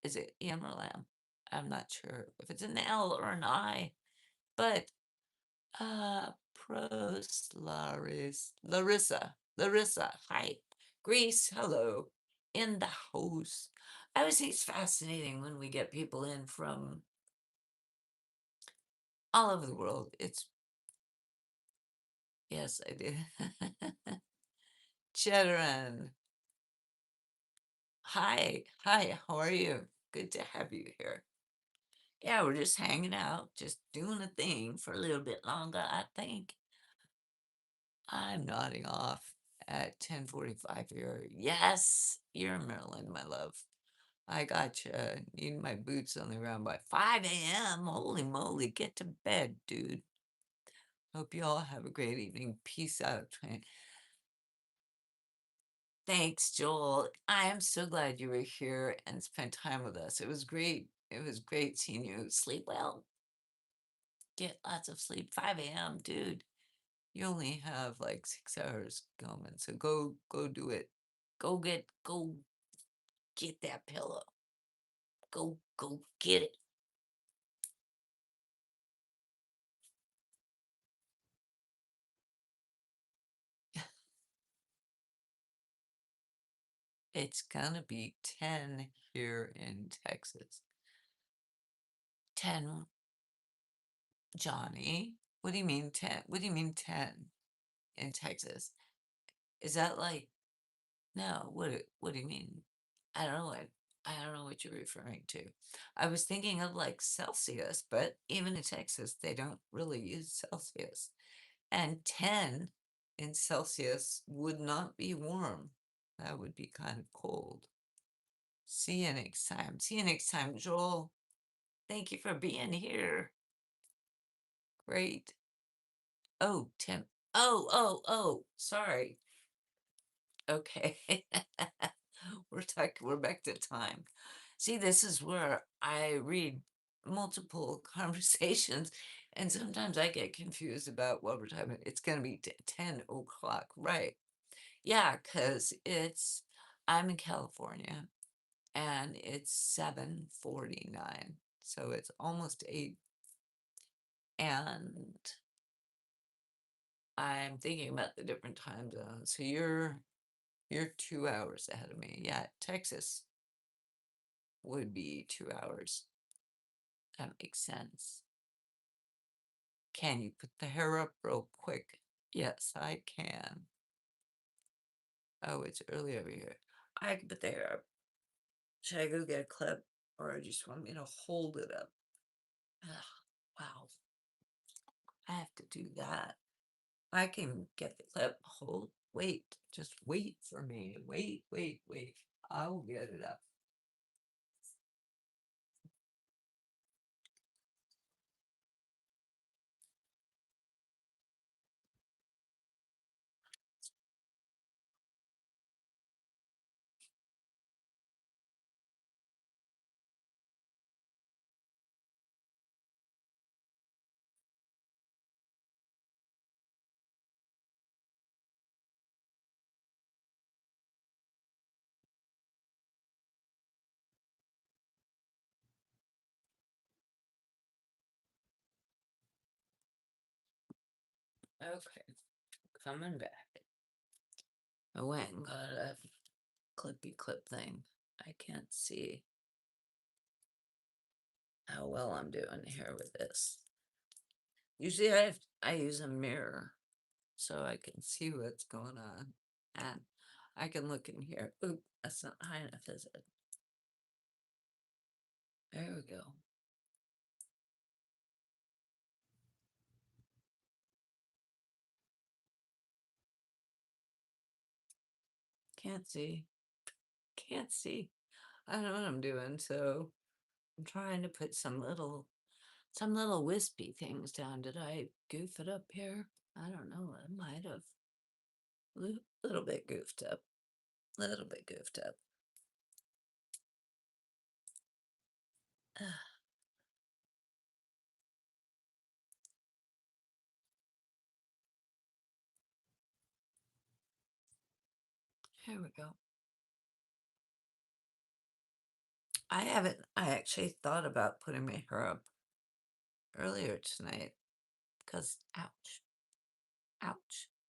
Is it em or lamb? I'm not sure if it's an L or an I, but pros Larissa, hi. Greece, hello. In the house. I always think it's fascinating when we get people in from all over the world. It's yes, I do. Cheddaran, hi, how are you? Good to have you here. Yeah, we're just hanging out, just doing a thing for a little bit longer, I think. I'm nodding off at 10:45 here. Yes, you're in Maryland, my love. I gotcha. Need my boots on the ground by 5 a.m. Holy moly, get to bed, dude. Hope you all have a great evening. Peace out. Thanks, Joel. I am so glad you were here and spent time with us. It was great. It was great seeing you. Sleep well. Get lots of sleep. 5 a.m., dude. You only have like 6 hours going, so go do it. Go get that pillow. Go get it. It's gonna be 10 here in Texas. 10, Johnny. What do you mean 10? What do you mean 10 in Texas? Is that like no, what do you mean? I don't know I don't know what you're referring to. I was thinking of like Celsius, but even in Texas, they don't really use Celsius. And 10 in Celsius would not be warm. That would be kind of cold. See you next time. See you next time, Joel. Thank you for being here. Great. Oh, 10. Oh, sorry. Okay. We're back to time. See, this is where I read multiple conversations, and sometimes I get confused about what we're talking about. It's going to be 10 o'clock, right? Yeah, because I'm in California, and it's 7:49, so it's almost 8, and I'm thinking about the different time zones. So you're 2 hours ahead of me. Yeah, Texas would be 2 hours. That makes sense. Can you put the hair up real quick? Yes, I can. Oh, it's early over here. I can put the hair up. Should I go get a clip, or do you just want me to hold it up? Ugh, wow, I have to do that. I can get the clip. Hold. Wait. Just wait for me. Wait. I will get it up. Okay, coming back. I went and got a clippy clip thing. I can't see how well I'm doing here with this. Usually I use a mirror so I can see what's going on. And I can look in here. Oop, that's not high enough, is it? There we go. Can't see. Can't see. I don't know what I'm doing, so I'm trying to put some little wispy things down. Did I goof it up here? I don't know. I might have. Little bit goofed up. Little bit goofed up. Here we go. I actually thought about putting my hair up earlier tonight because, ouch,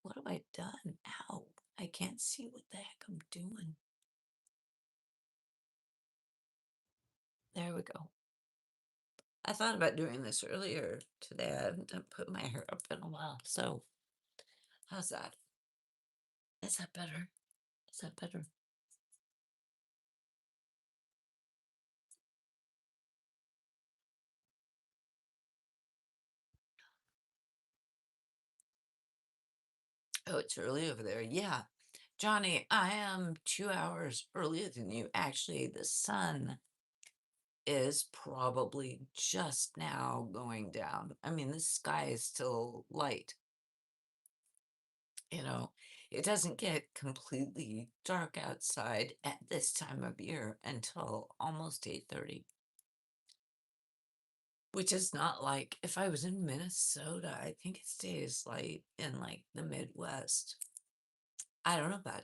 what have I done? Ow, I can't see what the heck I'm doing. There we go. I thought about doing this earlier today. I haven't put my hair up in a while. So, how's that? Is that better? Is that better? Oh, it's early over there. Yeah. Johnny, I am 2 hours earlier than you. Actually, the sun is probably just now going down. I mean, the sky is still light. You know, it doesn't get completely dark outside at this time of year until almost 8:30. which is not like if I was in Minnesota, I think it stays light in like the Midwest. I don't know about,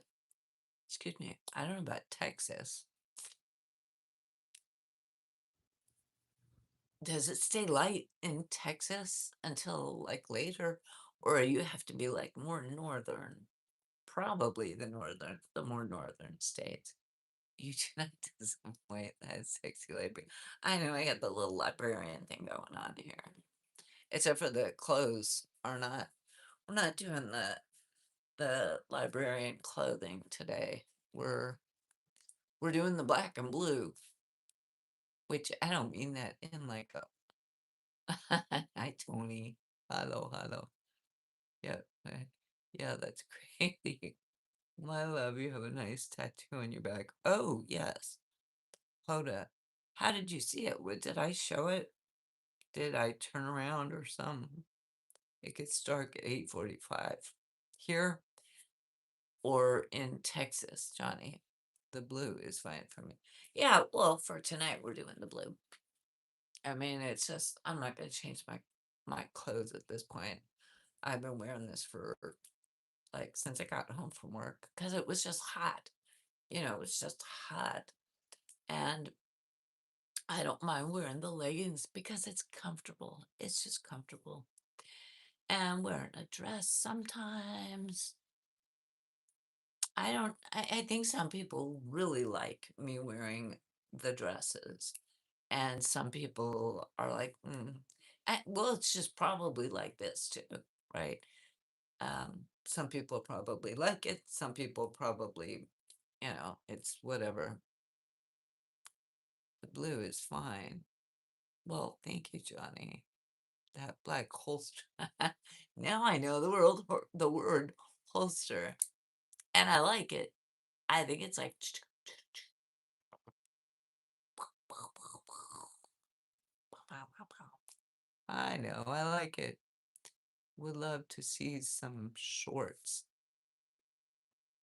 excuse me, I don't know about Texas. Does it stay light in Texas until like later? Or you have to be like more northern? Probably the more northern states. You do not disappoint that sexy librarian. I know I got the little librarian thing going on here. Except for the clothes are not, we're not doing the librarian clothing today. We're we're doing the black and blue, which I don't mean that in like a hi Tony. Hello, hello. Yeah, yeah, that's crazy. My love, you have a nice tattoo on your back. Oh, yes. Hold up. How did you see it? What did I show it? Did I turn around or something? It gets dark at 8:45. Here or in Texas, Johnny? The blue is fine for me. Yeah, well, for tonight we're doing the blue. I mean, it's just I'm not gonna change my clothes at this point. I've been wearing this for like since I got home from work because it was just hot. It was just hot. And I don't mind wearing the leggings because it's comfortable. It's just comfortable. And wearing a dress sometimes. I think some people really like me wearing the dresses. And some people are like, well, it's just probably like this too, right? Some people probably like it. Some people probably, it's whatever. The blue is fine. Well, thank you, Johnny. That black holster. Now I know the word holster, and I like it. I think it's like I know, I like it. Would love to see some shorts.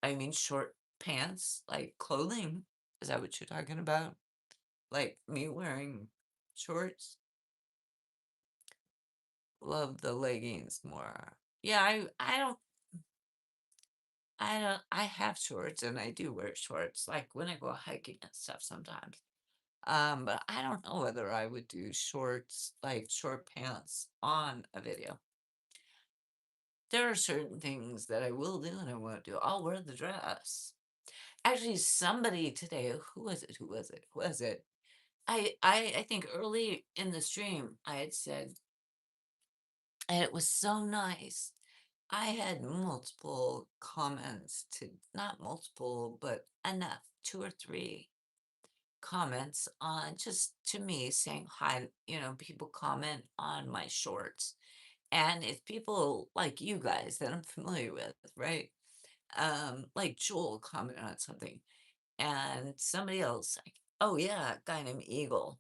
I mean, short pants, like clothing. Is that what you're talking about? Like me wearing shorts? Love the leggings more. Yeah, I have shorts and I do wear shorts, like when I go hiking and stuff sometimes. But I don't know whether I would do shorts, like short pants on a video. There are certain things that I will do and I won't do. I'll wear the dress. Actually, somebody today, who was it? Who was it? Who was it? I think early in the stream I had said, and it was so nice. I had multiple comments to not multiple, but enough, two or three comments on just to me saying hi. People comment on my shorts. And it's people like you guys that I'm familiar with, right? Like Joel commented on something, and somebody else like, oh yeah, a guy named Eagle.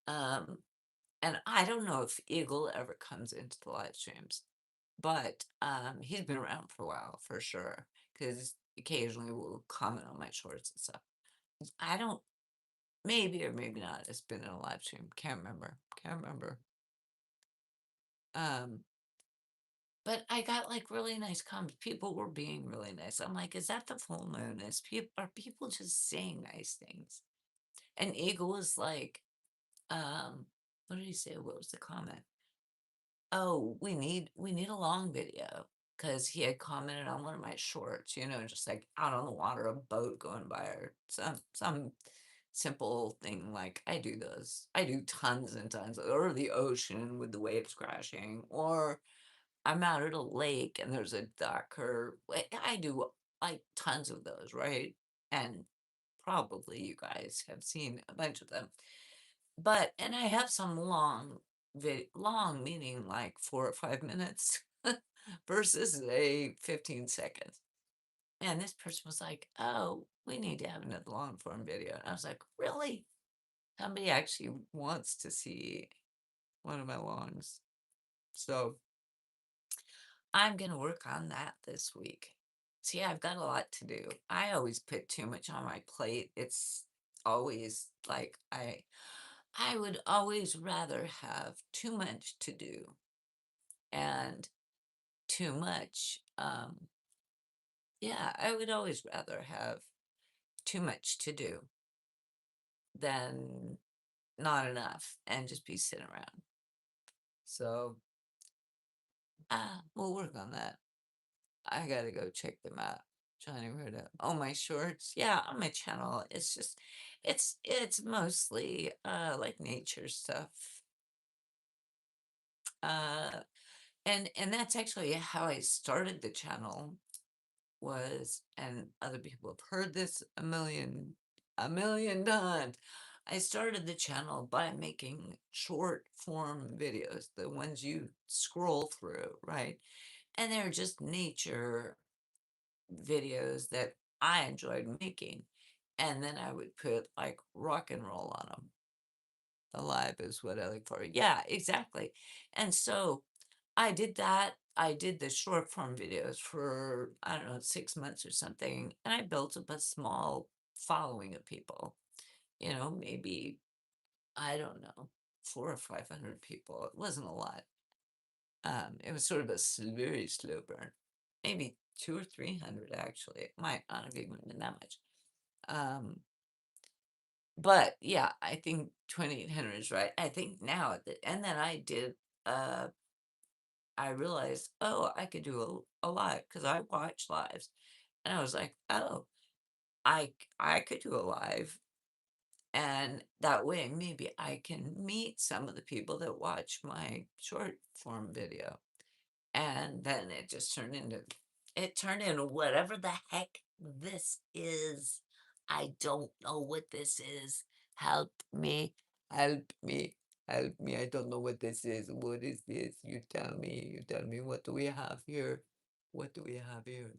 Um, and I don't know if Eagle ever comes into the live streams, but he's been around for a while for sure, because occasionally will comment on my shorts and stuff. I don't, maybe or maybe not. It's been in a live stream. Can't remember. Can't remember. Um, but I got like really nice comments. People were being really nice. I'm like, is that the full moon? Are people just saying nice things? And Eagle was like, what did he say? What was the comment? Oh, we need a long video because he had commented on one of my shorts, just like out on the water, a boat going by or some simple thing like I do those. I do tons and tons, or the ocean with the waves crashing, or I'm out at a lake and there's a duck, or I do like tons of those, right? And probably you guys have seen a bunch of them. And I have some long meaning like 4 or 5 minutes versus a 15 seconds. And this person was like, oh, we need to have another long form video. And I was like, really? Somebody actually wants to see one of my longs. So I'm going to work on that this week. See, I've got a lot to do. I always put too much on my plate. It's always like I would always rather have too much to do and too much, yeah, I would always rather have too much to do than not enough and just be sitting around. So, we'll work on that. I gotta go check them out. Johnny Rhoda. Oh, my shorts. Yeah, on my channel. It's just, it's mostly like nature stuff. Uh, and that's actually how I started the channel was, and other people have heard this a million times. I started the channel by making short form videos, the ones you scroll through, right? And they're just nature videos that I enjoyed making. And then I would put like rock and roll on them. Alive is what I look for. Yeah, exactly. And so I did that. I did the short form videos for, I don't know, 6 months or something. And I built up a small following of people, maybe, I don't know, four or 500 people. It wasn't a lot. It was sort of a very slow burn, maybe two or 300 actually. It might not have even been that much. Um, but yeah, I think 2,800 is right. I think now, and then uh, I realized, oh, I could do a live because I watch lives, and I was like, oh, I could do a live, and that way maybe I can meet some of the people that watch my short form video. And then it turned into whatever the heck this is. I don't know what this is. Help me, help me, help me. I don't know what this is. What is this? You tell me, what do we have here? What do we have here?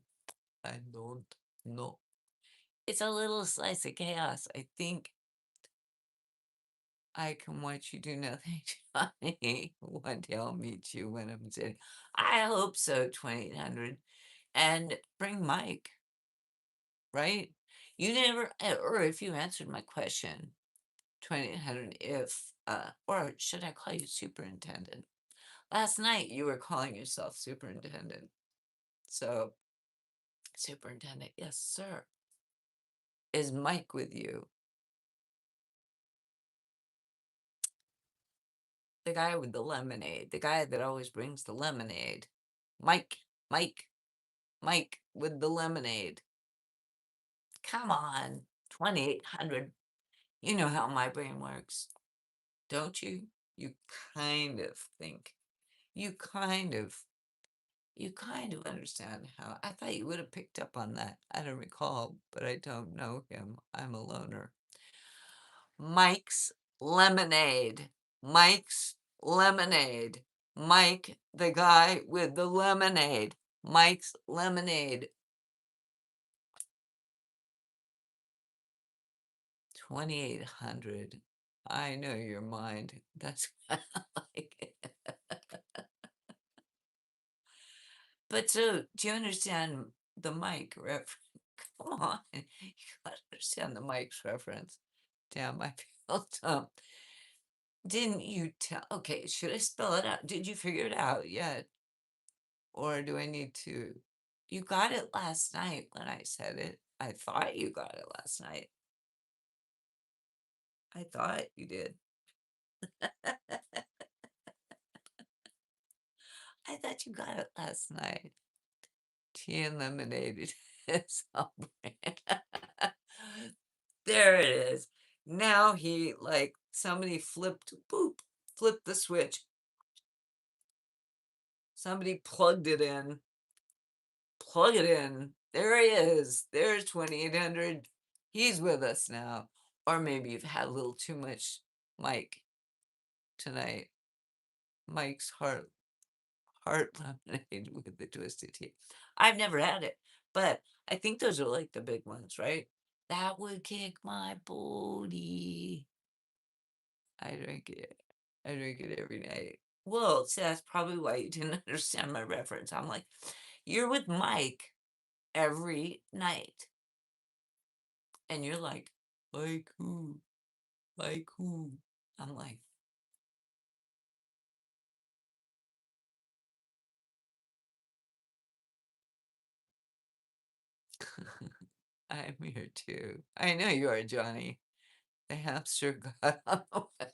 I don't know. It's a little slice of chaos. I think I can watch you do nothing, Johnny. One day I'll meet you when I'm sitting. I hope so, 2,800. And bring Mike, right? You never, or if you answered my question, 2,800, or should I call you superintendent? Last night you were calling yourself superintendent. So, superintendent, yes, sir. Is Mike with you? The guy with the lemonade, the guy that always brings the lemonade. Mike, Mike, Mike with the lemonade. Come on, 2,800. You know how my brain works, don't you? You kind of think. You kind of you kind of understand how. I thought you would have picked up on that. I don't recall, but I don't know him. I'm a loner. Mike's Lemonade. Mike's Lemonade. Mike, the guy with the lemonade. Mike's Lemonade. 2,800. I know your mind. That's like But so, do you understand the Mike reference? Come on, you gotta understand the Mike's reference. Damn, I feel dumb. Didn't you tell? Okay, should I spell it out? Did you figure it out yet? Or do I need to? You got it last night when I said it. I thought you got it last night. I thought you did. I thought you got it last night. Tea and lemonade is on brand. There it is. Now he, like, somebody flipped the switch. Somebody plugged it in. Plug it in. There he is. There's 2,800. He's with us now. Or maybe you've had a little too much Mike tonight. Mike's heart lemonade with the twisted tea. I've never had it, but I think those are like the big ones, right? That would kick my booty. I drink it. I drink it every night. Well, see, that's probably why you didn't understand my reference. I'm like, you're with Mike every night. And you're like who? Like who? I'm like, I'm here too. I know you are, Johnny. The hamster got on the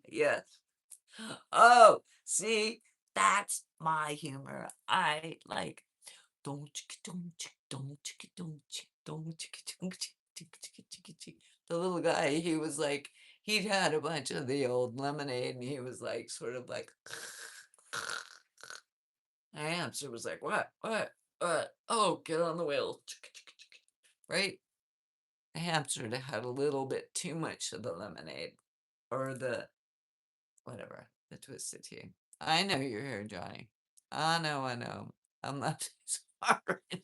Yes. Oh, see, that's my humor. I like don't chicka don't chicka don't chick don't chicka don't chick chick chicka chicka chick. The little guy, he was like, he'd had a bunch of the old lemonade and he was like sort of like the hamster was like, what? Oh, get on the wheel. Right? The hamster had a little bit too much of the lemonade or the whatever, the twisted tea. I know you're here, Johnny. I know. I'm not sorry.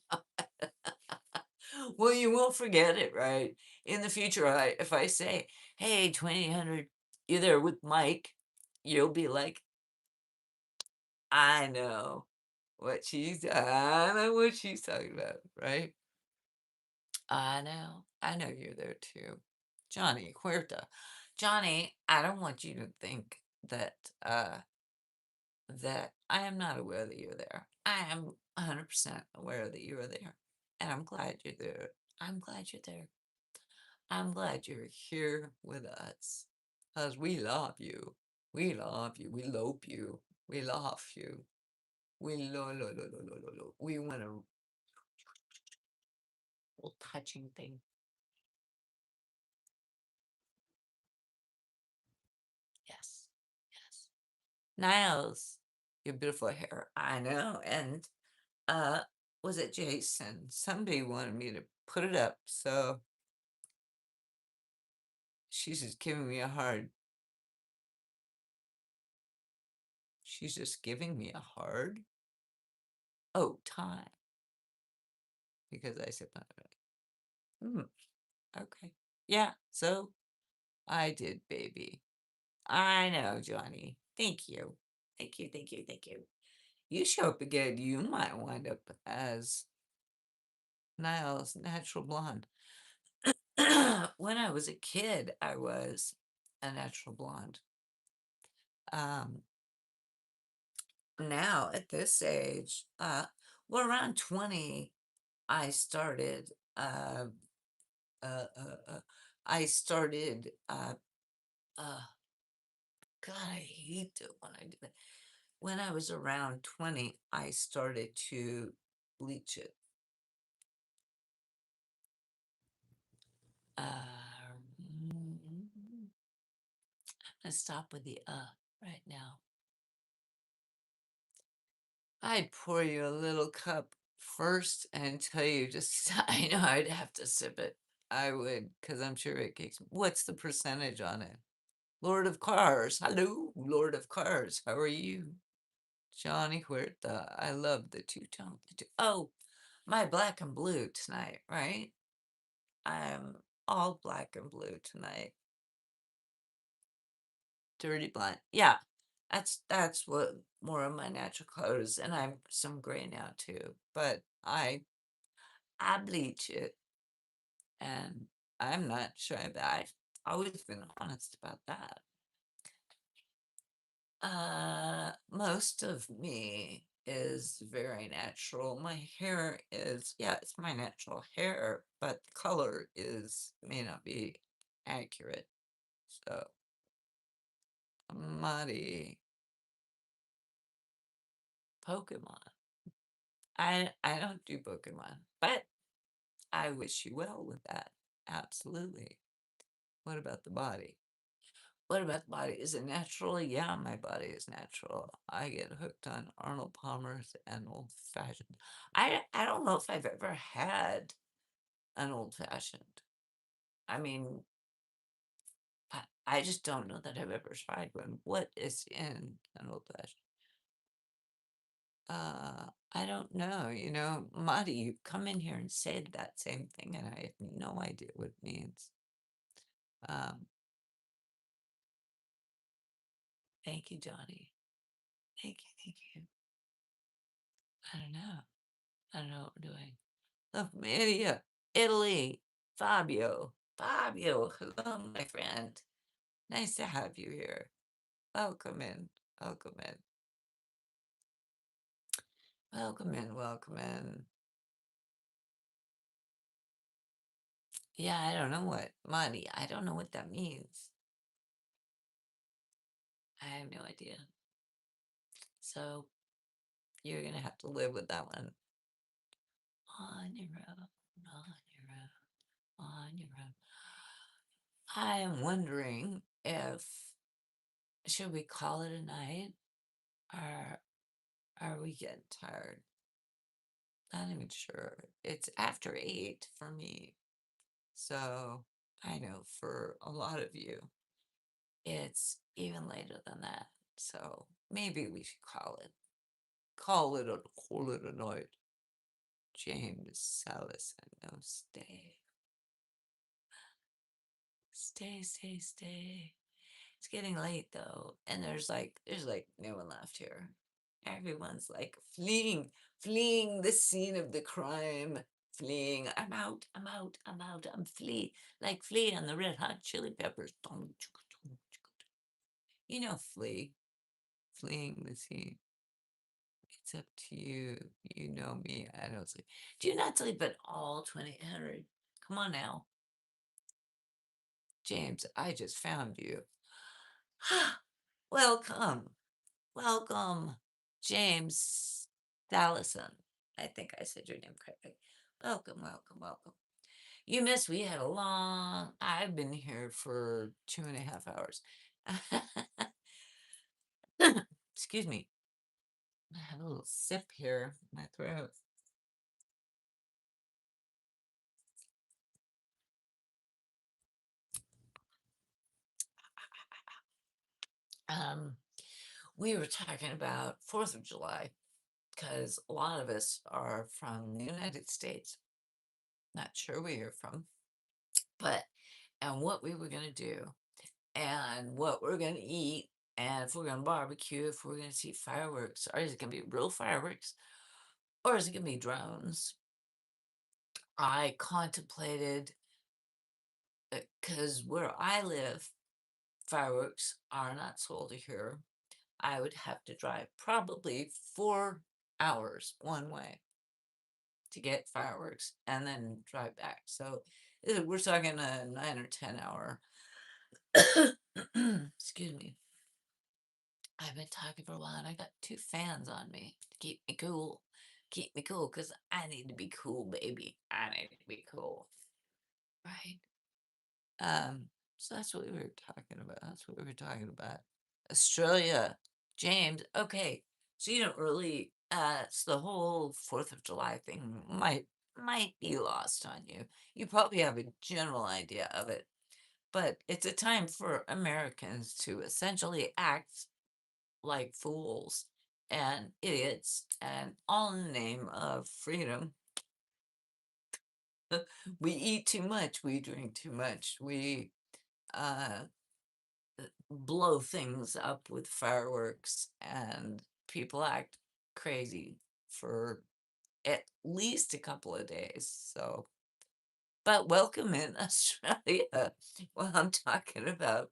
Well, you won't forget it, right? In the future, if I say, "Hey, 2000, you there with Mike?" You'll be like, I know what she's talking about, right? I know you're there too. Johnny Huerta. Johnny, I don't want you to think that that I am not aware that you're there. I am 100% aware that you are there. And I'm glad you're there. I'm glad you're there. I'm glad you're here with us. Because we love you. We love you. We lope you. We love you. We want a little touching thing. Yes. Yes. Niles, your beautiful hair. I know. And uh was it Jason? Somebody wanted me to put it up, so she's just giving me a hard she's just giving me a hard time because I said hmm, okay. Yeah, so I did, baby. I know, Johnny. Thank you. Thank you, thank you, thank you. You show up again, you might wind up as Niles natural blonde. When I was a kid, I was a natural blonde. Um, Now at this age, well, around 20, I started, uh, uh, uh, I started, uh, God, I hate it when I do that. When I was around 20, I started to bleach it. I'm gonna stop with the right now. I'd pour you a little cup first and tell you just, I know I'd have to sip it. I would, because I'm sure it kicks. What's the percentage on it? Lord of Cars. Hello, Lord of Cars. How are you? Johnny Huerta. I love the two-tone. Oh, my black and blue tonight, right? I'm all black and blue tonight. Dirty blonde. Yeah, that's what more of my natural colors, and I'm some gray now too. But I bleach it, and I'm not sure that I've always been honest about that. Most of me is very natural. My hair is, yeah, it's my natural hair, but the color is may not be accurate. So, muddy Pokemon. I don't do Pokemon, but I wish you well with that. Absolutely. What about the body? What about the body? Is it natural? Yeah, my body is natural. I get hooked on Arnold Palmer's and old fashioned. I don't know if I've ever had an old fashioned. I mean, I just don't know that I've ever tried one. What is in an old fashioned? I don't know. Marty, you come in here and said that same thing, and I have no idea what it means. Um, Thank you, Johnny. Thank you. I don't know. I don't know what we're doing. Love Media, Italy, Fabio. Fabio, hello, my friend. Nice to have you here. Welcome in. Welcome in. Welcome in. Welcome in. Yeah, I don't know what money. I don't know what that means. I have no idea. So you're gonna have to live with that one. On your own, on your own, on your own. I am wondering if should we call it a night or are we getting tired? Not even sure. It's after 8 for me. So I know for a lot of you, it's even later than that. So maybe we should call it a night. James Salison, no, stay. Stay, stay, stay. It's getting late though, and there's like no one left here. Everyone's like fleeing the scene of the crime, fleeing. I'm out, I'm out, I'm out, I'm flee, like Flea on the Red Hot Chili Peppers. You know, fleeing the scene. It's up to you. You know me. I don't sleep. Do you not sleep at all, 2800? Come on now. James, I just found you. Welcome. Welcome, James Dallison. I think I said your name correctly. Welcome, welcome, welcome. You missed, we had a long, I've been here for 2.5 hours. Excuse me. I have a little sip here in my throat. Um, we were talking about 4th of July because a lot of us are from the United States. Not sure where you're from, but and what we were going to do and what we're going to eat and if we're going to barbecue, if we're going to see fireworks, or is it going to be real fireworks or is it going to be drones? I contemplated because where I live, fireworks are not sold here. I would have to drive probably 4 hours one way to get fireworks and then drive back. So we're talking a 9 or 10 hour. Excuse me. I've been talking for a while and I got two fans on me to keep me cool. Keep me cool because I need to be cool, baby. I need to be cool. Right? Um, so that's what we were talking about. That's what we were talking about. Australia. James, okay. So you don't really so the whole 4th of July thing might be lost on you. You probably have a general idea of it. But it's a time for Americans to essentially act like fools and idiots and all in the name of freedom. We eat too much, we drink too much, we uh, blow things up with fireworks, and people act crazy for at least a couple of days. So, but welcome in Australia. What I'm talking about,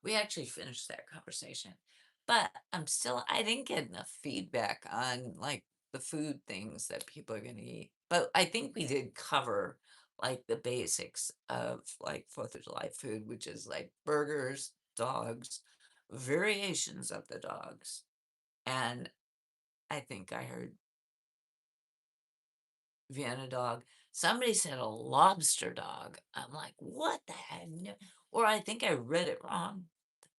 we actually finished that conversation, but I didn't get enough feedback on like the food things that people are going to eat. But I think we did cover like the basics of like 4th of July food, which is like burgers, dogs, variations of the dogs. And I think I heard Vienna dog. Somebody said a lobster dog. I'm like, what the heck? No. Or I think I read it wrong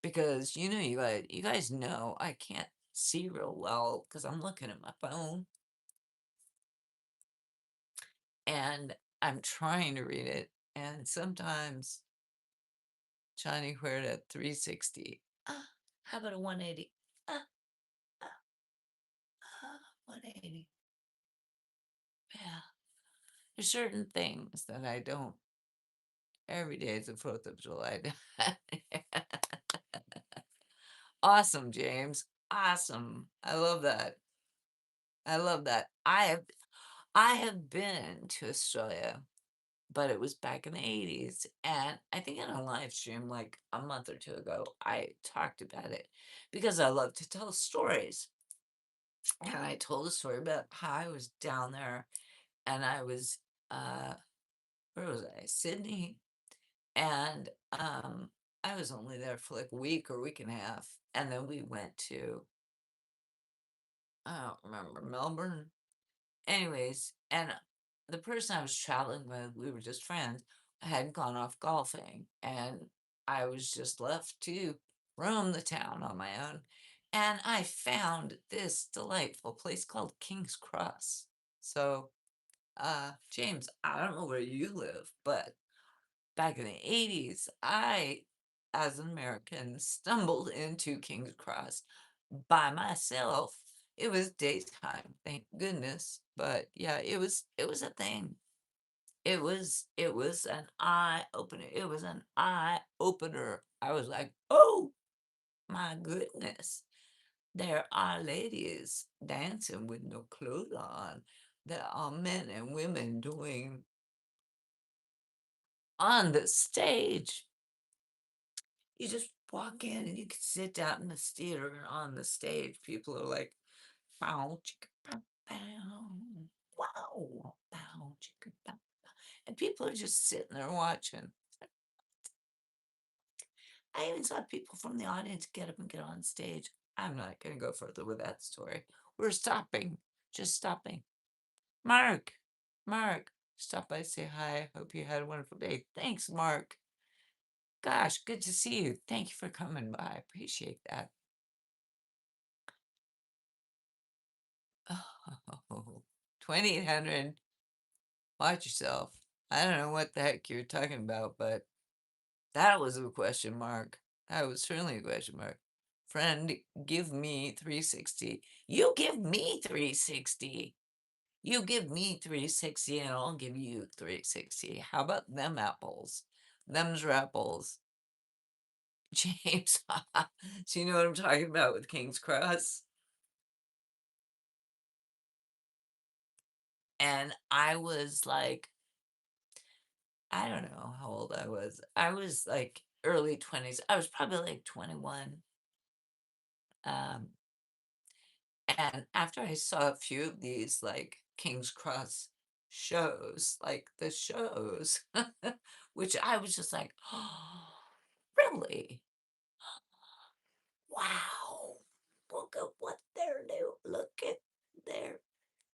because you guys know I can't see real well because I'm looking at my phone and I'm trying to read it, and sometimes Johnny Huerta 360. How about a 180? 180. Yeah. There's certain things that I don't. Every day is the 4th of July. Awesome, James. Awesome. I love that. I love that. I have been to Australia but it was back in the 80s, and I think in a live stream, like, a month or 2 ago, I talked about it because I love to tell stories, and I told a story about how I was down there, and I was, uh where was I? Sydney, and, I was only there for, like, a week or week and a half, and then we went to, I don't remember, Melbourne? Anyways, and the person I was traveling with, we were just friends, had gone off golfing, and I was just left to roam the town on my own. And I found this delightful place called King's Cross. So, James, I don't know where you live, but back in the 80s, I, as an American, stumbled into King's Cross by myself. It was daytime, thank goodness. But yeah, it was a thing. It was an eye opener. It was an eye opener. I was like, oh my goodness. There are ladies dancing with no clothes on. There are men and women doing on the stage. You just walk in and you can sit down in this theater and on the stage. People are like, "Bow, chicka, bow, bow. Wow, bow, chicka, bow, bow." And people are just sitting there watching. I even saw people from the audience get up and get on stage. I'm not going to go further with that story. We're stopping, just stopping. Mark, Mark, stop by, say hi. Hope you had a wonderful day. Thanks, Mark. Gosh, good to see you. Thank you for coming by. Appreciate that. Oh, 2800. Watch yourself. I don't know what the heck you're talking about, but that was a question mark. That was certainly a question mark. Friend, give me 360. You give me 360. You give me 360 and I'll give you 360. How about them apples? Them's apples. James, so you know what I'm talking about with King's Cross? And I was like, I don't know how old I was. I was like early 20s. I was probably like 21. Um, and after I saw a few of these like King's Cross shows, like the shows, which I was just like, oh, really? Wow. Look at what they're doing. Look at there.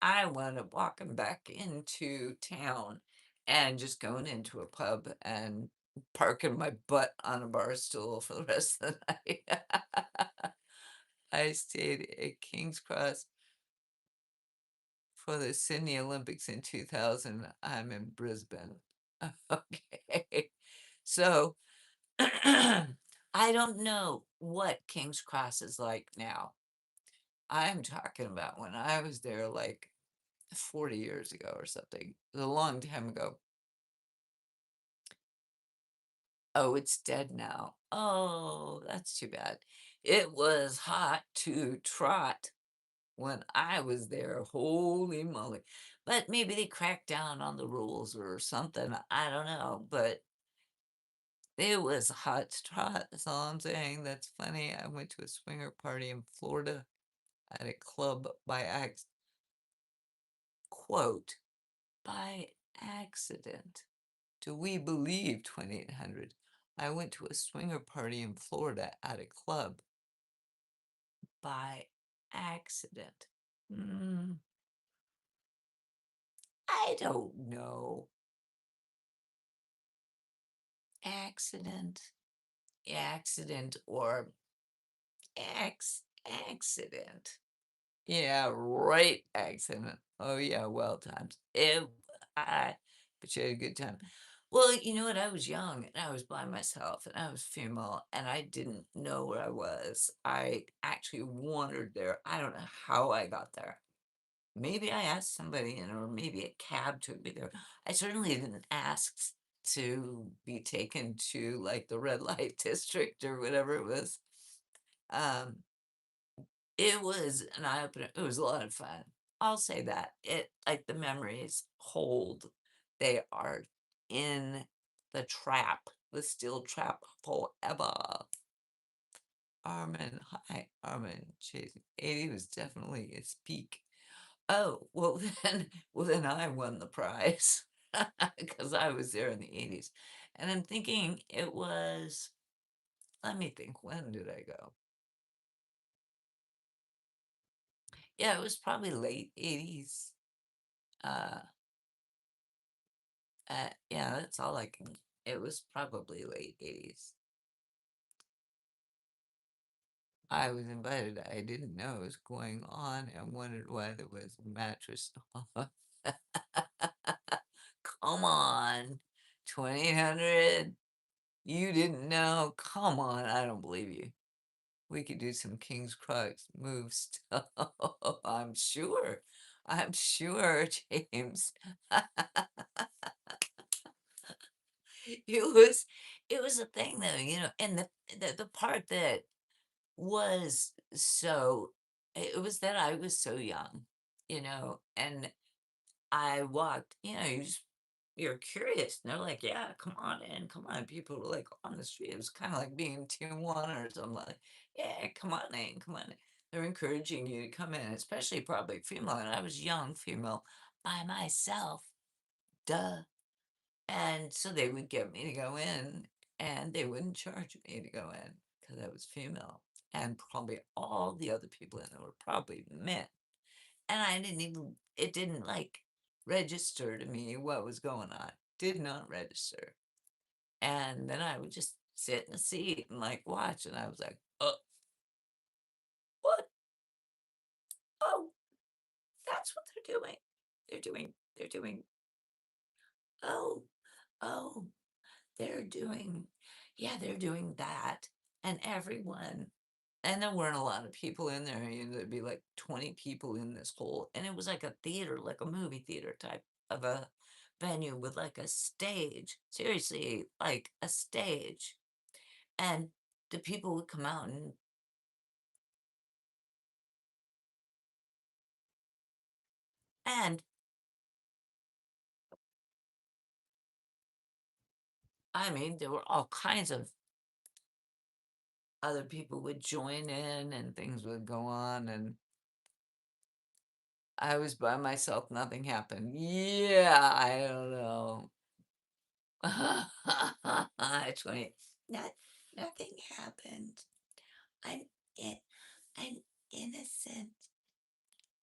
I wound up walking back into town and just going into a pub and parking my butt on a bar stool for the rest of the night. I stayed at King's Cross for the Sydney Olympics in 2000. I'm in Brisbane. Okay. So I don't know what King's Cross is like now. I'm talking about when I was there like 40 years ago or something. It was a long time ago. Oh, it's dead now. Oh, that's too bad. It was hot to trot when I was there. Holy moly. But maybe they cracked down on the rules or something. I don't know. But it was hot to trot. That's all I'm saying. That's funny. I went to a swinger party in Florida at a club by quote, by accident. Do we believe 2800? I went to a swinger party in Florida at a club by accident. Mm, I don't know. Accident, accident, or accident. Yeah, right, accident. Oh yeah, well times. I, but you had a good time. Well, you know what? I was young and I was by myself and I was female and I didn't know where I was. I actually wandered there. I don't know how I got there. Maybe I asked somebody, or maybe a cab took me there. I certainly didn't ask to be taken to like the red light district or whatever it was. Um, it was an eye opener. It was a lot of fun. I'll say that. It like the memories hold. They are. in the trap, the steel trap forever. Armin, hi, Armin, chasing 80 was definitely its peak. Oh, well then I won the prize because I was there in the 80s. And I'm thinking it was, let me think, when did I go? Yeah, it was probably late 80s. Uh, yeah, that's all I can, it was probably late 80s. I was invited. I didn't know it was going on and wondered why there was a mattress. Come on, 2800. You didn't know? Come on, I don't believe you. We could do some King's Cross moves. I'm sure. I'm sure, James. It was it was a thing though, and the part that was so it was that I was so young, and I walked, you're curious. And they're like, yeah, come on in, come on. People were like on the street. It was kind of like being in Tijuana or something like, yeah, come on in, come on in. They're encouraging you to come in, especially probably female. And I was young female by myself, duh. And so they would get me to go in and they wouldn't charge me to go in because I was female. And probably all the other people in there were probably men. And I didn't even, it didn't like register to me what was going on. Did not register. And then I would just sit in the seat and like watch. And I was like, what? Oh, that's what they're doing. They're doing, oh, oh, they're doing, yeah, they're doing that. And everyone, and there weren't a lot of people in there. There'd be like 20 people in this whole, and it was like a theater, like a movie theater type of a venue with like a stage. Seriously, like a stage. And the people would come out and I mean, there were all kinds of other people would join in and things would go on and I was by myself, nothing happened. Yeah, I don't know. 20. Not, nothing happened. I'm in, I'm innocent.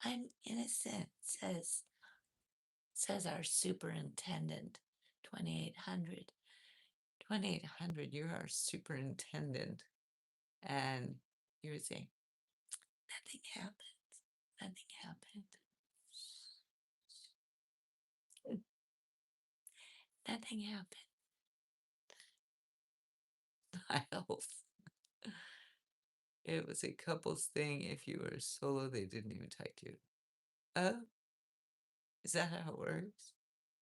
I'm innocent, says our superintendent. 2800. 2800, you're our superintendent. And you would say, nothing happened. Nothing happened. Nothing happened. I hope. It was a couples thing. If you were solo, they didn't even talk to you. Oh, is that how it works?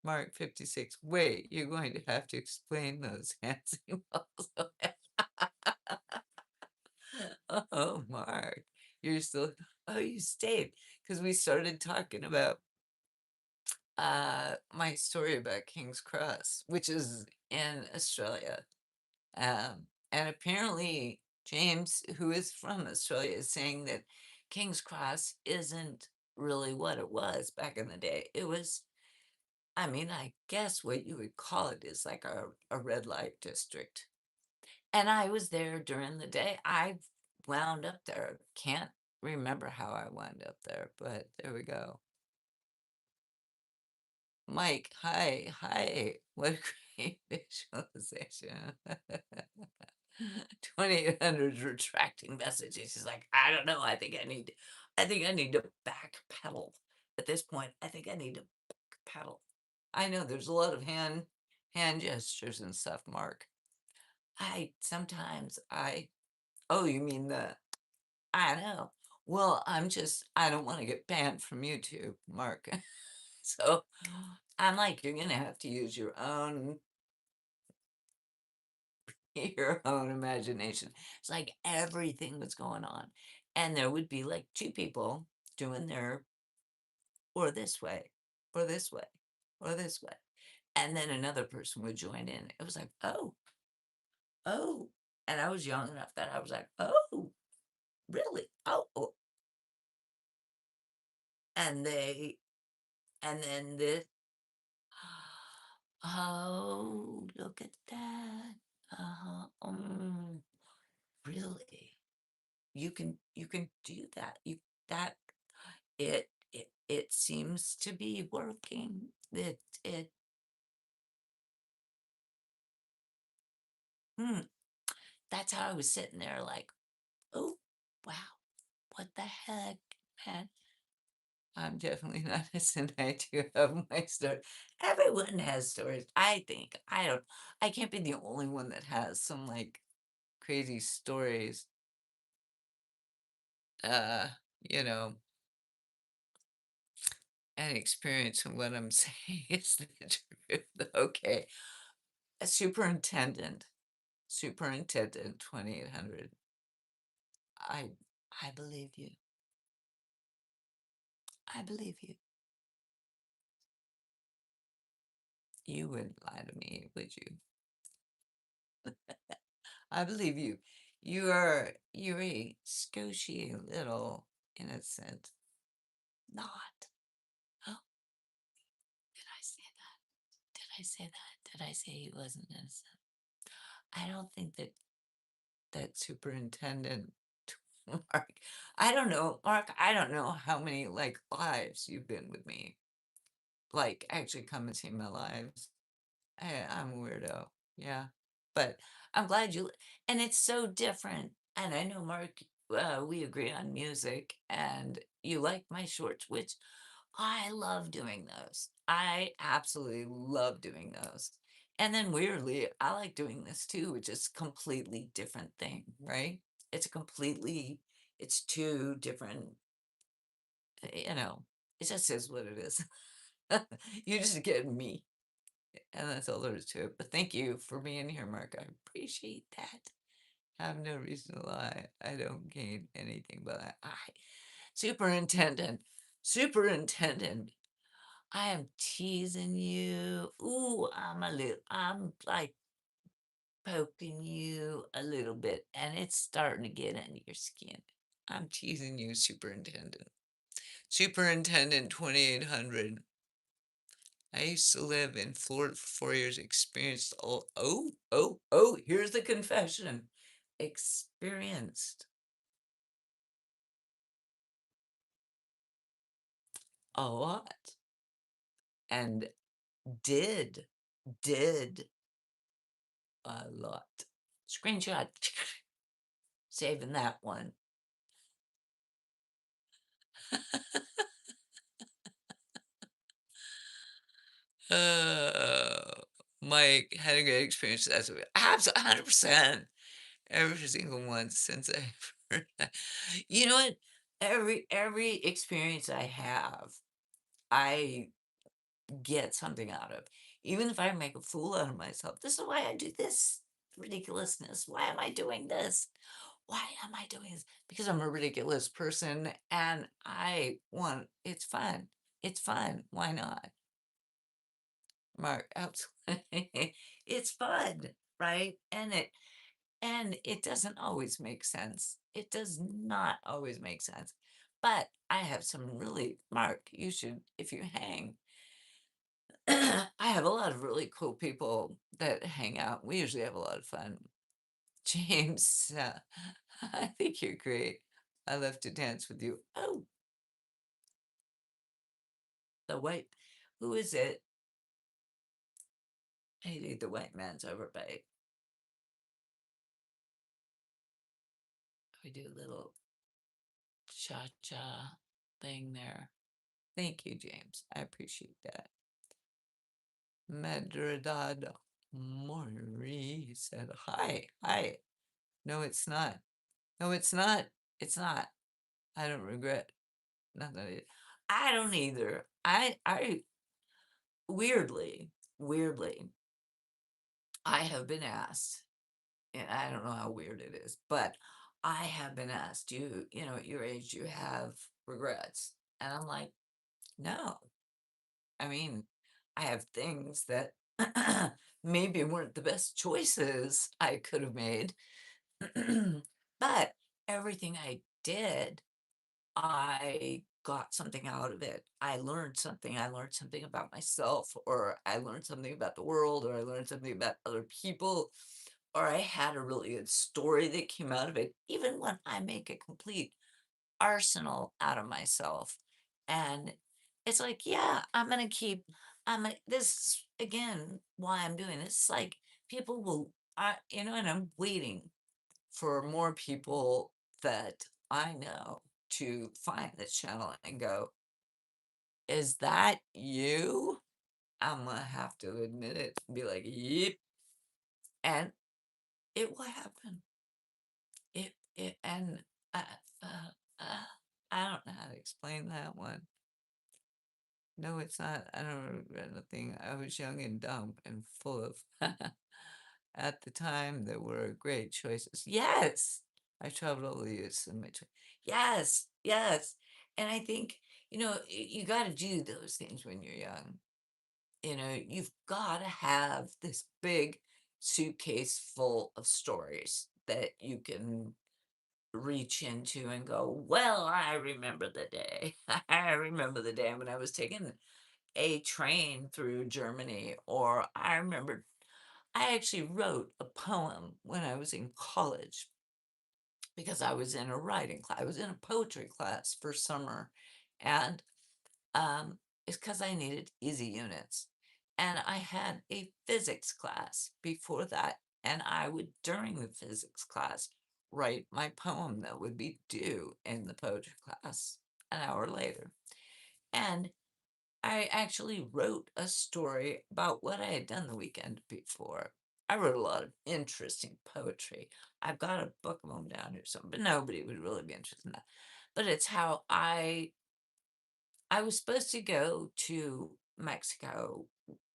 Mark 56. Wait, you're going to have to explain those hands emojis. Oh, Mark, you're still. Oh, you stayed because we started talking about my story about King's Cross, which is in Australia. And apparently, James, who is from Australia, is saying that King's Cross isn't really what it was back in the day. It was, I mean, I guess what you would call it is like a red light district. And I was there during the day. I wound up there. Can't remember how I wound up there, but there we go. Mike, hi, hi. What a great visualization. 2800's retracting messages. He's like, I don't know. I think I need to backpedal. At this point, I think I need to backpedal. I know there's a lot of hand gestures and stuff, Mark. I sometimes I oh, you mean the I know. Well, I don't want to get banned from YouTube, Mark. So I'm like, you're gonna have to use your own imagination. It's like everything was going on. And there would be like two people doing their or this way, or this way, or this way. and then another person would join in. It was like, "Oh, oh," and I was young enough that I was like, "Oh, really? Oh, oh," and they and then this "Oh, look at that. Uh-huh, really? You can do that. You that it seems to be working. It hmm, that's how I was sitting there like, "Oh, wow, what the heck, man?" I'm definitely not a I do have my story. Everyone has stories, I think. I can't be the only one that has some, like, crazy stories. Uh, you know, and experience what I'm saying is the truth. Okay. A superintendent 2800. I I believe you. I believe you. You wouldn't lie to me, would you? I believe you. You're a squishy little innocent. Not. Oh, did I say that? Did I say that? Did I say he wasn't innocent? I don't think that superintendent Mark. I don't know, Mark. I don't know how many like lives you've been with me. Like actually come and see my lives. I'm a weirdo. Yeah. But I'm glad you and it's so different. And I know Mark, we agree on music and you like my shorts, which I love doing those. I absolutely love doing those. And then weirdly, I like doing this too, which is completely different thing, right? It's a completely it's two different, you know, it just is what it is. You just get me. And that's all there is to it. But thank you for being here, Mark. I appreciate that. I have no reason to lie. I don't gain anything by that. Superintendent, superintendent, I am teasing you. Ooh, I'm like poking you a little bit, and it's starting to get under your skin. I'm teasing you, superintendent. Superintendent 2800. I used to live in Florida for 4 years, experienced here's the confession. Experienced a lot and did, did a lot. Screenshot, saving that one. Uh, Mike had a great experience. That's absolutely 100%. Every single one since I've heard that. You know what? Every experience I have, I get something out of. Even if I make a fool out of myself. This is why I do this ridiculousness. Why am I doing this? Why am I doing this? Because I'm a ridiculous person and I want it's fun. It's fun. Why not? Mark, absolutely. It's fun, right? And it doesn't always make sense. It does not always make sense. But I have some really Mark, you should if you hang. I have a lot of really cool people that hang out. We usually have a lot of fun. James, I think you're great. I love to dance with you. Oh, the white, who is it? Maybe the white man's over by. We do a little cha-cha thing there. Thank you, James. I appreciate that. Madridad Mori said, hi, hi. No, it's not. No, it's not. It's not. I don't regret nothing. I don't either. I weirdly, I have been asked, and I don't know how weird it is, but I have been asked, at your age, you have regrets? And I'm like, no. I mean, I have things that maybe weren't the best choices I could have made. But everything I did, I got something out of it. I learned something. I learned something about myself, or I learned something about the world, or I learned something about other people, or I had a really good story that came out of it. Even when I make a complete arsenal out of myself, and it's like, yeah, this is again why I'm doing this. It's like people will, and I'm waiting for more people that I know to find this channel and go, "Is that you?" I'm gonna have to admit it and be like, "Yep," and it will happen. It and, uh, uh, uh, I don't know how to explain that one. No, it's not. I don't regret nothing. I was young and dumb and full of at the time, there were great choices. Yes! I traveled all the years in my yes, yes, and I think, you gotta do those things when you're young. You've gotta have this big suitcase full of stories that you can reach into and go, "Well, I remember the day. I remember the day when I was taking a train through Germany," or I actually wrote a poem when I was in college because I was in a writing class. I was in a poetry class for summer, and it's because I needed easy units. And I had a physics class before that, and I would, during the physics class, write my poem that would be due in the poetry class an hour later. And I actually wrote a story about what I had done the weekend before. I wrote a lot of interesting poetry. I've got a book of them down here somewhere, but nobody would really be interested in that. But it's how I was supposed to go to Mexico,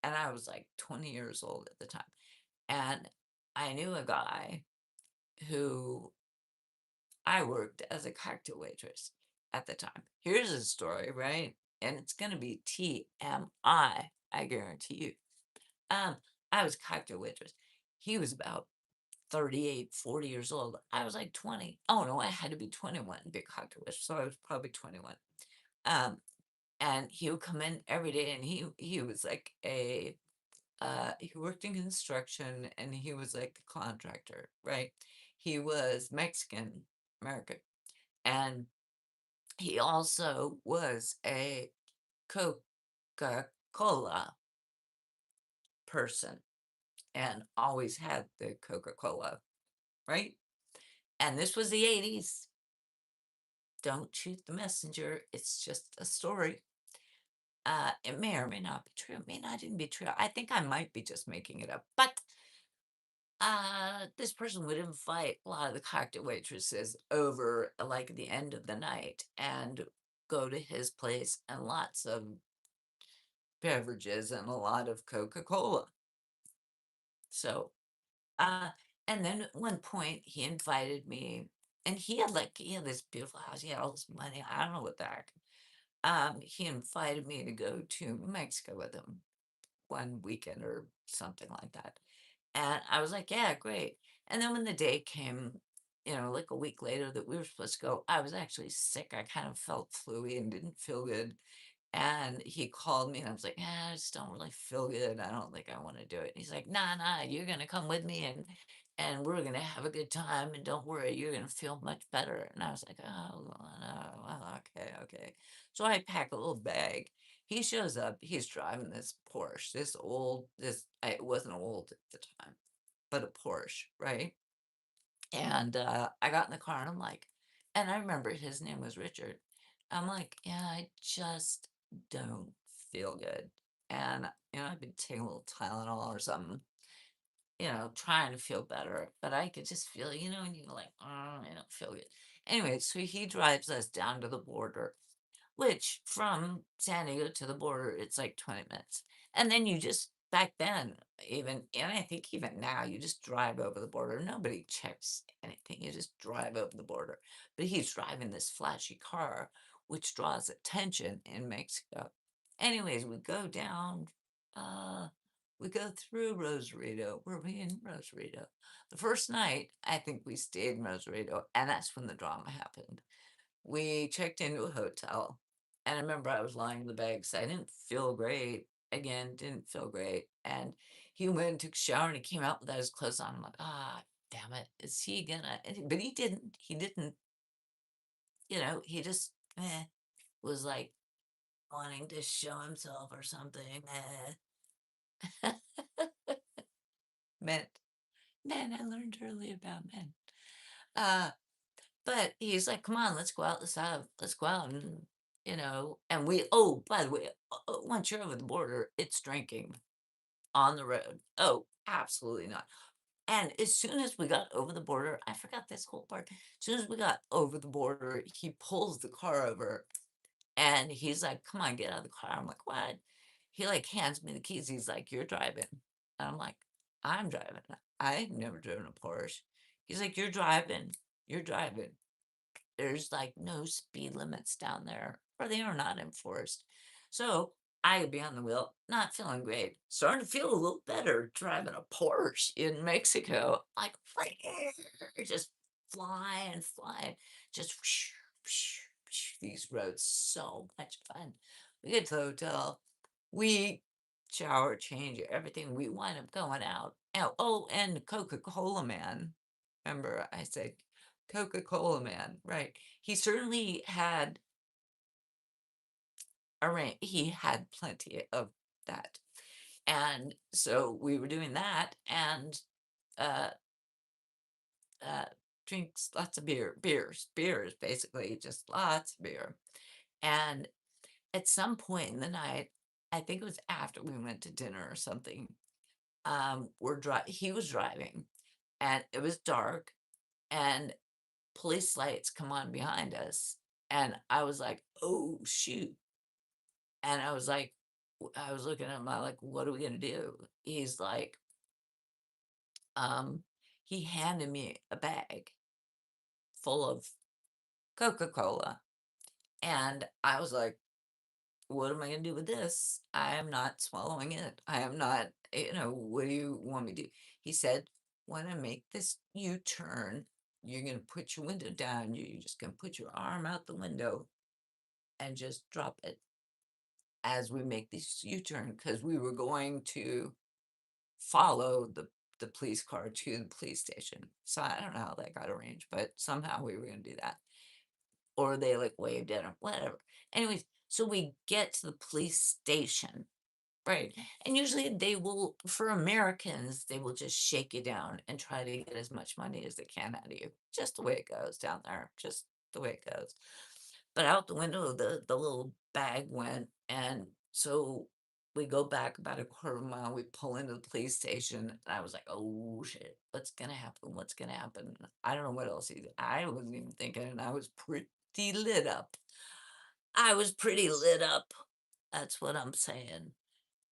and I was like 20 years old at the time. And I knew a guy who I worked as a cocktail waitress at the time. Here's a story, right? And it's going to be TMI, I guarantee you. Um, I was a cocktail waitress. He was about 38, 40 years old. I was like 20. Oh no, I had to be 21 to be a cocktail waitress, so I was probably 21. Um, and he would come in every day, and he was like he worked in construction, and he was like the contractor, right? He was Mexican American, and he also was a Coca-Cola person and always had the Coca-Cola, right? And this was the 80s. Don't shoot the messenger. It's just a story. It may or may not be true. It may not even be true. I think I might be just making it up. But this person would invite a lot of the cocktail waitresses over like at the end of the night and go to his place, and lots of beverages and a lot of Coca-Cola. So, uh, and then at one point he invited me, and he had this beautiful house. He had all this money. I don't know what the heck. He invited me to go to Mexico with him one weekend or something like that. And I was like, yeah, great. And then when the day came, like a week later that we were supposed to go, I was actually sick. I kind of felt fluey and didn't feel good. And he called me, and I was like, I just don't really feel good. I don't think I want to do it. And he's like, nah, nah, you're gonna come with me, and we're gonna have a good time, and don't worry, you're gonna feel much better. And I was like, oh, no, well, okay, okay. So I pack a little bag. He shows up. He's driving this Porsche, it wasn't old at the time, but a Porsche, right? And I got in the car, and I'm like, and I remember his name was Richard. I'm like, yeah, I just don't feel good. And, I've been taking a little Tylenol or something, trying to feel better. But I could just feel, and you're like, oh, I don't feel good. Anyway, so he drives us down to the border, which from San Diego to the border, it's like 20 minutes. And then you just, back then, even, and I think even now, you just drive over the border. Nobody checks anything. You just drive over the border. But he's driving this flashy car, which draws attention in Mexico. Anyways, we go down. Uh, We go through Rosarito. We're in Rosarito. The first night, I think we stayed in Rosarito, and that's when the drama happened. We checked into a hotel, and I remember I was lying in the bed 'cause I didn't feel great. Again, didn't feel great. And he went and took a shower and he came out without his clothes on. I'm like, ah, damn it. Is he gonna? But he didn't. He didn't. He just was like wanting to show himself or something. Men, men. I learned early about men. Uh, But he's like, "Come on, let's go out, let's go out," and we oh, by the way, once you're over the border, it's drinking on the road. Oh, absolutely not. And as soon as we got over the border, I forgot this whole part. As soon as we got over the border, he pulls the car over and he's like, "Come on, get out of the car." I'm like, "What?" He like hands me the keys. He's like, "You're driving." And I'm like, "I'm driving. I've never driven a Porsche." He's like, "You're driving. You're driving." There's like no speed limits down there, or they are not enforced. So I would be on the wheel, not feeling great, starting to feel a little better driving a Porsche in Mexico, like just flying, flying, just these roads, so much fun. We get to the hotel, we shower, change everything. We wind up going out. Oh, and Coca-Cola man. Remember, I said Coca-Cola man, right. He certainly had he had plenty of that. And so we were doing that and uh uh drinks lots of beers, basically, just lots of beer. And at some point in the night, I think it was after we went to dinner or something, he was driving and it was dark and police lights come on behind us. And I was like, oh, shoot. And I was like, I was looking at him, I'm like, what are we going to do? He's like, um, he handed me a bag full of Coca Cola. And I was like, what am I going to do with this? I am not swallowing it. I am not, what do you want me to do? He said, when I make this U turn, you're going to put your window down. You're just going to put your arm out the window and just drop it as we make this U-turn because we were going to follow the police car to the police station. So I don't know how that got arranged, but somehow we were going to do that. Or they like waved at him, whatever. Anyways, so we get to the police station, right? And usually they will, for Americans, they will just shake you down and try to get as much money as they can out of you. Just the way it goes down there, just the way it goes. But out the window, the little bag went, and so we go back about a quarter mile. We pull into the police station, and I was like, "Oh shit, what's gonna happen? What's gonna happen?" I don't know what else he. I wasn't even thinking, and I was pretty lit up. I was pretty lit up. That's what I'm saying.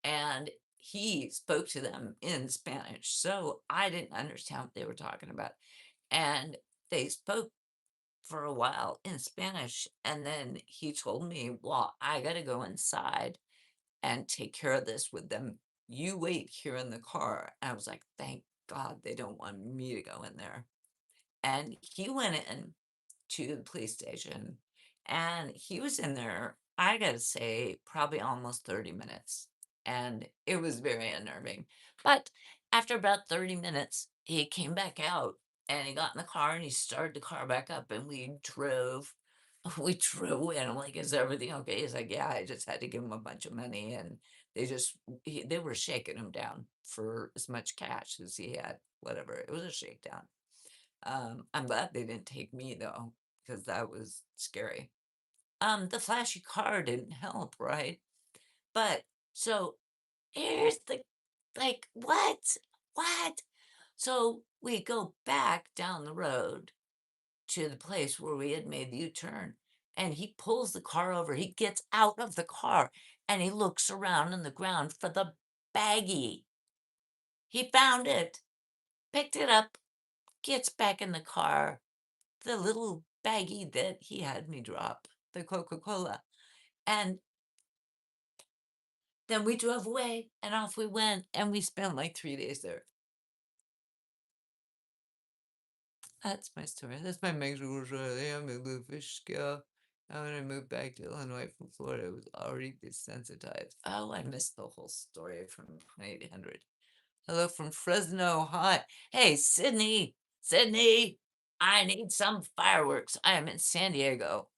And he spoke to them in Spanish, so I didn't understand what they were talking about. And they spoke for a while in Spanish, and then he told me, "Well, I gotta go inside and take care of this with them. You wait here in the car." And I was like, "Thank God they don't want me to go in there." And he went in to the police station, and he was in there, I gotta say, probably almost 30 minutes, and it was very unnerving. But after about 30 minutes, he came back out, and he got in the car, and he started the car back up, and we drove. We drove away, and I'm like, "Is everything okay?" He's like, "Yeah, I just had to give him a bunch of money," and they were shaking him down for as much cash as he had, whatever. It was a shakedown. I'm glad they didn't take me though, because that was scary. The flashy car didn't help, right? But so here's the like, what? What? So we go back down the road to the place where we had made the U-turn, and he pulls the car over. He gets out of the car and he looks around on the ground for the baggie. He found it, picked it up, gets back in the car, the little baggie that he had me drop, the Coca-Cola. And Then we drove away and off we went and we spent like 3 days there. That's my story. That's my Mexico story. I'm a blue fish scale. And when I moved back to Illinois from Florida, I was already desensitized. Oh, I missed the whole story from 2800. Hello from Fresno. Hi. Hey, Sydney. Sydney, I need some fireworks. I am in San Diego.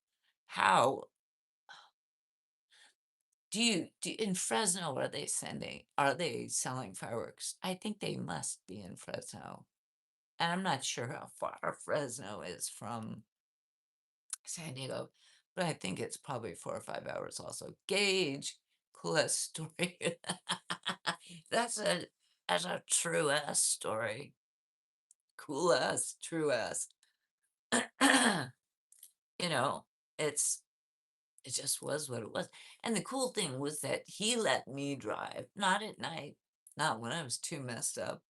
How in Fresno are they selling fireworks? I think they must be in Fresno. And I'm not sure how far Fresno is from San Diego, but I think it's probably 4 or 5 hours also. Gage, coolest story. That's a that's a true ass story. Cool ass, true ass. You know, it's it just was what it was. And the cool thing was that he let me drive, not at night, not when I was too messed up,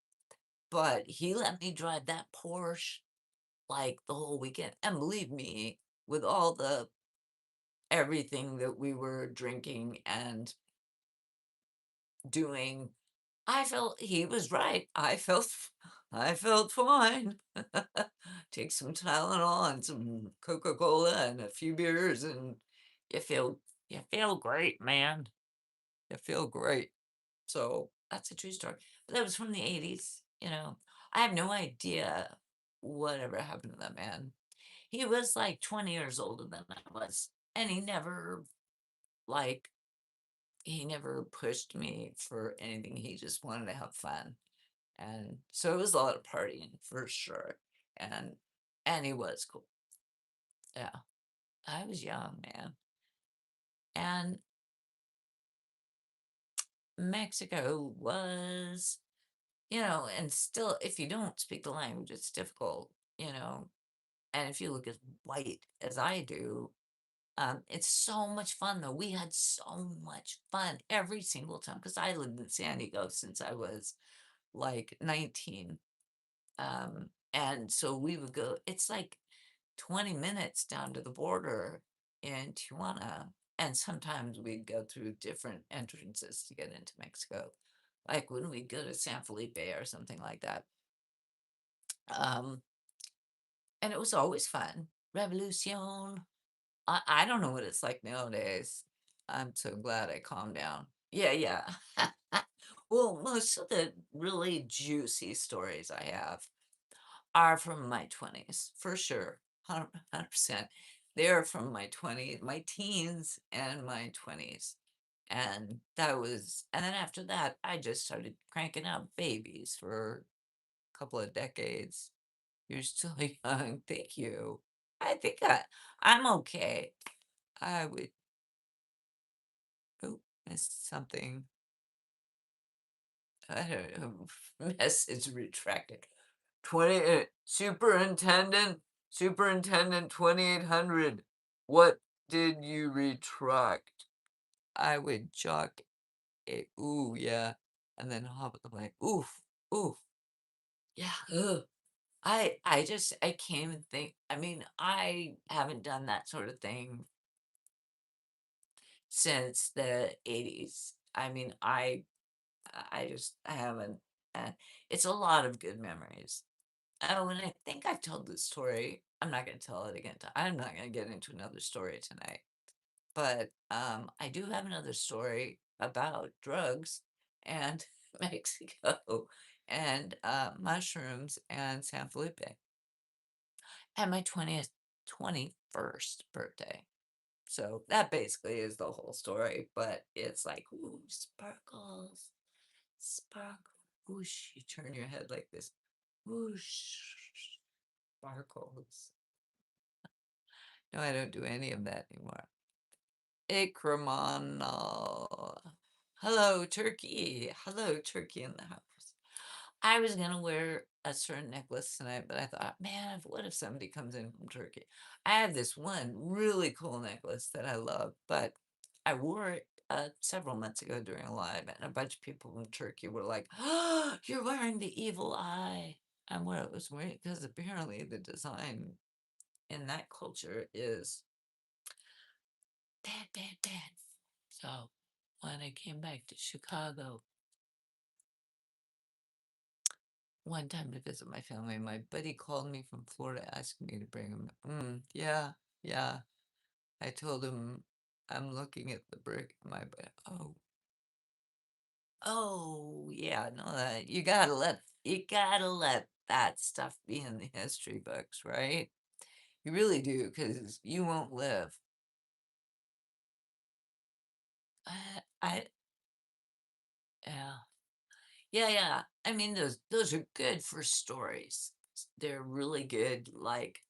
but he let me drive that Porsche like the whole weekend. And believe me, with all the everything that we were drinking and doing, I felt he was right. I felt fine. Take some Tylenol and some Coca-Cola and a few beers and you feel you feel great, man. You feel great. So that's a true story. But that was from the 80s, you know. I have no idea whatever happened to that man. He was like 20 years older than I was. And like, he never pushed me for anything. He just wanted to have fun. And so it was a lot of partying for sure. And and he was cool. Yeah. I was young, man. And Mexico was, and still, if you don't speak the language, it's difficult, you know. And if you look as white as I do, it's so much fun though. We had so much fun every single time because I lived in San Diego since I was like 19. And so we would go, it's like 20 minutes down to the border in Tijuana. And sometimes we'd go through different entrances to get into Mexico. Like when we go to San Felipe or something like that. Um, and it was always fun. Revolucion. I don't know what it's like nowadays. I'm so glad I calmed down. Yeah, yeah. Well, most of the really juicy stories I have are from my 20s, for sure. 100%. They're from my 20s, my teens and my 20s. And then after that, I just started cranking out babies for a couple of decades. You're still young. Thank you. I think I'm okay. I would, oh, missed something. I don't know. Message retracted. Superintendent 2800. What did you retract? I would jock it. Ooh, yeah. And then hop at the plane. Oof, oof. Yeah. Ugh. I can't even think. I mean, I haven't done that sort of thing since the 80s. I mean, I haven't. Uh, it's a lot of good memories. Oh, and I think I've told this story. I'm not going to tell it again. I'm not going to get into another story tonight. But I do have another story about drugs and Mexico and mushrooms and San Felipe and my 21st birthday. So that basically is the whole story, but it's like, ooh, sparkles, sparkle, whoosh, you turn your head like this, whoosh, sparkles. No, I don't do any of that anymore. Ikramana. Hello, Turkey. Hello, Turkey in the house. I was gonna wear a certain necklace tonight, but I thought, man, what if somebody comes in from Turkey? I have this one really cool necklace that I love, but I wore it several months ago during a live, and a bunch of people from Turkey were like, "Oh, you're wearing the evil eye." And what I was wearing, because apparently the design in that culture is bad, bad, bad. So when I came back to Chicago one time to visit my family. My buddy called me from Florida asking me to bring him. Yeah, yeah. I told him I'm looking at the brick in my bed. Oh, yeah. No, you gotta let that stuff be in the history books, right? You really do, because you won't live. I yeah. Yeah, yeah. I mean, those are good for stories. They're really good, like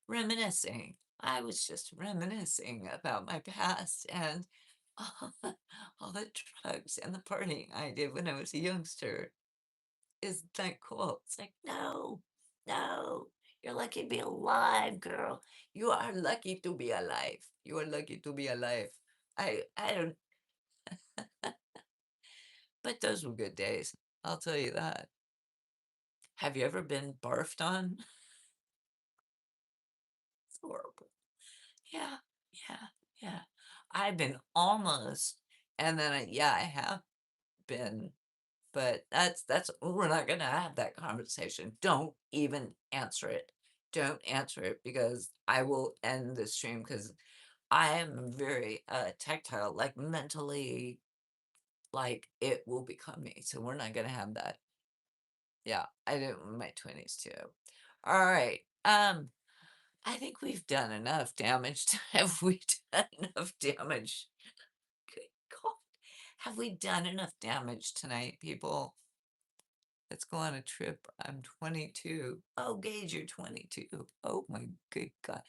reminiscing. I was just reminiscing about my past and all, all the drugs and the partying I did when I was a youngster. Isn't that cool? It's like, no, no, you're lucky to be alive, girl. You are lucky to be alive. You are lucky to be alive. I don't, but those were good days. I'll tell you that. Have you ever been barfed on? It's horrible. Yeah, yeah, yeah. I've been almost, and then yeah, I have been, but that's we're not gonna have that conversation. Don't even answer it. Don't answer it because I will end the stream because I am very tactile, like mentally, like it will become me. So we're not gonna have that. Yeah, I did it in my 20s too. All right. I think we've done enough damage. Have we done enough damage? Good God. Have we done enough damage tonight, people? Let's go on a trip. I'm 22. Oh, Gage, you're 22. Oh my good God.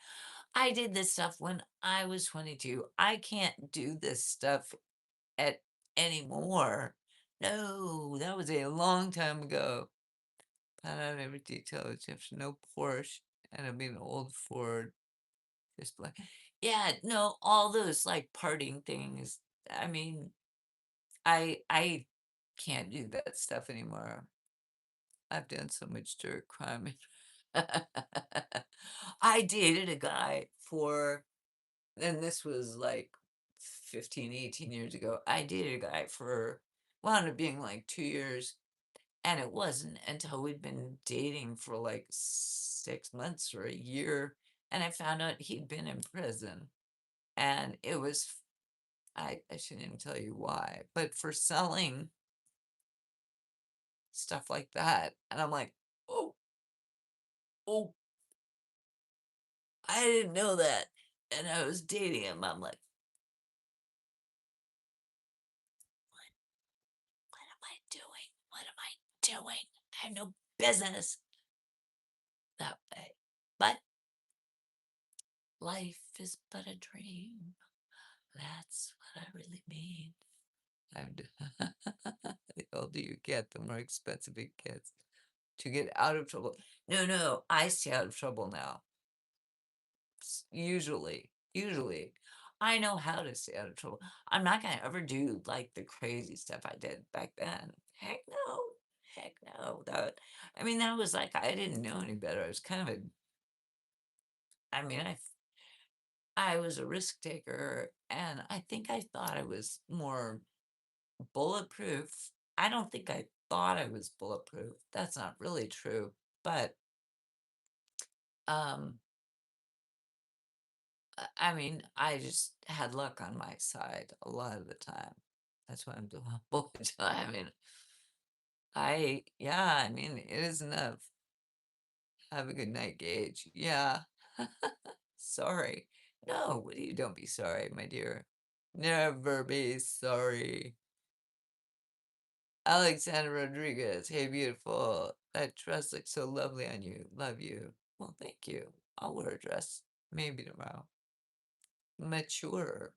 I did this stuff when I was 22. I can't do this stuff at anymore. No, that was a long time ago. Found out every detail. It's just no Porsche, and it'll be an old Ford. Just like, yeah, no, all those like parting things. I mean, I can't do that stuff anymore. I've done so much dirt crime. I dated a guy for, and this was like 15, 18 years ago. I dated a guy for, wound up being like 2 years. And it wasn't until we'd been dating for like 6 months or a year. And I found out he'd been in prison. And it was, I shouldn't even tell you why, but for selling stuff like that. And I'm like, oh, oh, I didn't know that. And I was dating him. I'm like, what am I doing? What am I doing? I have no business that way. But life is but a dream. That's what I really mean. I'm the older you get, the more expensive it gets to get out of trouble. No, no, I stay out of trouble now. Usually, I know how to stay out of trouble. I'm not gonna ever do like the crazy stuff I did back then. Heck no. That, I mean, that was like I didn't know any better. I was kind of a, I mean, I was a risk taker, and I think I thought I was more bulletproof. I don't think I thought I was bulletproof. That's not really true. But um I mean, I just had luck on my side a lot of the time. That's why I'm doing bullet. I mean, yeah, I mean, it is enough. Have a good night, Gage. Yeah. Sorry. No, what do you, don't be sorry, my dear. Never be sorry. Alexander Rodriguez, hey, beautiful. That dress looks so lovely on you. Love you. Well, thank you. I'll wear a dress maybe tomorrow. Mature.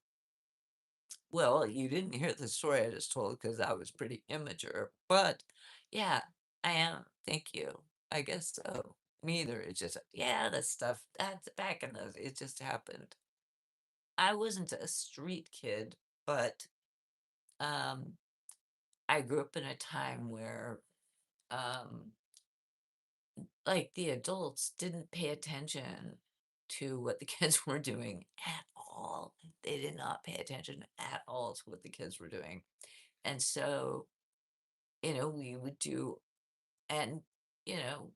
Well, you didn't hear the story I just told because I was pretty immature. But yeah, I am. Thank you. I guess so. Me either. It's just, yeah, the stuff that's back in those, it just happened. I wasn't a street kid, but um, I grew up in a time where um, like the adults didn't pay attention to what the kids were doing at all. They did not pay attention at all to what the kids were doing. And so, we would do, and, you know,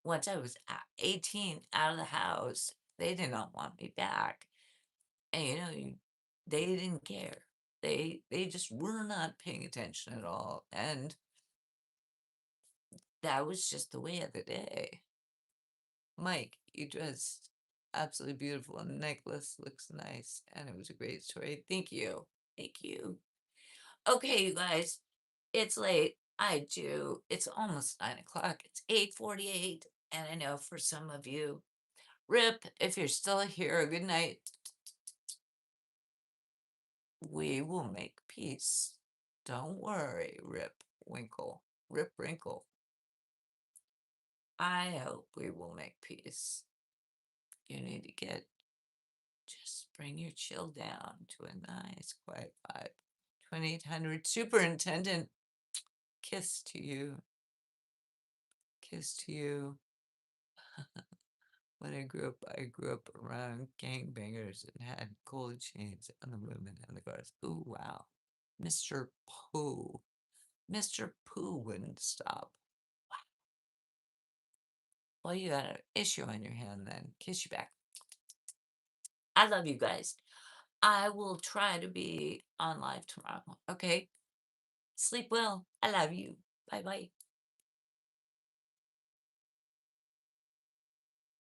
once I was 18 out of the house, they did not want me back. And, they didn't care. They just were not paying attention at all. And that was just the way of the day. Mike, you dressed absolutely beautiful, and the necklace looks nice, and it was a great story. Thank you. Thank you. Okay, you guys, it's late. It's almost 9 o'clock. It's 8:48, and I know for some of you, Rip, if you're still here, good night. We will make peace. Don't worry, Rip Winkle. Rip Wrinkle. I hope we will make peace. You need to just bring your chill down to a nice, quiet vibe. 2800 Superintendent, kiss to you. Kiss to you. When I grew up around gangbangers and had gold chains on the women and the guards. Ooh, wow. Mr. Pooh. Mr. Pooh wouldn't stop. Well, you got an issue on your hand then. Kiss you back. I love you guys. I will try to be on live tomorrow. Okay? Sleep well. I love you. Bye bye.